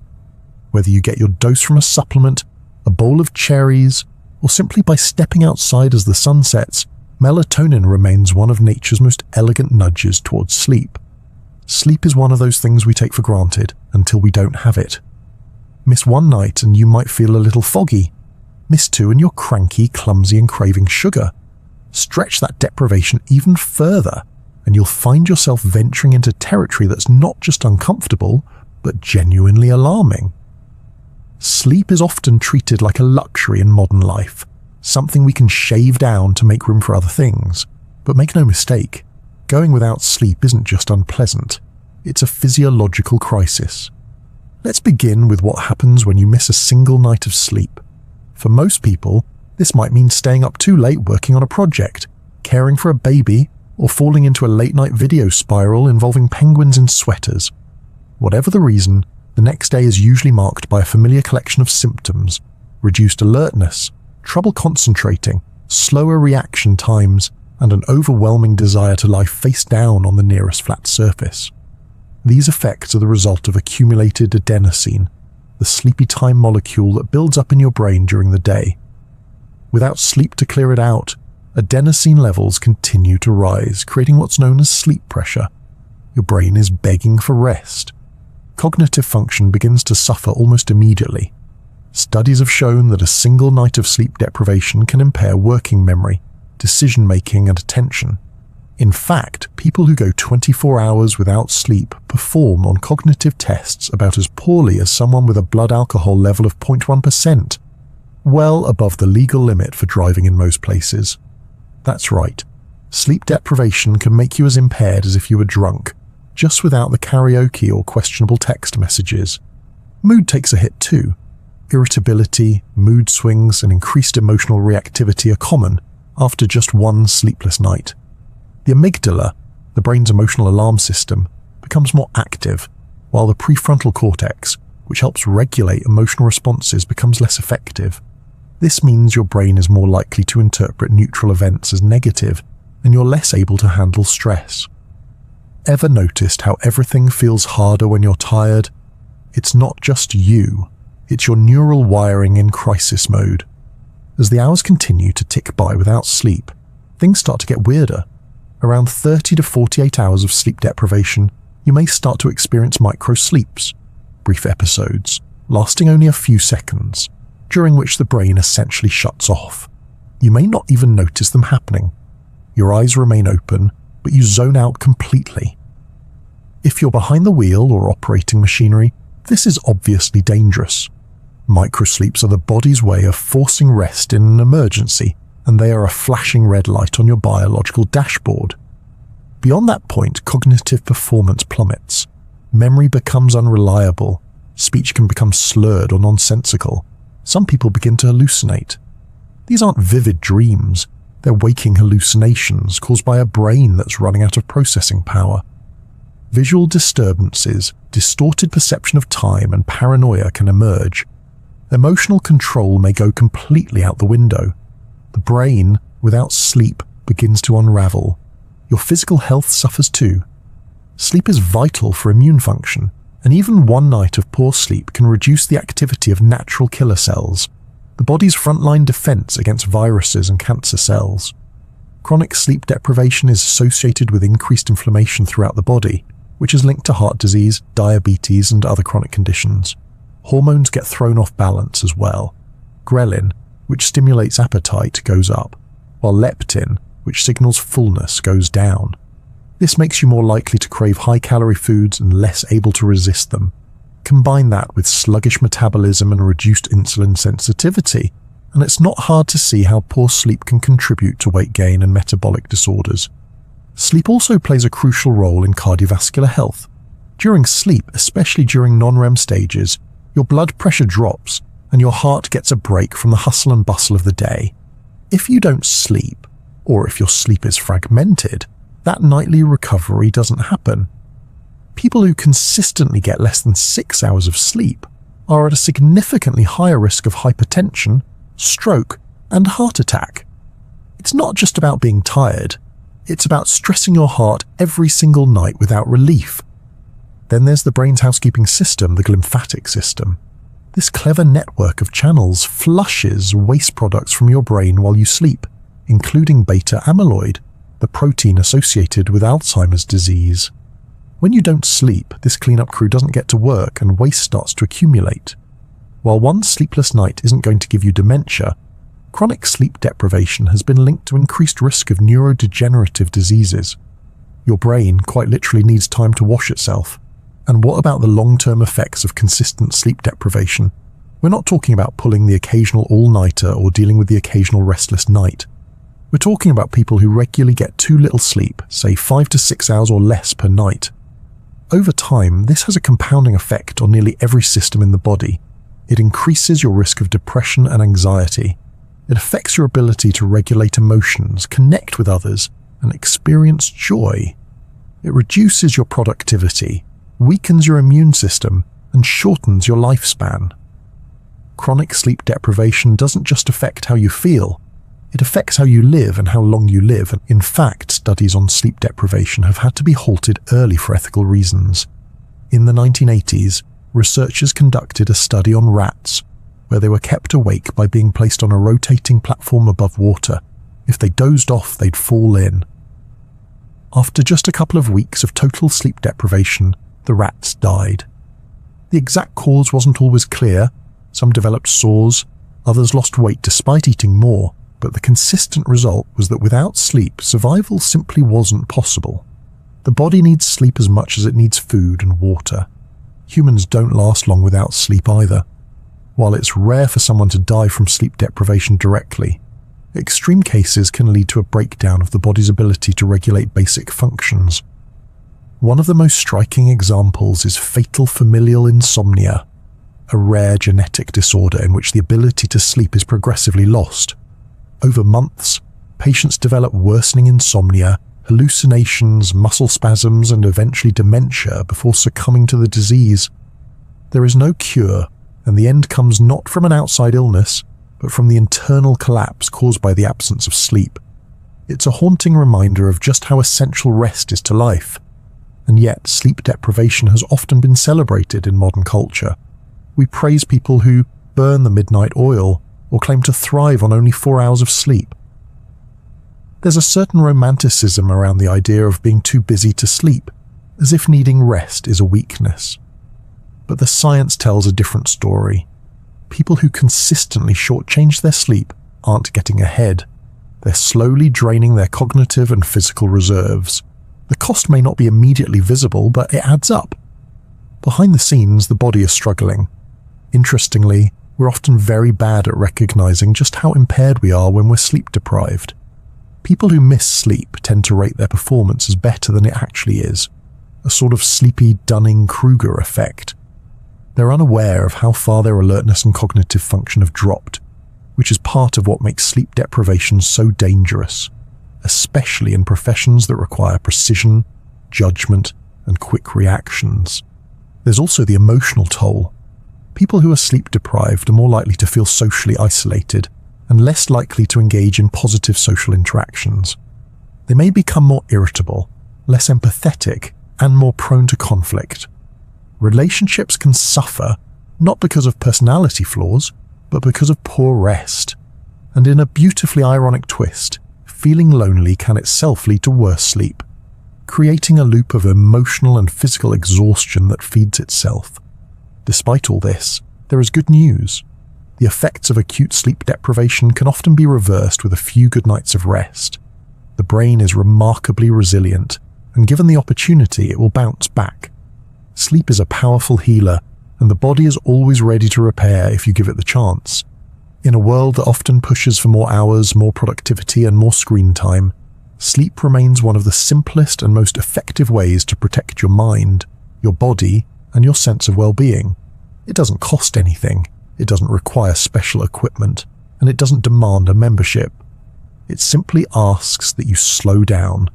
Whether you get your dose from a supplement, a bowl of cherries, or simply by stepping outside as the sun sets, melatonin remains one of nature's most elegant nudges towards sleep. Sleep is one of those things we take for granted until we don't have it. Miss one night and you might feel a little foggy. Miss two and you're cranky, clumsy, and craving sugar. Stretch that deprivation even further, and you'll find yourself venturing into territory that's not just uncomfortable, but genuinely alarming. Sleep is often treated like a luxury in modern life, something we can shave down to make room for other things. But make no mistake, going without sleep isn't just unpleasant, it's a physiological crisis. Let's begin with what happens when you miss a single night of sleep. For most people, this might mean staying up too late working on a project, caring for a baby, or falling into a late-night video spiral involving penguins in sweaters. Whatever the reason, the next day is usually marked by a familiar collection of symptoms: reduced alertness, trouble concentrating, slower reaction times, and an overwhelming desire to lie face down on the nearest flat surface. These effects are the result of accumulated adenosine, the sleepy time molecule that builds up in your brain during the day. Without sleep to clear it out, adenosine levels continue to rise, creating what's known as sleep pressure. Your brain is begging for rest. Cognitive function begins to suffer almost immediately. Studies have shown that a single night of sleep deprivation can impair working memory, decision-making, and attention. In fact, people who go 24 hours without sleep perform on cognitive tests about as poorly as someone with a blood alcohol level of 0.1%, well above the legal limit for driving in most places. That's right, sleep deprivation can make you as impaired as if you were drunk, just without the karaoke or questionable text messages. Mood takes a hit too. Irritability, mood swings, and increased emotional reactivity are common after just one sleepless night. The amygdala, the brain's emotional alarm system, becomes more active, while the prefrontal cortex, which helps regulate emotional responses, becomes less effective. This means your brain is more likely to interpret neutral events as negative, and you're less able to handle stress. Ever noticed how everything feels harder when you're tired? It's not just you, it's your neural wiring in crisis mode. As the hours continue to tick by without sleep, things start to get weirder. Around 30 to 48 hours of sleep deprivation, you may start to experience micro-sleeps, brief episodes, lasting only a few seconds, during which the brain essentially shuts off. You may not even notice them happening. Your eyes remain open, but you zone out completely. If you're behind the wheel or operating machinery, this is obviously dangerous. Microsleeps are the body's way of forcing rest in an emergency, and they are a flashing red light on your biological dashboard. Beyond that point, cognitive performance plummets. Memory becomes unreliable. Speech can become slurred or nonsensical. Some people begin to hallucinate. These aren't vivid dreams. They're waking hallucinations caused by a brain that's running out of processing power. visual disturbances, distorted perception of time, and paranoia can emerge. Emotional control may go completely out the window. The brain, without sleep, begins to unravel. Your physical health suffers too. Sleep is vital for immune function, and even one night of poor sleep can reduce the activity of natural killer cells, the body's frontline defense against viruses and cancer cells. Chronic sleep deprivation is associated with increased inflammation throughout the body, which is linked to heart disease, diabetes, and other chronic conditions. Hormones get thrown off balance as well. Ghrelin, which stimulates appetite, goes up, while leptin, which signals fullness, goes down. This makes you more likely to crave high-calorie foods and less able to resist them. Combine that with sluggish metabolism and reduced insulin sensitivity, and it's not hard to see how poor sleep can contribute to weight gain and metabolic disorders. Sleep also plays a crucial role in cardiovascular health. During sleep, especially during non-REM stages, your blood pressure drops and your heart gets a break from the hustle and bustle of the day. If you don't sleep, or if your sleep is fragmented, that nightly recovery doesn't happen. People who consistently get less than 6 hours of sleep are at a significantly higher risk of hypertension, stroke, and heart attack. It's not just about being tired, it's about stressing your heart every single night without relief. Then there's the brain's housekeeping system, the glymphatic system. This clever network of channels flushes waste products from your brain while you sleep, including beta amyloid, the protein associated with Alzheimer's disease. When you don't sleep, this cleanup crew doesn't get to work and waste starts to accumulate. While one sleepless night isn't going to give you dementia, chronic sleep deprivation has been linked to increased risk of neurodegenerative diseases. Your brain quite literally needs time to wash itself. And what about the long-term effects of consistent sleep deprivation? We're not talking about pulling the occasional all-nighter or dealing with the occasional restless night. We're talking about people who regularly get too little sleep, say 5 to 6 hours or less per night. Over time, this has a compounding effect on nearly every system in the body. It increases your risk of depression and anxiety. It affects your ability to regulate emotions, connect with others, and experience joy. It reduces your productivity, weakens your immune system, and shortens your lifespan. Chronic sleep deprivation doesn't just affect how you feel, it affects how you live and how long you live. In fact, studies on sleep deprivation have had to be halted early for ethical reasons. In the 1980s, researchers conducted a study on rats, where they were kept awake by being placed on a rotating platform above water. If they dozed off, they'd fall in. After just a couple of weeks of total sleep deprivation, the rats died. The exact cause wasn't always clear. Some developed sores, others lost weight despite eating more, but the consistent result was that without sleep, survival simply wasn't possible. The body needs sleep as much as it needs food and water. Humans don't last long without sleep either. While it's rare for someone to die from sleep deprivation directly, extreme cases can lead to a breakdown of the body's ability to regulate basic functions. One of the most striking examples is fatal familial insomnia, a rare genetic disorder in which the ability to sleep is progressively lost. Over months, patients develop worsening insomnia, hallucinations, muscle spasms, and eventually dementia before succumbing to the disease. There is no cure, and the end comes not from an outside illness, but from the internal collapse caused by the absence of sleep. It's a haunting reminder of just how essential rest is to life. And yet, sleep deprivation has often been celebrated in modern culture. We praise people who burn the midnight oil or claim to thrive on only 4 hours of sleep. There's a certain romanticism around the idea of being too busy to sleep, as if needing rest is a weakness. But the science tells a different story. People who consistently shortchange their sleep aren't getting ahead. They're slowly draining their cognitive and physical reserves. The cost may not be immediately visible, but it adds up. Behind the scenes, the body is struggling. Interestingly, we're often very bad at recognizing just how impaired we are when we're sleep deprived. People who miss sleep tend to rate their performance as better than it actually is, a sort of sleepy Dunning-Kruger effect. They're unaware of how far their alertness and cognitive function have dropped, which is part of what makes sleep deprivation so dangerous, especially in professions that require precision, judgment, and quick reactions. There's also the emotional toll. People who are sleep deprived are more likely to feel socially isolated and less likely to engage in positive social interactions. They may become more irritable, less empathetic, and more prone to conflict. Relationships can suffer not because of personality flaws, but because of poor rest. And in a beautifully ironic twist, feeling lonely can itself lead to worse sleep, creating a loop of emotional and physical exhaustion that feeds itself. Despite all this, there is good news. The effects of acute sleep deprivation can often be reversed with a few good nights of rest. The brain is remarkably resilient, and given the opportunity, it will bounce back. Sleep is a powerful healer, and the body is always ready to repair if you give it the chance. In a world that often pushes for more hours, more productivity, and more screen time, sleep remains one of the simplest and most effective ways to protect your mind, your body, and your sense of well-being. It doesn't cost anything, it doesn't require special equipment, and it doesn't demand a membership. It simply asks that you slow down,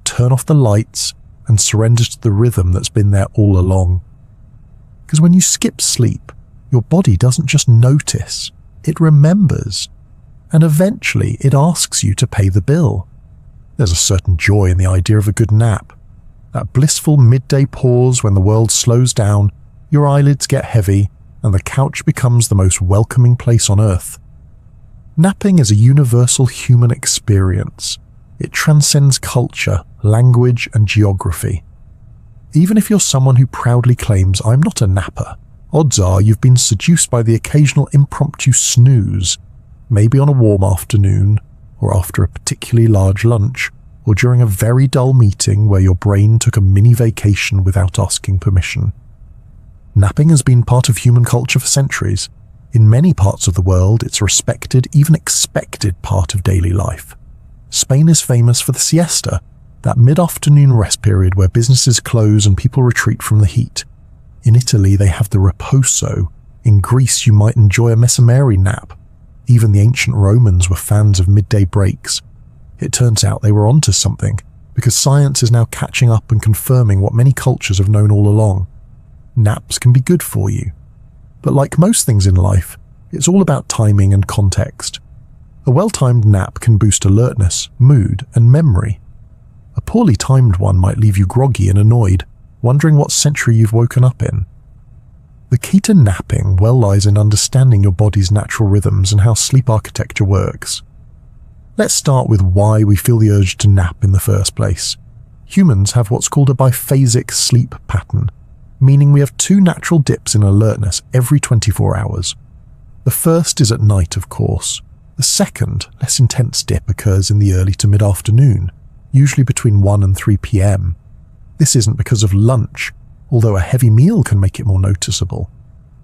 turn off the lights, and surrender to the rhythm that's been there all along. Because when you skip sleep, your body doesn't just notice, it remembers, and eventually it asks you to pay the bill. There's a certain joy in the idea of a good nap. That blissful midday pause when the world slows down, your eyelids get heavy, and the couch becomes the most welcoming place on earth. Napping is a universal human experience. It transcends culture, language, and geography. Even if you're someone who proudly claims, "I'm not a napper," odds are you've been seduced by the occasional impromptu snooze, maybe on a warm afternoon, or after a particularly large lunch, or during a very dull meeting where your brain took a mini vacation without asking permission. Napping has been part of human culture for centuries. In many parts of the world, it's a respected, even expected part of daily life. Spain is famous for the siesta, that mid-afternoon rest period where businesses close and people retreat from the heat. In Italy, they have the riposo. In Greece, you might enjoy a mesameri nap. Even the ancient Romans were fans of midday breaks. It turns out they were onto something, because science is now catching up and confirming what many cultures have known all along. Naps can be good for you. But like most things in life, it's all about timing and context. A well-timed nap can boost alertness, mood, and memory. A poorly timed one might leave you groggy and annoyed, wondering what century you've woken up in. The key to napping well lies in understanding your body's natural rhythms and how sleep architecture works. Let's start with why we feel the urge to nap in the first place. Humans have what's called a biphasic sleep pattern, meaning we have two natural dips in alertness every 24 hours. The first is at night, of course. The second, less intense dip occurs in the early to mid-afternoon, usually between 1 and 3 p.m. This isn't because of lunch, although a heavy meal can make it more noticeable.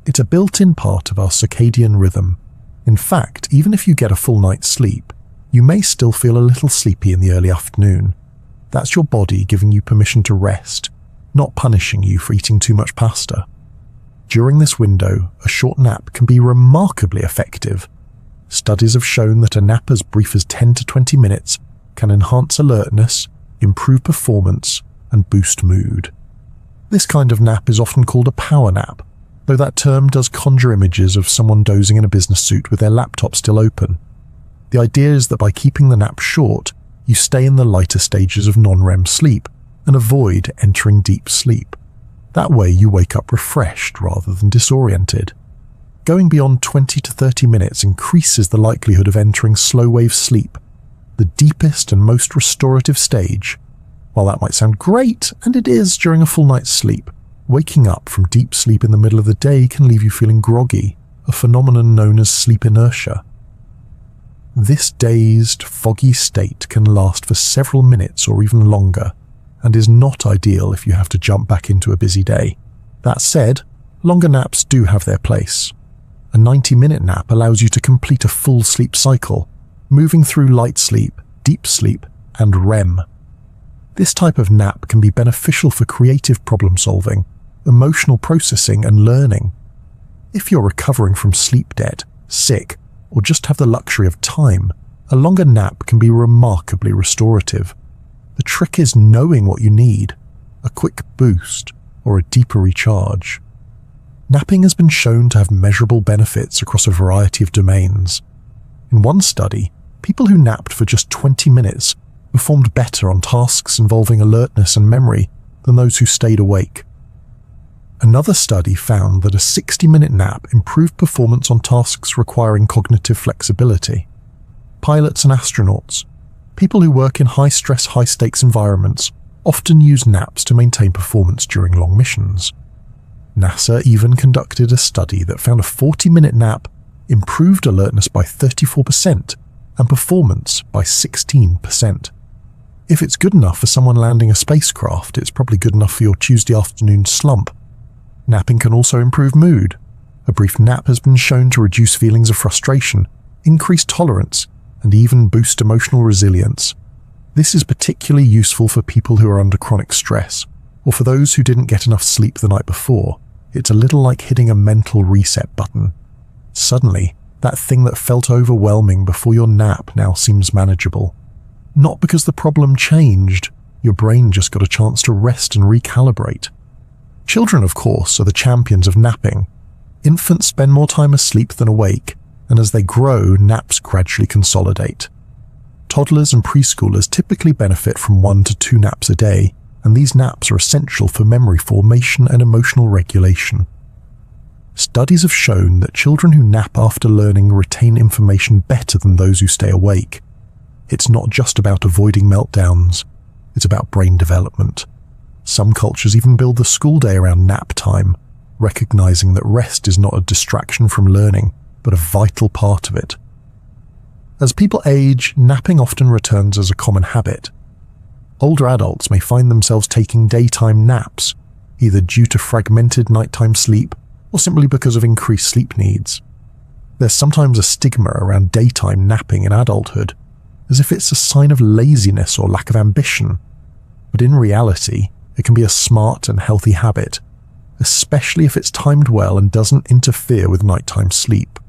It's a built-in part of our circadian rhythm. In fact, even if you get a full night's sleep, you may still feel a little sleepy in the early afternoon. That's your body giving you permission to rest, not punishing you for eating too much pasta. During this window, a short nap can be remarkably effective. Studies have shown that a nap as brief as 10 to 20 minutes can enhance alertness, improve performance, and boost mood. This kind of nap is often called a power nap, though that term does conjure images of someone dozing in a business suit with their laptop still open. The idea is that by keeping the nap short, you stay in the lighter stages of non-REM sleep and avoid entering deep sleep. That way you wake up refreshed rather than disoriented. Going beyond 20 to 30 minutes increases the likelihood of entering slow-wave sleep, the deepest and most restorative stage. While that might sound great, and it is during a full night's sleep, waking up from deep sleep in the middle of the day can leave you feeling groggy, a phenomenon known as sleep inertia. This dazed, foggy state can last for several minutes or even longer, and is not ideal if you have to jump back into a busy day. That said, longer naps do have their place. A 90-minute nap allows you to complete a full sleep cycle, moving through light sleep, deep sleep, and REM. This type of nap can be beneficial for creative problem-solving, emotional processing, and learning. If you're recovering from sleep debt, sick, or just have the luxury of time, a longer nap can be remarkably restorative. The trick is knowing what you need. a quick boost, or a deeper recharge. Napping has been shown to have measurable benefits across a variety of domains. In one study, people who napped for just 20 minutes performed better on tasks involving alertness and memory than those who stayed awake. Another study found that a 60-minute nap improved performance on tasks requiring cognitive flexibility. Pilots and astronauts, people who work in high-stress, high-stakes environments, often use naps to maintain performance during long missions. NASA even conducted a study that found a 40-minute nap improved alertness by 34% and performance by 16%. If it's good enough for someone landing a spacecraft, it's probably good enough for your Tuesday afternoon slump. Napping can also improve mood. A brief nap has been shown to reduce feelings of frustration, increase tolerance, and even boost emotional resilience. This is particularly useful for people who are under chronic stress, or for those who didn't get enough sleep the night before. It's a little like hitting a mental reset button. Suddenly, that thing that felt overwhelming before your nap now seems manageable. Not because the problem changed, your brain just got a chance to rest and recalibrate. Children, of course, are the champions of napping. Infants spend more time asleep than awake, and as they grow, naps gradually consolidate. Toddlers and preschoolers typically benefit from 1 to 2 naps a day, and these naps are essential for memory formation and emotional regulation. Studies have shown that children who nap after learning retain information better than those who stay awake. It's not just about avoiding meltdowns, it's about brain development. Some cultures even build the school day around nap time, recognizing that rest is not a distraction from learning, but a vital part of it. As people age, napping often returns as a common habit. Older adults may find themselves taking daytime naps, either due to fragmented nighttime sleep or simply because of increased sleep needs. There's sometimes a stigma around daytime napping in adulthood, as if it's a sign of laziness or lack of ambition. But in reality, it can be a smart and healthy habit, especially if it's timed well and doesn't interfere with nighttime sleep.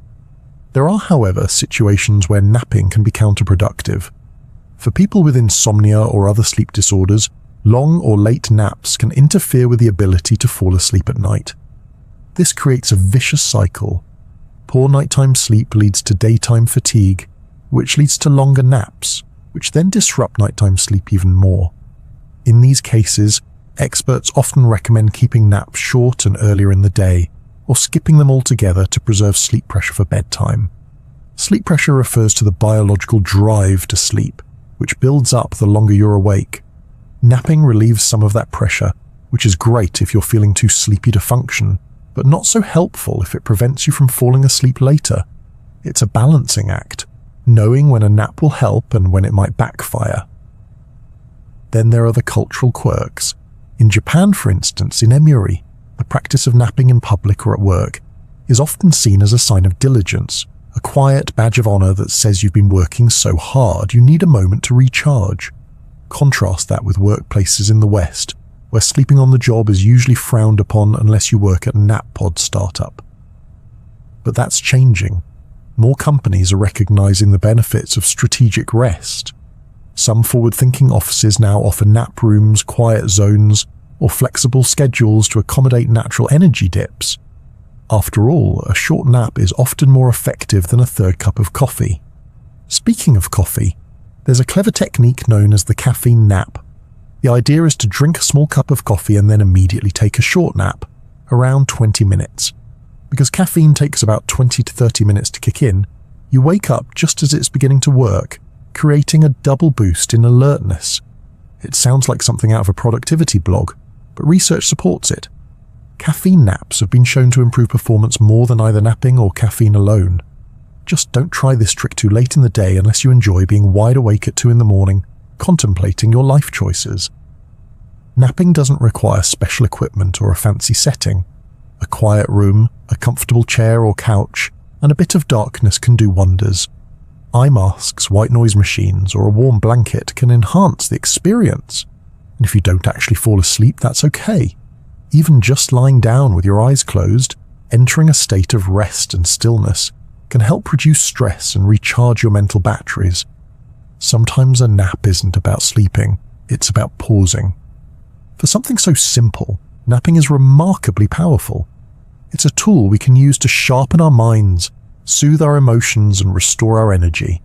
There are, however, situations where napping can be counterproductive. For people with insomnia or other sleep disorders, long or late naps can interfere with the ability to fall asleep at night. This creates a vicious cycle. Poor nighttime sleep leads to daytime fatigue, which leads to longer naps, which then disrupt nighttime sleep even more. In these cases, experts often recommend keeping naps short and earlier in the day, or skipping them altogether to preserve sleep pressure for bedtime. Sleep pressure refers to the biological drive to sleep, which builds up the longer you're awake. Napping relieves some of that pressure, which is great if you're feeling too sleepy to function, but not so helpful if it prevents you from falling asleep later. It's a balancing act, knowing when a nap will help and when it might backfire. Then there are the cultural quirks. In Japan, for instance, in Emuri, the practice of napping in public or at work is often seen as a sign of diligence, a quiet badge of honor that says you've been working so hard you need a moment to recharge. Contrast that with workplaces in the West, where sleeping on the job is usually frowned upon unless you work at a nap pod startup. But that's changing. More companies are recognizing the benefits of strategic rest. Some forward-thinking offices now offer nap rooms, quiet zones, or flexible schedules to accommodate natural energy dips. After all, a short nap is often more effective than a third cup of coffee. Speaking of coffee, there's a clever technique known as the caffeine nap. The idea is to drink a small cup of coffee and then immediately take a short nap, around 20 minutes. Because caffeine takes about 20 to 30 minutes to kick in, you wake up just as it's beginning to work, creating a double boost in alertness. It sounds like something out of a productivity blog, but research supports it. Caffeine naps have been shown to improve performance more than either napping or caffeine alone. Just don't try this trick too late in the day unless you enjoy being wide awake at 2 a.m, contemplating your life choices. Napping doesn't require special equipment or a fancy setting. A quiet room, a comfortable chair or couch, and a bit of darkness can do wonders. Eye masks, white noise machines, or a warm blanket can enhance the experience. And if you don't actually fall asleep, that's okay. Even just lying down with your eyes closed, entering a state of rest and stillness, can help reduce stress and recharge your mental batteries. Sometimes a nap isn't about sleeping, it's about pausing. For something so simple, napping is remarkably powerful. It's a tool we can use to sharpen our minds, soothe our emotions, and restore our energy.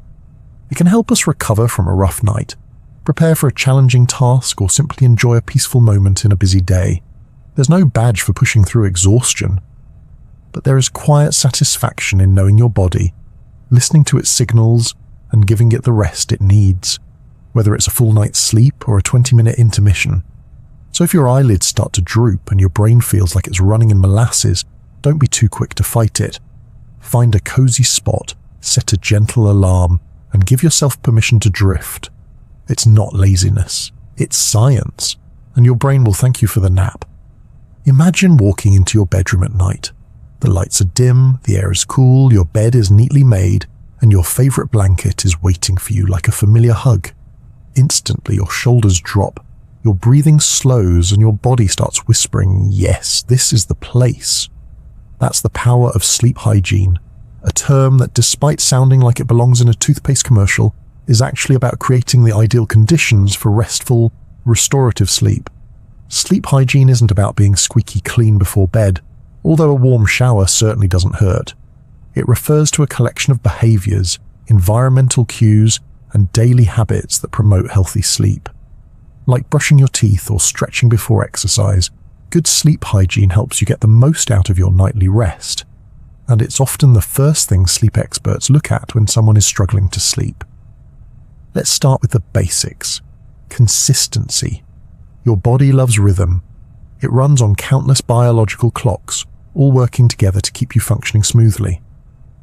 It can help us recover from a rough night, prepare for a challenging task, or simply enjoy a peaceful moment in a busy day. There's no badge for pushing through exhaustion, but there is quiet satisfaction in knowing your body, listening to its signals, and giving it the rest it needs, whether it's a full night's sleep or a 20-minute intermission. So if your eyelids start to droop and your brain feels like it's running in molasses, don't be too quick to fight it. Find a cozy spot, set a gentle alarm, and give yourself permission to drift. It's not laziness, it's science, and your brain will thank you for the nap. Imagine walking into your bedroom at night. The lights are dim, the air is cool, your bed is neatly made, and your favorite blanket is waiting for you like a familiar hug. Instantly, your shoulders drop, your breathing slows, and your body starts whispering, "Yes, this is the place." That's the power of sleep hygiene, a term that, despite sounding like it belongs in a toothpaste commercial, is actually about creating the ideal conditions for restful, restorative sleep. Sleep hygiene isn't about being squeaky clean before bed, although a warm shower certainly doesn't hurt. It refers to a collection of behaviors, environmental cues, and daily habits that promote healthy sleep. Like brushing your teeth or stretching before exercise, good sleep hygiene helps you get the most out of your nightly rest. And it's often the first thing sleep experts look at when someone is struggling to sleep. Let's start with the basics. Consistency. Your body loves rhythm. It runs on countless biological clocks, all working together to keep you functioning smoothly.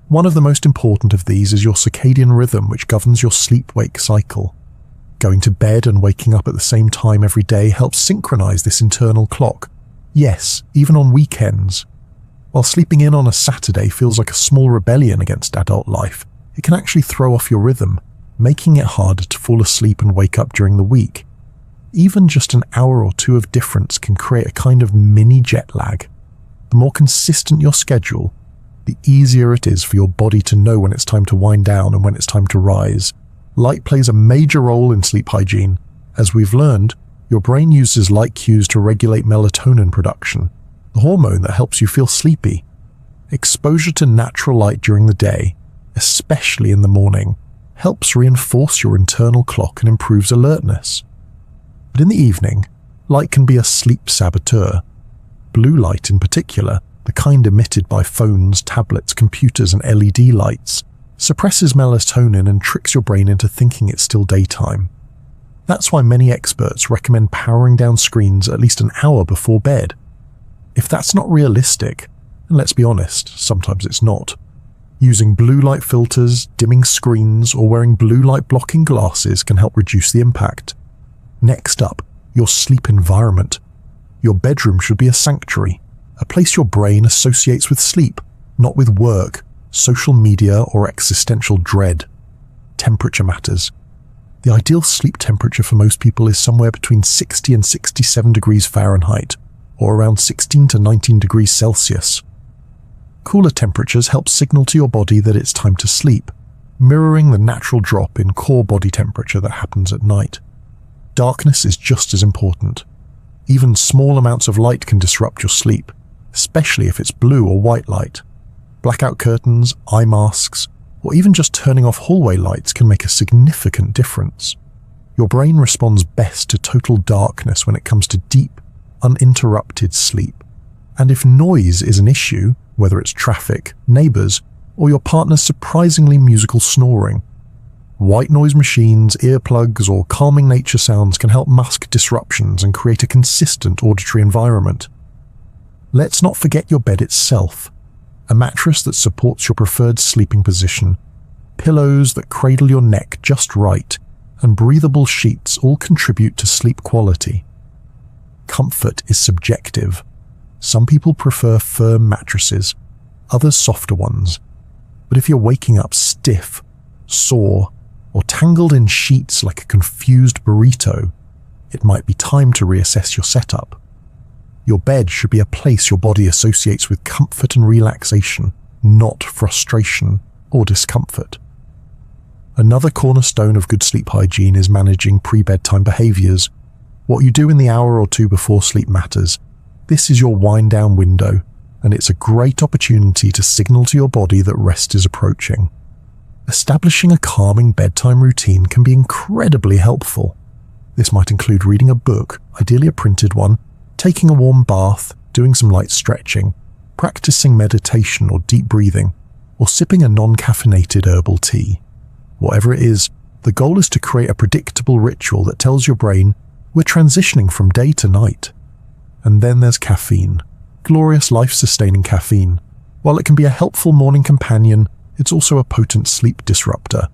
One of the most important of these is your circadian rhythm, which governs your sleep-wake cycle. Going to bed and waking up at the same time every day helps synchronize this internal clock. Yes, even on weekends. While sleeping in on a Saturday feels like a small rebellion against adult life, it can actually throw off your rhythm, making it harder to fall asleep and wake up during the week. Even just an hour or two of difference can create a kind of mini jet lag. The more consistent your schedule, the easier it is for your body to know when it's time to wind down and when it's time to rise. Light plays a major role in sleep hygiene. As we've learned, your brain uses light cues to regulate melatonin production, the hormone that helps you feel sleepy. Exposure to natural light during the day, especially in the morning, helps reinforce your internal clock and improves alertness. But in the evening, light can be a sleep saboteur. Blue light in particular, the kind emitted by phones, tablets, computers, and LED lights, suppresses melatonin and tricks your brain into thinking it's still daytime. That's why many experts recommend powering down screens at least an hour before bed. If that's not realistic, and let's be honest, sometimes it's not, using blue light filters, dimming screens, or wearing blue light blocking glasses can help reduce the impact. Next up, your sleep environment. Your bedroom should be a sanctuary, a place your brain associates with sleep, not with work, social media, or existential dread. Temperature matters. The ideal sleep temperature for most people is somewhere between 60 and 67 degrees Fahrenheit, or around 16 to 19 degrees Celsius. Cooler temperatures help signal to your body that it's time to sleep, mirroring the natural drop in core body temperature that happens at night. Darkness is just as important. Even small amounts of light can disrupt your sleep, especially if it's blue or white light. Blackout curtains, eye masks, or even just turning off hallway lights can make a significant difference. Your brain responds best to total darkness when it comes to deep, uninterrupted sleep. And if noise is an issue, whether it's traffic, neighbors, or your partner's surprisingly musical snoring, white noise machines, earplugs, or calming nature sounds can help mask disruptions and create a consistent auditory environment. Let's not forget your bed itself. A mattress that supports your preferred sleeping position, pillows that cradle your neck just right, and breathable sheets all contribute to sleep quality. Comfort is subjective. Some people prefer firm mattresses, others softer ones. But if you're waking up stiff, sore, or tangled in sheets like a confused burrito, it might be time to reassess your setup. Your bed should be a place your body associates with comfort and relaxation, not frustration or discomfort. Another cornerstone of good sleep hygiene is managing pre-bedtime behaviors. What you do in the hour or two before sleep matters. This is your wind-down window, and it's a great opportunity to signal to your body that rest is approaching. Establishing a calming bedtime routine can be incredibly helpful. This might include reading a book, ideally a printed one, taking a warm bath, doing some light stretching, practicing meditation or deep breathing, or sipping a non-caffeinated herbal tea. Whatever it is, the goal is to create a predictable ritual that tells your brain we're transitioning from day to night. And then there's caffeine, glorious life-sustaining caffeine. While it can be a helpful morning companion, it's also a potent sleep disruptor.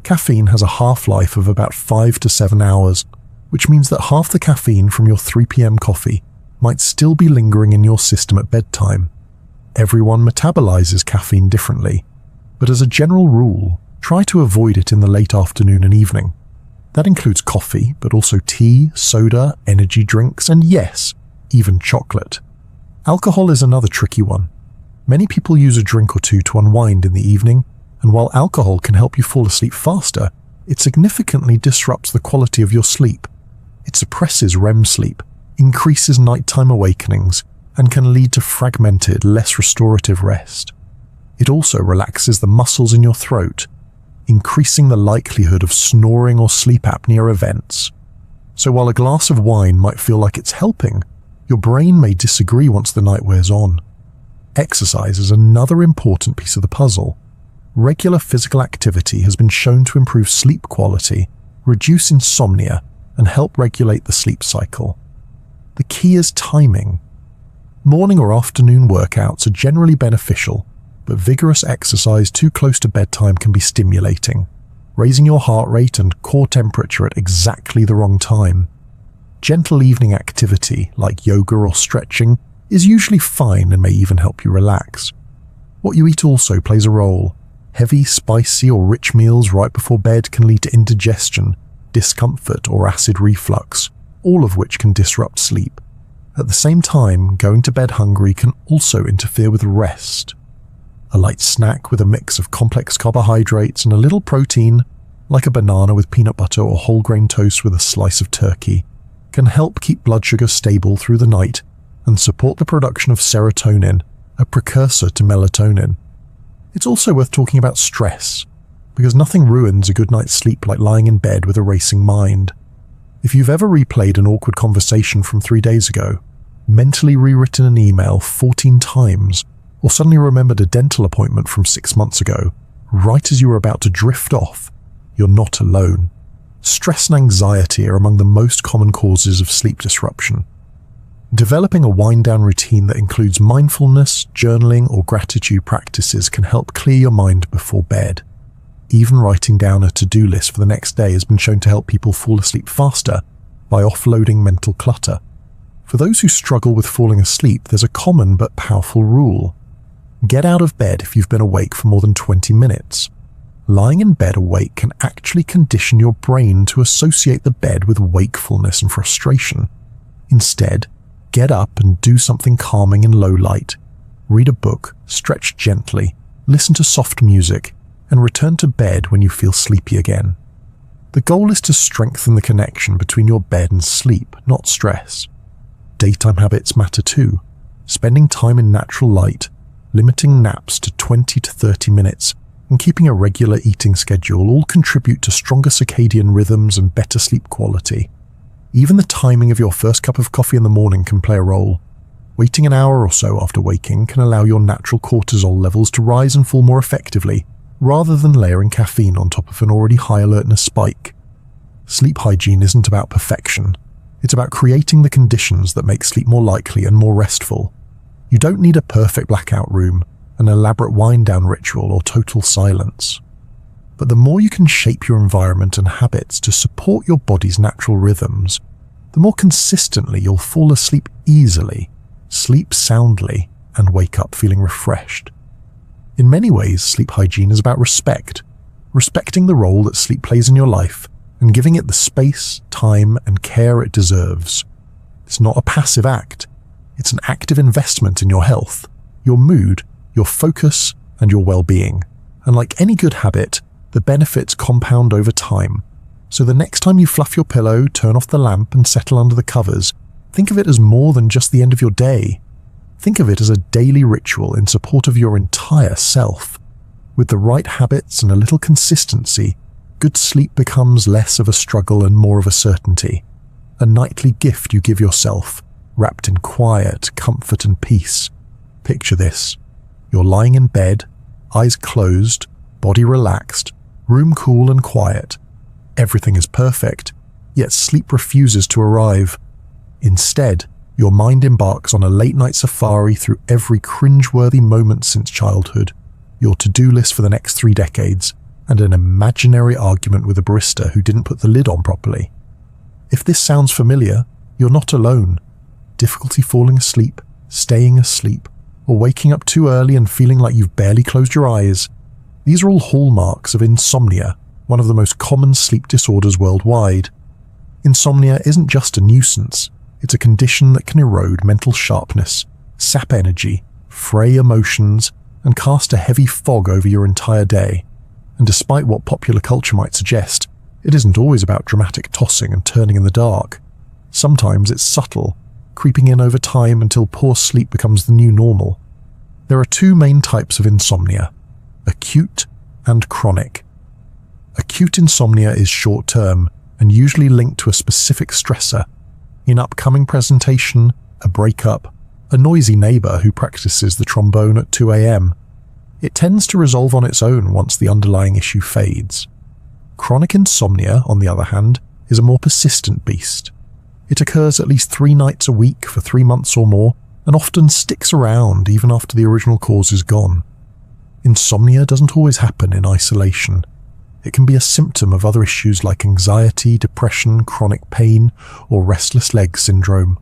Caffeine has a half-life of about 5 to 7 hours, which means that half the caffeine from your 3 p.m. coffee might still be lingering in your system at bedtime. Everyone metabolizes caffeine differently, but as a general rule, try to avoid it in the late afternoon and evening. That includes coffee, but also tea, soda, energy drinks, and yes, even chocolate. Alcohol is another tricky one. Many people use a drink or two to unwind in the evening, and while alcohol can help you fall asleep faster, it significantly disrupts the quality of your sleep. It suppresses REM sleep, increases nighttime awakenings, and can lead to fragmented, less restorative rest. It also relaxes the muscles in your throat, increasing the likelihood of snoring or sleep apnea events. So while a glass of wine might feel like it's helping, your brain may disagree once the night wears on. Exercise is another important piece of the puzzle. Regular physical activity has been shown to improve sleep quality, reduce insomnia, and help regulate the sleep cycle. The key is timing. Morning or afternoon workouts are generally beneficial, but vigorous exercise too close to bedtime can be stimulating, raising your heart rate and core temperature at exactly the wrong time. Gentle evening activity, like yoga or stretching, is usually fine and may even help you relax. What you eat also plays a role. Heavy, spicy, or rich meals right before bed can lead to indigestion, discomfort, or acid reflux, all of which can disrupt sleep. At the same time, going to bed hungry can also interfere with rest. A light snack with a mix of complex carbohydrates and a little protein, like a banana with peanut butter or whole grain toast with a slice of turkey, can help keep blood sugar stable through the night and support the production of serotonin, a precursor to melatonin. It's also worth talking about stress, because nothing ruins a good night's sleep like lying in bed with a racing mind. If you've ever replayed an awkward conversation from 3 days ago, mentally rewritten an email 14 times, or suddenly remembered a dental appointment from 6 months ago, right as you were about to drift off, you're not alone. Stress and anxiety are among the most common causes of sleep disruption. Developing a wind-down routine that includes mindfulness, journaling, or gratitude practices can help clear your mind before bed. Even writing down a to-do list for the next day has been shown to help people fall asleep faster by offloading mental clutter. For those who struggle with falling asleep, there's a common but powerful rule. Get out of bed if you've been awake for more than 20 minutes. Lying in bed awake can actually condition your brain to associate the bed with wakefulness and frustration. Instead, get up and do something calming in low light. Read a book, stretch gently, listen to soft music, and return to bed when you feel sleepy again. The goal is to strengthen the connection between your bed and sleep, not stress. Daytime habits matter too. Spending time in natural light, limiting naps to 20 to 30 minutes, and keeping a regular eating schedule all contribute to stronger circadian rhythms and better sleep quality. Even the timing of your first cup of coffee in the morning can play a role. Waiting an hour or so after waking can allow your natural cortisol levels to rise and fall more effectively, rather than layering caffeine on top of an already high alertness spike. Sleep hygiene isn't about perfection. It's about creating the conditions that make sleep more likely and more restful. You don't need a perfect blackout room, an elaborate wind-down ritual, or total silence. But the more you can shape your environment and habits to support your body's natural rhythms, the more consistently you'll fall asleep easily, sleep soundly, and wake up feeling refreshed. In many ways, sleep hygiene is about respect, respecting the role that sleep plays in your life and giving it the space, time, and care it deserves. It's not a passive act. It's an active investment in your health, your mood, your focus, and your well-being. And like any good habit, the benefits compound over time. So the next time you fluff your pillow, turn off the lamp and settle under the covers, think of it as more than just the end of your day. Think of it as a daily ritual in support of your entire self. With the right habits and a little consistency, good sleep becomes less of a struggle and more of a certainty. A nightly gift you give yourself, wrapped in quiet, comfort and peace. Picture this. You're lying in bed, eyes closed, body relaxed, room cool and quiet. Everything is perfect, yet sleep refuses to arrive. Instead, your mind embarks on a late-night safari through every cringe-worthy moment since childhood, your to-do list for the next 3 decades, and an imaginary argument with a barista who didn't put the lid on properly. If this sounds familiar, you're not alone. Difficulty falling asleep, staying asleep, or waking up too early and feeling like you've barely closed your eyes. These are all hallmarks of insomnia, one of the most common sleep disorders worldwide. Insomnia isn't just a nuisance, it's a condition that can erode mental sharpness, sap energy, fray emotions, and cast a heavy fog over your entire day. And despite what popular culture might suggest, it isn't always about dramatic tossing and turning in the dark. Sometimes it's subtle, creeping in over time until poor sleep becomes the new normal. There are 2 main types of insomnia: acute and chronic. Acute insomnia is short-term and usually linked to a specific stressor. An upcoming presentation, a breakup, a noisy neighbor who practices the trombone at 2 a.m. It tends to resolve on its own once the underlying issue fades. Chronic insomnia, on the other hand, is a more persistent beast. It occurs at least 3 nights a week for 3 months or more, and often sticks around even after the original cause is gone. Insomnia doesn't always happen in isolation. It can be a symptom of other issues like anxiety, depression, chronic pain, or restless leg syndrome.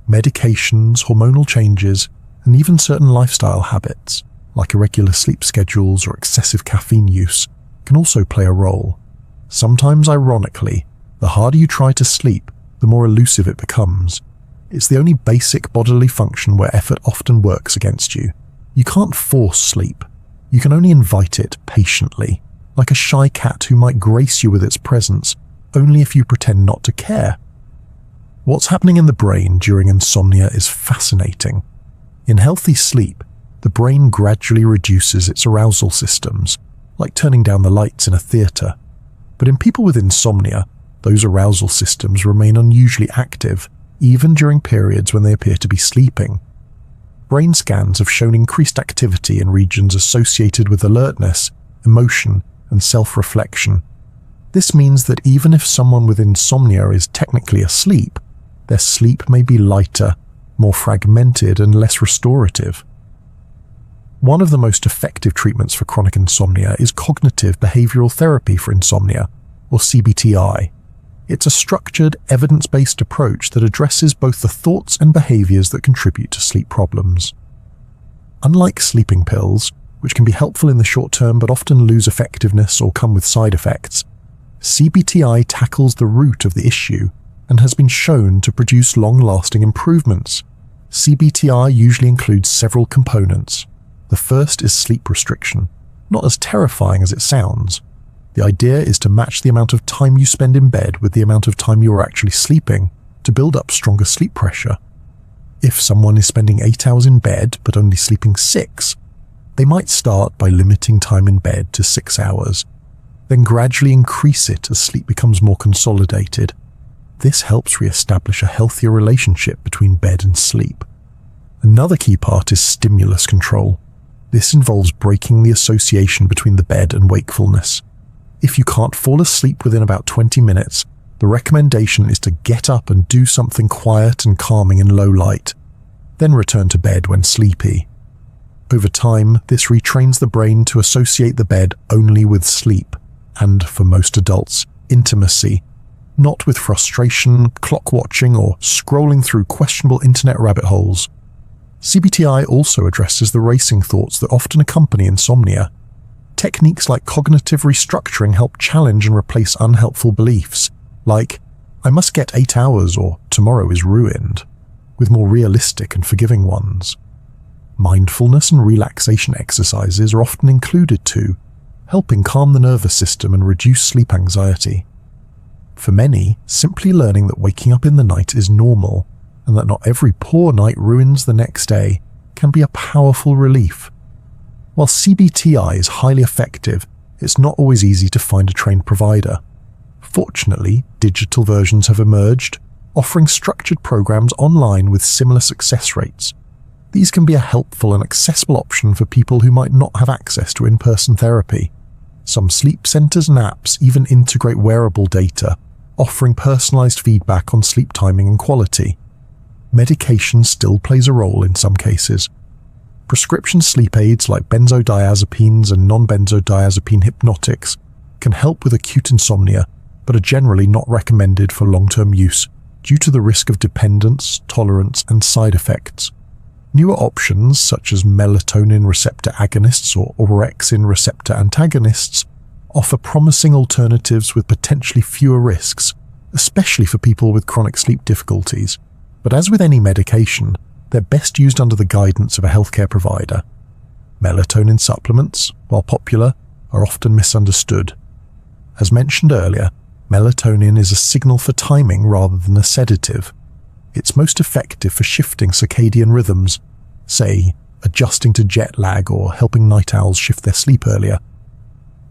Medications, hormonal changes, and even certain lifestyle habits, like irregular sleep schedules or excessive caffeine use, can also play a role. Sometimes, ironically, the harder you try to sleep, the more elusive it becomes. It's the only basic bodily function where effort often works against you. You can't force sleep. You can only invite it patiently, like a shy cat who might grace you with its presence, only if you pretend not to care. What's happening in the brain during insomnia is fascinating. In healthy sleep, the brain gradually reduces its arousal systems, like turning down the lights in a theatre. But in people with insomnia, those arousal systems remain unusually active, even during periods when they appear to be sleeping. Brain scans have shown increased activity in regions associated with alertness, emotion, and self-reflection. This means that even if someone with insomnia is technically asleep, their sleep may be lighter, more fragmented, and less restorative. One of the most effective treatments for chronic insomnia is cognitive behavioral therapy for insomnia, or CBTI. It's a structured, evidence-based approach that addresses both the thoughts and behaviors that contribute to sleep problems. Unlike sleeping pills, which can be helpful in the short term but often lose effectiveness or come with side effects, CBTI tackles the root of the issue and has been shown to produce long-lasting improvements. CBTI usually includes several components. The first is sleep restriction, not as terrifying as it sounds. The idea is to match the amount of time you spend in bed with the amount of time you are actually sleeping to build up stronger sleep pressure. If someone is spending 8 hours in bed but only sleeping 6, they might start by limiting time in bed to 6 hours, then gradually increase it as sleep becomes more consolidated. This helps re-establish a healthier relationship between bed and sleep. Another key part is stimulus control. This involves breaking the association between the bed and wakefulness. If you can't fall asleep within about 20 minutes, the recommendation is to get up and do something quiet and calming in low light, then return to bed when sleepy. Over time, this retrains the brain to associate the bed only with sleep, and, for most adults, intimacy, not with frustration, clock watching, or scrolling through questionable internet rabbit holes. CBTI also addresses the racing thoughts that often accompany insomnia. Techniques like cognitive restructuring help challenge and replace unhelpful beliefs, like, "I must get 8 hours or tomorrow is ruined," with more realistic and forgiving ones. Mindfulness and relaxation exercises are often included too, helping calm the nervous system and reduce sleep anxiety. For many, simply learning that waking up in the night is normal and that not every poor night ruins the next day can be a powerful relief. While CBTI is highly effective, it's not always easy to find a trained provider. Fortunately, digital versions have emerged, offering structured programs online with similar success rates. These can be a helpful and accessible option for people who might not have access to in-person therapy. Some sleep centers and apps even integrate wearable data, offering personalized feedback on sleep timing and quality. Medication still plays a role in some cases. Prescription sleep aids like benzodiazepines and non-benzodiazepine hypnotics can help with acute insomnia, but are generally not recommended for long-term use due to the risk of dependence, tolerance, and side effects. Newer options such as melatonin receptor agonists or orexin receptor antagonists offer promising alternatives with potentially fewer risks, especially for people with chronic sleep difficulties. But as with any medication, they're best used under the guidance of a healthcare provider. Melatonin supplements, while popular, are often misunderstood. As mentioned earlier, melatonin is a signal for timing rather than a sedative. It's most effective for shifting circadian rhythms, say, adjusting to jet lag or helping night owls shift their sleep earlier.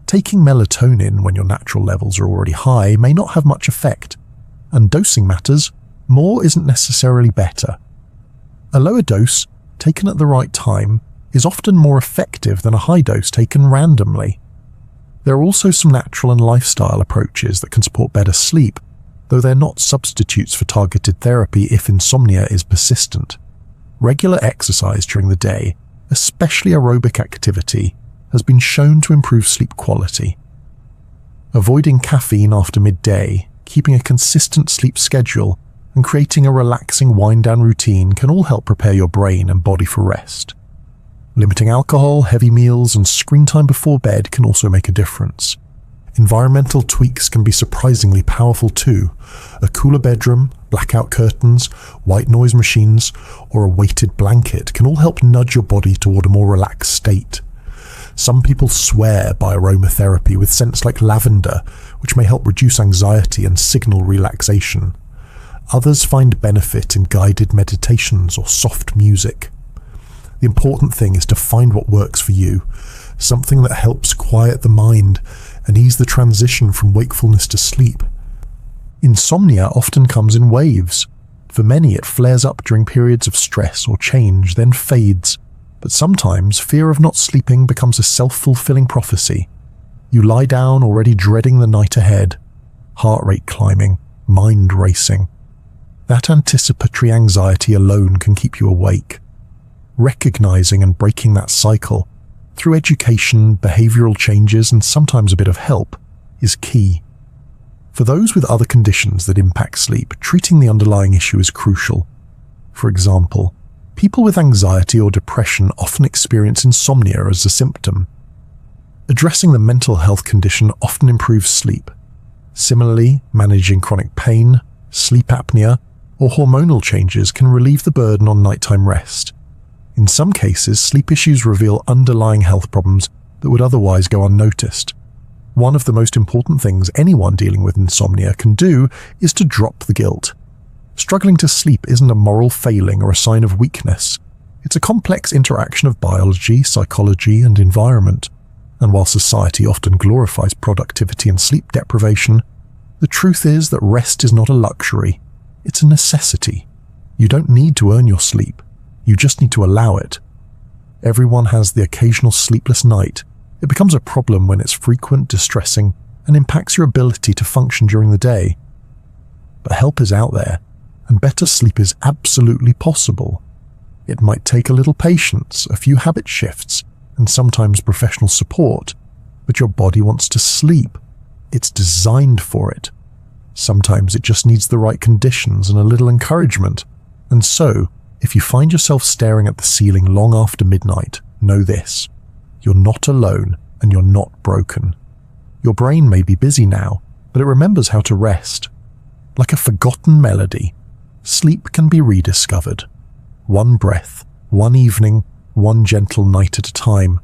Taking melatonin when your natural levels are already high may not have much effect, and dosing matters. More isn't necessarily better. A lower dose, taken at the right time, is often more effective than a high dose taken randomly. There are also some natural and lifestyle approaches that can support better sleep, though they're not substitutes for targeted therapy if insomnia is persistent. Regular exercise during the day, especially aerobic activity, has been shown to improve sleep quality. Avoiding caffeine after midday, keeping a consistent sleep schedule, and creating a relaxing wind-down routine can all help prepare your brain and body for rest. Limiting alcohol, heavy meals, and screen time before bed can also make a difference. Environmental tweaks can be surprisingly powerful too. A cooler bedroom, blackout curtains, white noise machines, or a weighted blanket can all help nudge your body toward a more relaxed state. Some people swear by aromatherapy with scents like lavender, which may help reduce anxiety and signal relaxation. Others find benefit in guided meditations or soft music. The important thing is to find what works for you, something that helps quiet the mind and ease the transition from wakefulness to sleep. Insomnia often comes in waves. For many, it flares up during periods of stress or change, then fades. But sometimes, fear of not sleeping becomes a self-fulfilling prophecy. You lie down already dreading the night ahead, heart rate climbing, mind racing. That anticipatory anxiety alone can keep you awake. Recognizing and breaking that cycle, through education, behavioral changes, and sometimes a bit of help, is key. For those with other conditions that impact sleep, treating the underlying issue is crucial. For example, people with anxiety or depression often experience insomnia as a symptom. Addressing the mental health condition often improves sleep. Similarly, managing chronic pain, sleep apnea, or hormonal changes can relieve the burden on nighttime rest. In some cases, sleep issues reveal underlying health problems that would otherwise go unnoticed. One of the most important things anyone dealing with insomnia can do is to drop the guilt. Struggling to sleep isn't a moral failing or a sign of weakness. It's a complex interaction of biology, psychology, and environment. And while society often glorifies productivity and sleep deprivation, the truth is that rest is not a luxury. It's a necessity. You don't need to earn your sleep. You just need to allow it. Everyone has the occasional sleepless night. It becomes a problem when it's frequent, distressing, and impacts your ability to function during the day. But help is out there, and better sleep is absolutely possible. It might take a little patience, a few habit shifts, and sometimes professional support, but your body wants to sleep. It's designed for it. Sometimes it just needs the right conditions and a little encouragement. And so, if you find yourself staring at the ceiling long after midnight, know this: you're not alone and you're not broken. Your brain may be busy now, but it remembers how to rest. Like a forgotten melody, sleep can be rediscovered. One breath, one evening, one gentle night at a time.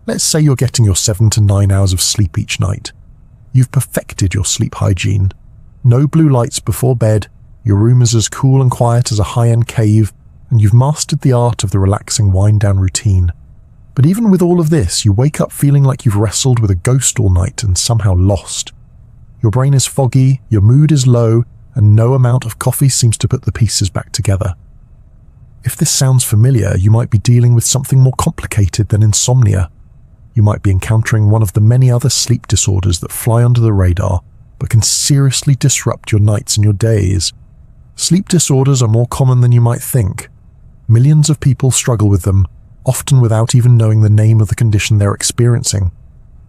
Let's say you're getting your 7 to 9 hours of sleep each night. You've perfected your sleep hygiene. No blue lights before bed, your room is as cool and quiet as a high-end cave, and you've mastered the art of the relaxing wind-down routine. But even with all of this, you wake up feeling like you've wrestled with a ghost all night and somehow lost. Your brain is foggy, your mood is low, and no amount of coffee seems to put the pieces back together. If this sounds familiar, you might be dealing with something more complicated than insomnia. You might be encountering one of the many other sleep disorders that fly under the radar, but can seriously disrupt your nights and your days. Sleep disorders are more common than you might think. Millions of people struggle with them, often without even knowing the name of the condition they're experiencing.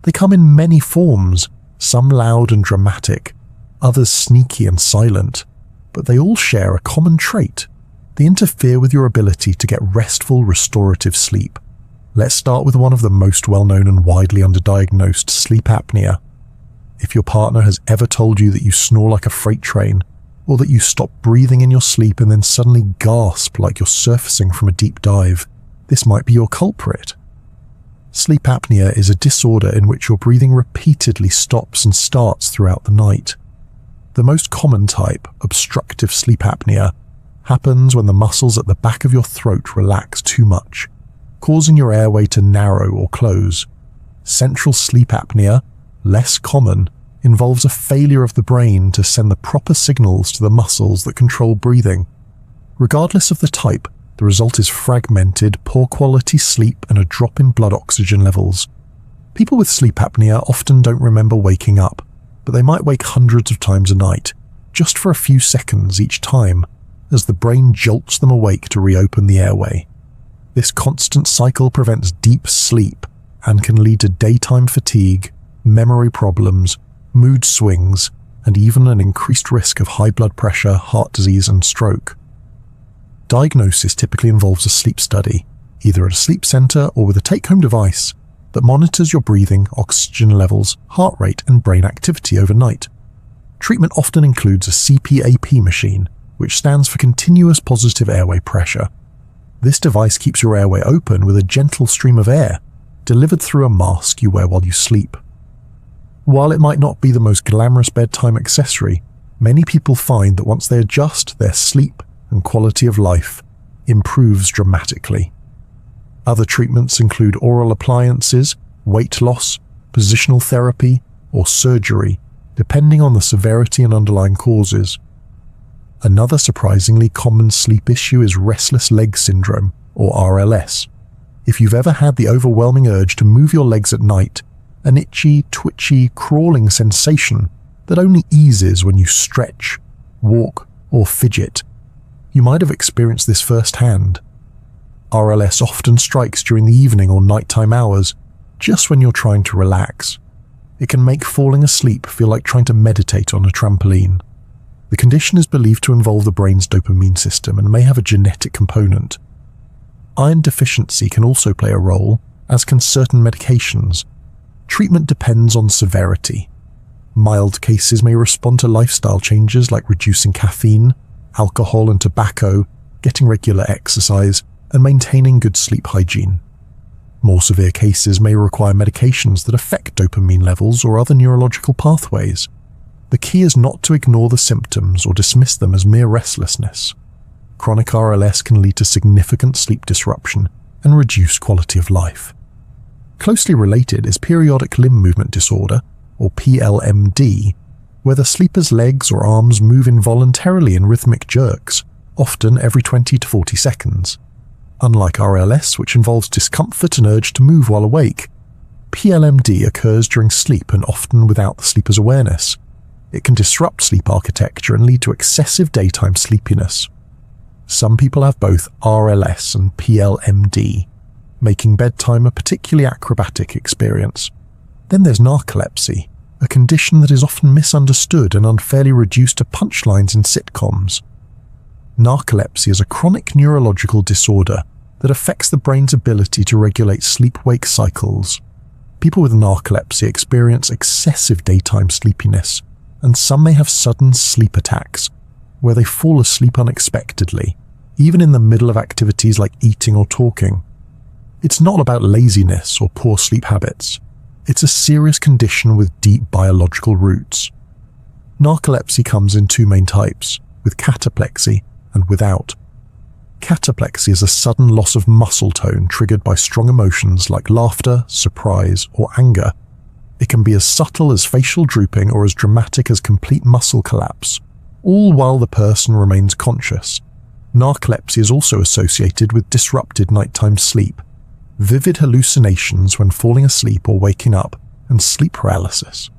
They come in many forms, some loud and dramatic, others sneaky and silent, but they all share a common trait. They interfere with your ability to get restful, restorative sleep. Let's start with one of the most well-known and widely underdiagnosed, sleep apnea. If your partner has ever told you that you snore like a freight train, or that you stop breathing in your sleep and then suddenly gasp like you're surfacing from a deep dive, this might be your culprit. Sleep apnea is a disorder in which your breathing repeatedly stops and starts throughout the night. The most common type, obstructive sleep apnea, happens when the muscles at the back of your throat relax too much, causing your airway to narrow or close. Central sleep apnea, less common, involves a failure of the brain to send the proper signals to the muscles that control breathing. Regardless of the type, the result is fragmented, poor quality sleep and a drop in blood oxygen levels. People with sleep apnea often don't remember waking up, but they might wake hundreds of times a night, just for a few seconds each time, as the brain jolts them awake to reopen the airway. This constant cycle prevents deep sleep and can lead to daytime fatigue, memory problems, mood swings, and even an increased risk of high blood pressure, heart disease, and stroke. Diagnosis typically involves a sleep study, either at a sleep center or with a take-home device that monitors your breathing, oxygen levels, heart rate, and brain activity overnight. Treatment often includes a CPAP machine, which stands for continuous positive airway pressure. This device keeps your airway open with a gentle stream of air, delivered through a mask you wear while you sleep. While it might not be the most glamorous bedtime accessory, many people find that once they adjust, their sleep and quality of life improves dramatically. Other treatments include oral appliances, weight loss, positional therapy, or surgery, depending on the severity and underlying causes. Another surprisingly common sleep issue is restless leg syndrome, or RLS. If you've ever had the overwhelming urge to move your legs at night, an itchy, twitchy, crawling sensation that only eases when you stretch, walk, or fidget, you might have experienced this firsthand. RLS often strikes during the evening or nighttime hours, just when you're trying to relax. It can make falling asleep feel like trying to meditate on a trampoline. The condition is believed to involve the brain's dopamine system and may have a genetic component. Iron deficiency can also play a role, as can certain medications. Treatment depends on severity. Mild cases may respond to lifestyle changes like reducing caffeine, alcohol and tobacco, getting regular exercise, and maintaining good sleep hygiene. More severe cases may require medications that affect dopamine levels or other neurological pathways. The key is not to ignore the symptoms or dismiss them as mere restlessness. Chronic RLS can lead to significant sleep disruption and reduced quality of life. Closely related is periodic limb movement disorder, or PLMD, where the sleeper's legs or arms move involuntarily in rhythmic jerks, often every 20 to 40 seconds. Unlike RLS, which involves discomfort and urge to move while awake, PLMD occurs during sleep and often without the sleeper's awareness. It can disrupt sleep architecture and lead to excessive daytime sleepiness. Some people have both RLS and PLMD, making bedtime a particularly acrobatic experience. Then there's narcolepsy, a condition that is often misunderstood and unfairly reduced to punchlines in sitcoms. Narcolepsy is a chronic neurological disorder that affects the brain's ability to regulate sleep-wake cycles. People with narcolepsy experience excessive daytime sleepiness, and some may have sudden sleep attacks, where they fall asleep unexpectedly, even in the middle of activities like eating or talking. It's not about laziness or poor sleep habits. It's a serious condition with deep biological roots. Narcolepsy comes in two main types, with cataplexy and without. Cataplexy is a sudden loss of muscle tone triggered by strong emotions like laughter, surprise, or anger. It can be as subtle as facial drooping or as dramatic as complete muscle collapse, all while the person remains conscious. Narcolepsy is also associated with disrupted nighttime sleep, vivid hallucinations when falling asleep or waking up, and sleep paralysis.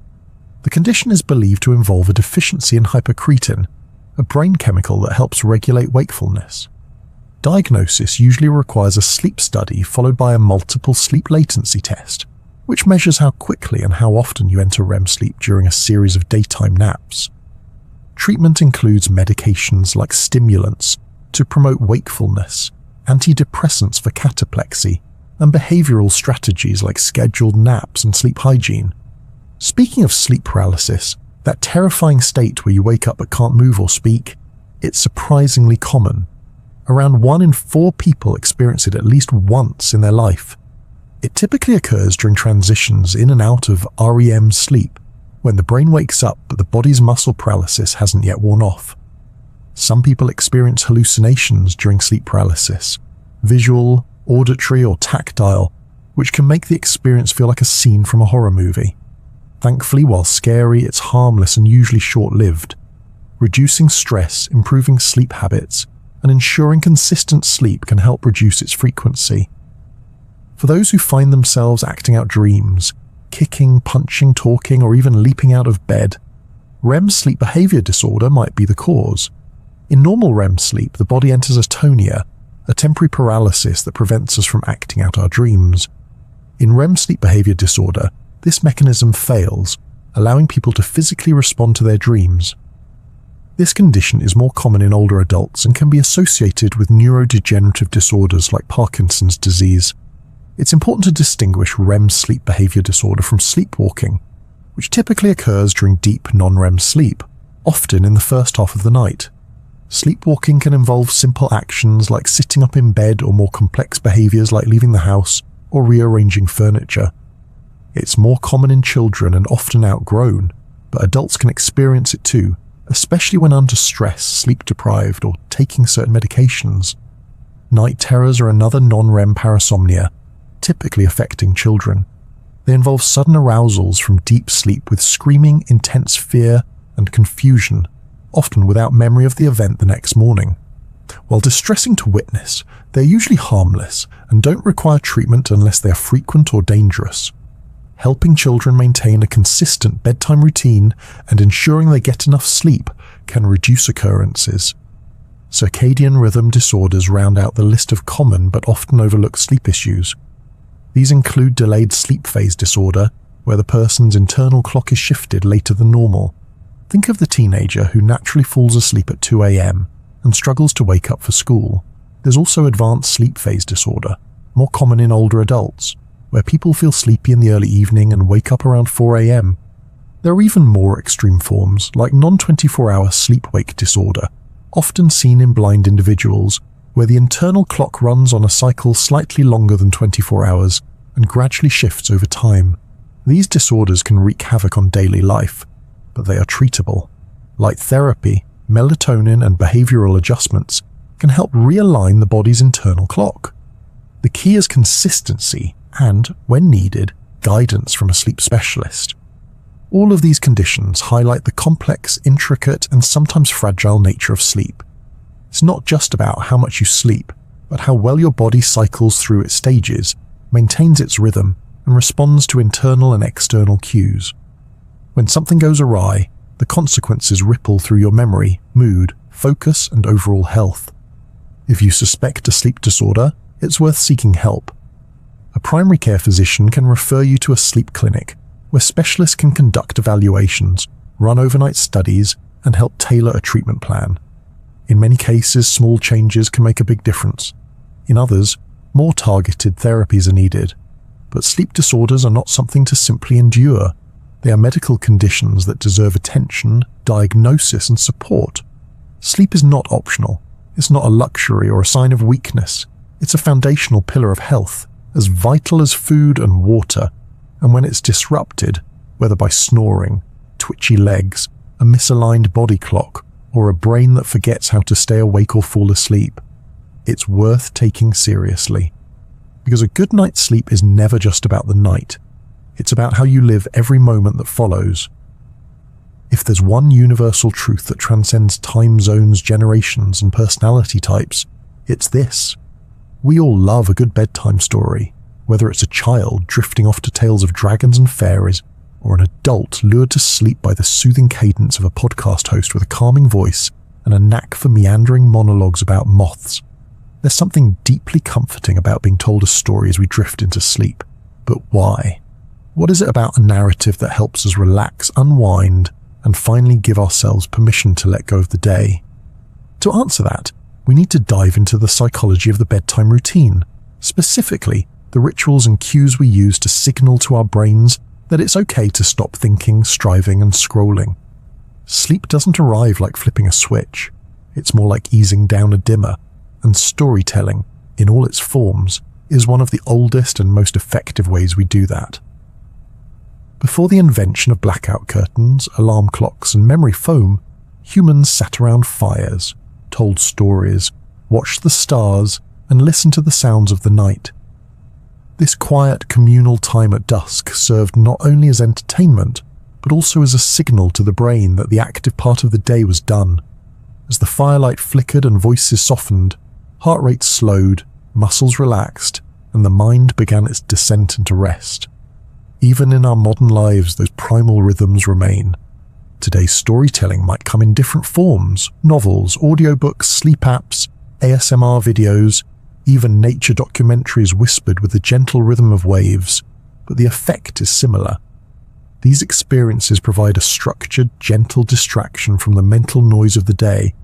The condition is believed to involve a deficiency in hypocretin, a brain chemical that helps regulate wakefulness. Diagnosis usually requires a sleep study followed by a multiple sleep latency test, which measures how quickly and how often you enter REM sleep during a series of daytime naps. Treatment includes medications like stimulants to promote wakefulness, antidepressants for cataplexy, and behavioral strategies like scheduled naps and sleep hygiene. Speaking of sleep paralysis, that terrifying state where you wake up but can't move or speak, it's surprisingly common. Around 1 in 4 people experience it at least once in their life. It typically occurs during transitions in and out of REM sleep, when the brain wakes up but the body's muscle paralysis hasn't yet worn off. Some people experience hallucinations during sleep paralysis, visual, auditory, or tactile, which can make the experience feel like a scene from a horror movie. Thankfully, while scary, it's harmless and usually short-lived. Reducing stress, improving sleep habits, and ensuring consistent sleep can help reduce its frequency. For those who find themselves acting out dreams, kicking, punching, talking, or even leaping out of bed, REM sleep behavior disorder might be the cause. In normal REM sleep, the body enters atonia, a temporary paralysis that prevents us from acting out our dreams. In REM sleep behavior disorder, this mechanism fails, allowing people to physically respond to their dreams. This condition is more common in older adults and can be associated with neurodegenerative disorders like Parkinson's disease. It's important to distinguish REM sleep behavior disorder from sleepwalking, which typically occurs during deep non-REM sleep, often in the first half of the night. Sleepwalking can involve simple actions like sitting up in bed or more complex behaviors like leaving the house or rearranging furniture. It's more common in children and often outgrown, but adults can experience it too, especially when under stress, sleep-deprived, or taking certain medications. Night terrors are another non-REM parasomnia, typically affecting children. They involve sudden arousals from deep sleep with screaming, intense fear, and confusion, often without memory of the event the next morning. While distressing to witness, they're usually harmless and don't require treatment unless they are frequent or dangerous. Helping children maintain a consistent bedtime routine and ensuring they get enough sleep can reduce occurrences. Circadian rhythm disorders round out the list of common but often overlooked sleep issues. These include delayed sleep phase disorder, where the person's internal clock is shifted later than normal. Think of the teenager who naturally falls asleep at 2 a.m. and struggles to wake up for school. There's also advanced sleep phase disorder, more common in older adults, where people feel sleepy in the early evening and wake up around 4 a.m. There are even more extreme forms, like non-24-hour sleep-wake disorder, often seen in blind individuals, where the internal clock runs on a cycle slightly longer than 24 hours and gradually shifts over time. These disorders can wreak havoc on daily life, but they are treatable. Light therapy, melatonin, and behavioral adjustments can help realign the body's internal clock. The key is consistency and, when needed, guidance from a sleep specialist. All of these conditions highlight the complex, intricate, and sometimes fragile nature of sleep. It's not just about how much you sleep, but how well your body cycles through its stages, maintains its rhythm, and responds to internal and external cues. When something goes awry, the consequences ripple through your memory, mood, focus, and overall health. If you suspect a sleep disorder, it's worth seeking help. A primary care physician can refer you to a sleep clinic, where specialists can conduct evaluations, run overnight studies, and help tailor a treatment plan. In many cases, small changes can make a big difference. In others, more targeted therapies are needed. But sleep disorders are not something to simply endure. They are medical conditions that deserve attention, diagnosis, and support. Sleep is not optional. It's not a luxury or a sign of weakness. It's a foundational pillar of health, as vital as food and water, and when it's disrupted, whether by snoring, twitchy legs, a misaligned body clock, or a brain that forgets how to stay awake or fall asleep, it's worth taking seriously. Because a good night's sleep is never just about the night. It's about how you live every moment that follows. If there's one universal truth that transcends time zones, generations, and personality types, it's this. We all love a good bedtime story, whether it's a child drifting off to tales of dragons and fairies, or an adult lured to sleep by the soothing cadence of a podcast host with a calming voice and a knack for meandering monologues about moths. There's something deeply comforting about being told a story as we drift into sleep. But why? What is it about a narrative that helps us relax, unwind, and finally give ourselves permission to let go of the day? To answer that, we need to dive into the psychology of the bedtime routine, specifically the rituals and cues we use to signal to our brains that it's okay to stop thinking, striving, and scrolling. Sleep doesn't arrive like flipping a switch. It's more like easing down a dimmer, and storytelling, in all its forms, is one of the oldest and most effective ways we do that. Before the invention of blackout curtains, alarm clocks, and memory foam, humans sat around fires, told stories, watched the stars, and listened to the sounds of the night. This quiet, communal time at dusk served not only as entertainment, but also as a signal to the brain that the active part of the day was done. As the firelight flickered and voices softened, heart rate slowed, muscles relaxed, and the mind began its descent into rest. Even in our modern lives, those primal rhythms remain. Today's storytelling might come in different forms: novels, audiobooks, sleep apps, ASMR videos, even nature documentaries whispered with the gentle rhythm of waves, but the effect is similar. These experiences provide a structured, gentle distraction from the mental noise of the day.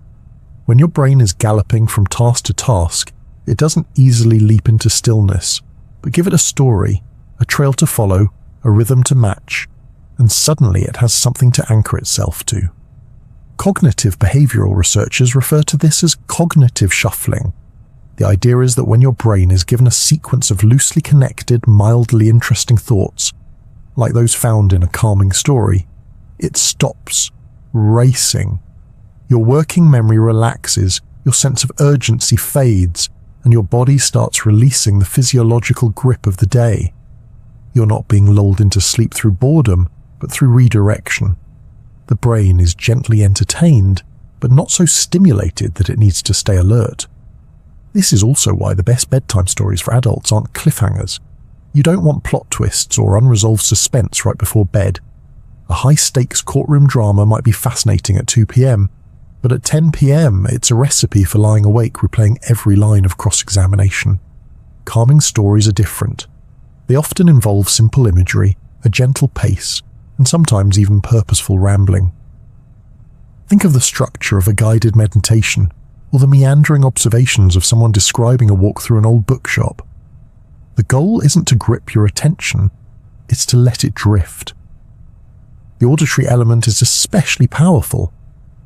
When your brain is galloping from task to task, it doesn't easily leap into stillness, but give it a story, a trail to follow, a rhythm to match, and suddenly it has something to anchor itself to. Cognitive behavioral researchers refer to this as cognitive shuffling. The idea is that when your brain is given a sequence of loosely connected, mildly interesting thoughts, like those found in a calming story, it stops racing. Your working memory relaxes, your sense of urgency fades, and your body starts releasing the physiological grip of the day. You're not being lulled into sleep through boredom, but through redirection. The brain is gently entertained, but not so stimulated that it needs to stay alert. This is also why the best bedtime stories for adults aren't cliffhangers. You don't want plot twists or unresolved suspense right before bed. A high-stakes courtroom drama might be fascinating at 2 p.m., but at 10 p.m. it's a recipe for lying awake replaying every line of cross-examination. Calming stories are different. They often involve simple imagery, a gentle pace, and sometimes even purposeful rambling. Think of the structure of a guided meditation, or the meandering observations of someone describing a walk through an old bookshop. The goal isn't to grip your attention, it's to let it drift. The auditory element is especially powerful.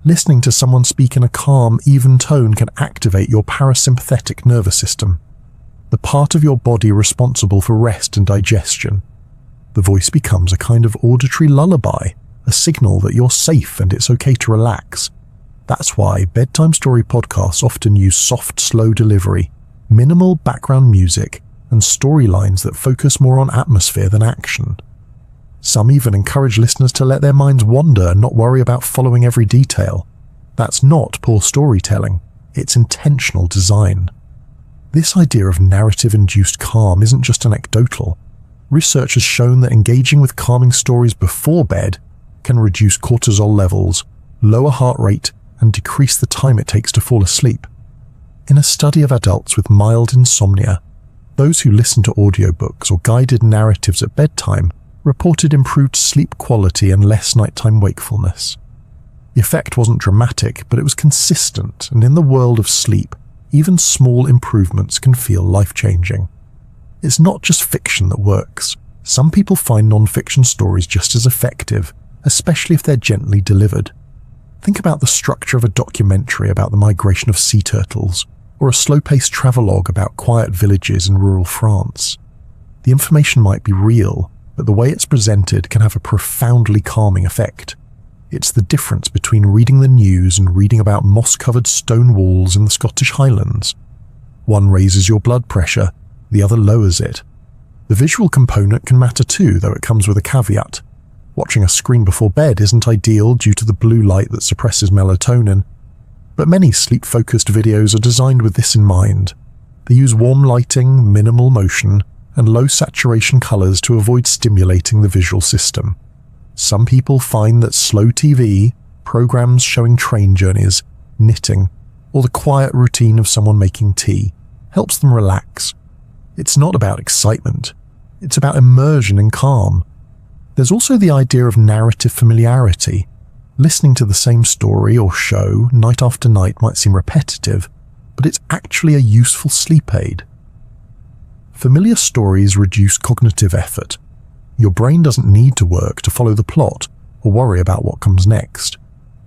Listening to someone speak in a calm, even tone can activate your parasympathetic nervous system, the part of your body responsible for rest and digestion. The voice becomes a kind of auditory lullaby, a signal that you're safe and it's okay to relax. That's why bedtime story podcasts often use soft, slow delivery, minimal background music, and storylines that focus more on atmosphere than action. Some even encourage listeners to let their minds wander and not worry about following every detail. That's not poor storytelling, it's intentional design. This idea of narrative-induced calm isn't just anecdotal. Research has shown that engaging with calming stories before bed can reduce cortisol levels, lower heart rate, and decrease the time it takes to fall asleep. In a study of adults with mild insomnia, those who listened to audiobooks or guided narratives at bedtime reported improved sleep quality and less nighttime wakefulness. The effect wasn't dramatic, but it was consistent, and in the world of sleep, even small improvements can feel life-changing. It's not just fiction that works. Some people find non-fiction stories just as effective, especially if they're gently delivered. Think about the structure of a documentary about the migration of sea turtles, or a slow-paced travelogue about quiet villages in rural France. The information might be real, but the way it's presented can have a profoundly calming effect. It's the difference between reading the news and reading about moss-covered stone walls in the Scottish Highlands. One raises your blood pressure, the other lowers it. The visual component can matter too, though it comes with a caveat. Watching a screen before bed isn't ideal due to the blue light that suppresses melatonin, but many sleep-focused videos are designed with this in mind. They use warm lighting, minimal motion, and low saturation colors to avoid stimulating the visual system. Some people find that slow TV, programs showing train journeys, knitting, or the quiet routine of someone making tea helps them relax. It's not about excitement. It's about immersion and calm. There's also the idea of narrative familiarity. Listening to the same story or show night after night might seem repetitive, but it's actually a useful sleep aid. Familiar stories reduce cognitive effort. Your brain doesn't need to work to follow the plot or worry about what comes next.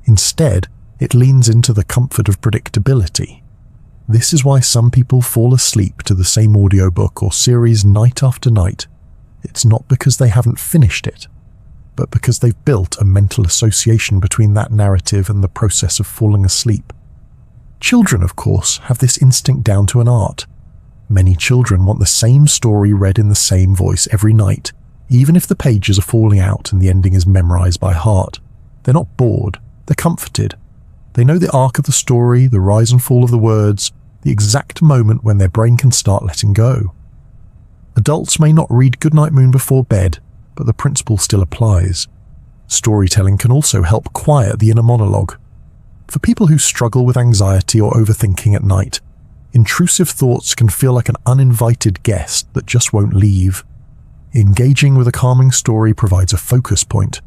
Instead, it leans into the comfort of predictability. This is why some people fall asleep to the same audiobook or series night after night. It's not because they haven't finished it, but because they've built a mental association between that narrative and the process of falling asleep. Children, of course, have this instinct down to an art. Many children want the same story read in the same voice every night, even if the pages are falling out and the ending is memorized by heart. They're not bored, they're comforted. They know the arc of the story, the rise and fall of the words, the exact moment when their brain can start letting go. Adults may not read Goodnight Moon before bed, but the principle still applies. Storytelling can also help quiet the inner monologue. For people who struggle with anxiety or overthinking at night, intrusive thoughts can feel like an uninvited guest that just won't leave. Engaging with a calming story provides a focus point,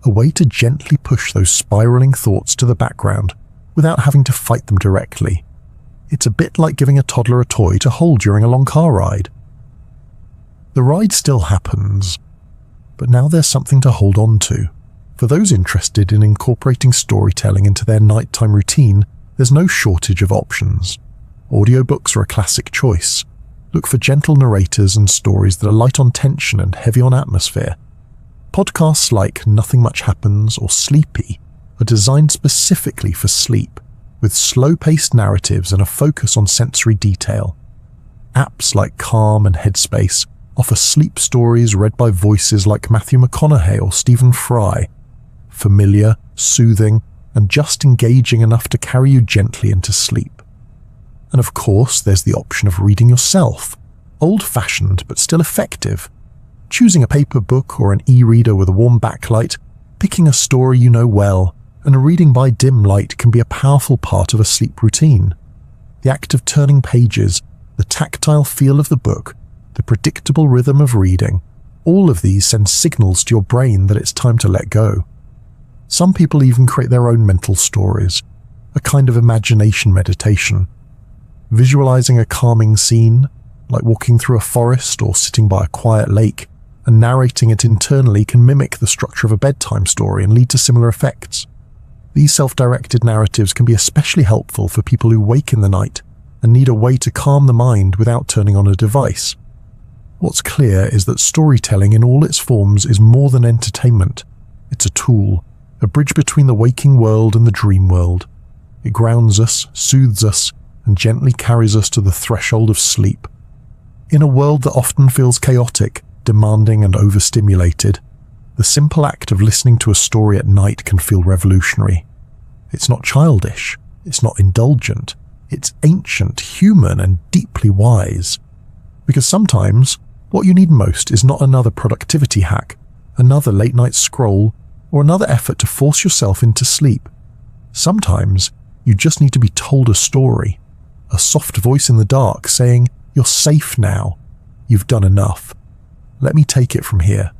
a way to gently push those spiraling thoughts to the background without having to fight them directly. It's a bit like giving a toddler a toy to hold during a long car ride. The ride still happens, but now there's something to hold on to. For those interested in incorporating storytelling into their nighttime routine, there's no shortage of options. Audiobooks are a classic choice. Look for gentle narrators and stories that are light on tension and heavy on atmosphere. Podcasts like Nothing Much Happens or Sleepy are designed specifically for sleep, with slow-paced narratives and a focus on sensory detail. Apps like Calm and Headspace offer sleep stories read by voices like Matthew McConaughey or Stephen Fry, familiar, soothing, and just engaging enough to carry you gently into sleep. And of course, there's the option of reading yourself, old-fashioned but still effective. Choosing a paper book or an e-reader with a warm backlight, picking a story you know well, and reading by dim light can be a powerful part of a sleep routine. The act of turning pages, the tactile feel of the book, the predictable rhythm of reading, all of these send signals to your brain that it's time to let go. Some people even create their own mental stories, a kind of imagination meditation. Visualizing a calming scene, like walking through a forest or sitting by a quiet lake, and narrating it internally can mimic the structure of a bedtime story and lead to similar effects. These self-directed narratives can be especially helpful for people who wake in the night and need a way to calm the mind without turning on a device. What's clear is that storytelling in all its forms is more than entertainment. It's a tool, a bridge between the waking world and the dream world. It grounds us, soothes us, and gently carries us to the threshold of sleep. In a world that often feels chaotic, demanding, and overstimulated, the simple act of listening to a story at night can feel revolutionary. It's not childish, it's not indulgent, it's ancient, human, and deeply wise. Because sometimes, what you need most is not another productivity hack, another late-night scroll, or another effort to force yourself into sleep. Sometimes, you just need to be told a story, a soft voice in the dark saying, "You're safe now. You've done enough. Let me take it from here."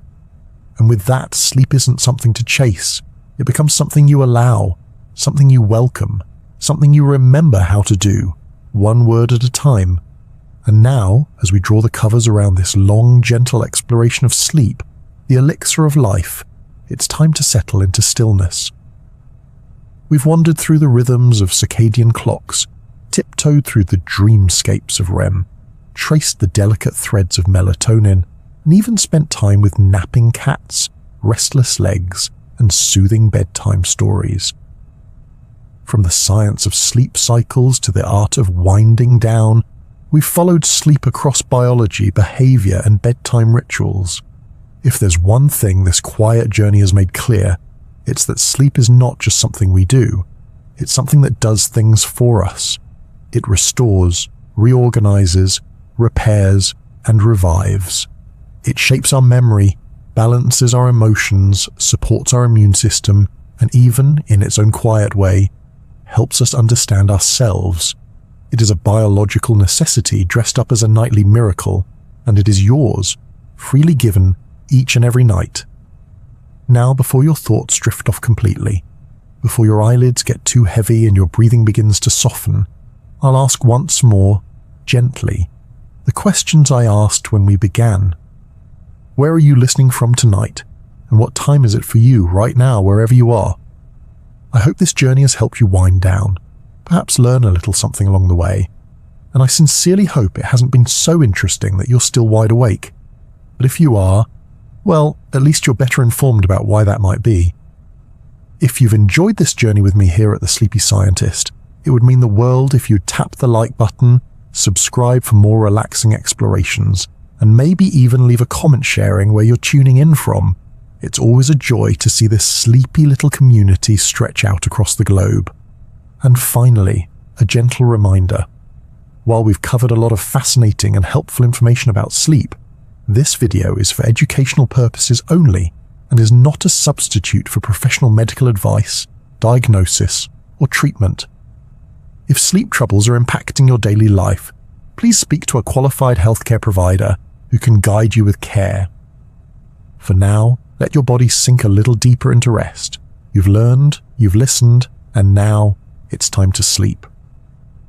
And with that, sleep isn't something to chase. It becomes something you allow, something you welcome, something you remember how to do, one word at a time. And now, as we draw the covers around this long, gentle exploration of sleep, the elixir of life, it's time to settle into stillness. We've wandered through the rhythms of circadian clocks, tiptoed through the dreamscapes of REM, traced the delicate threads of melatonin, and even spent time with napping cats, restless legs, and soothing bedtime stories. From the science of sleep cycles to the art of winding down, we've followed sleep across biology, behavior, and bedtime rituals. If there's one thing this quiet journey has made clear, it's that sleep is not just something we do. It's something that does things for us. It restores, reorganizes, repairs, and revives. It shapes our memory, balances our emotions, supports our immune system, and even, in its own quiet way, helps us understand ourselves. It is a biological necessity dressed up as a nightly miracle, and it is yours, freely given each and every night. Now, before your thoughts drift off completely, before your eyelids get too heavy and your breathing begins to soften, I'll ask once more, gently, the questions I asked when we began. Where are you listening from tonight, and what time is it for you right now, wherever you are? I hope this journey has helped you wind down, perhaps learn a little something along the way, and I sincerely hope it hasn't been so interesting that you're still wide awake. But if you are, well, at least you're better informed about why that might be. If you've enjoyed this journey with me here at The Sleepy Scientist, it would mean the world if you'd tap the like button, subscribe for more relaxing explorations, and maybe even leave a comment sharing where you're tuning in from. It's always a joy to see this sleepy little community stretch out across the globe. And finally, a gentle reminder. While we've covered a lot of fascinating and helpful information about sleep, this video is for educational purposes only and is not a substitute for professional medical advice, diagnosis, or treatment. If sleep troubles are impacting your daily life, please speak to a qualified healthcare provider who can guide you with care. For now, let your body sink a little deeper into rest. You've learned, you've listened, and now it's time to sleep.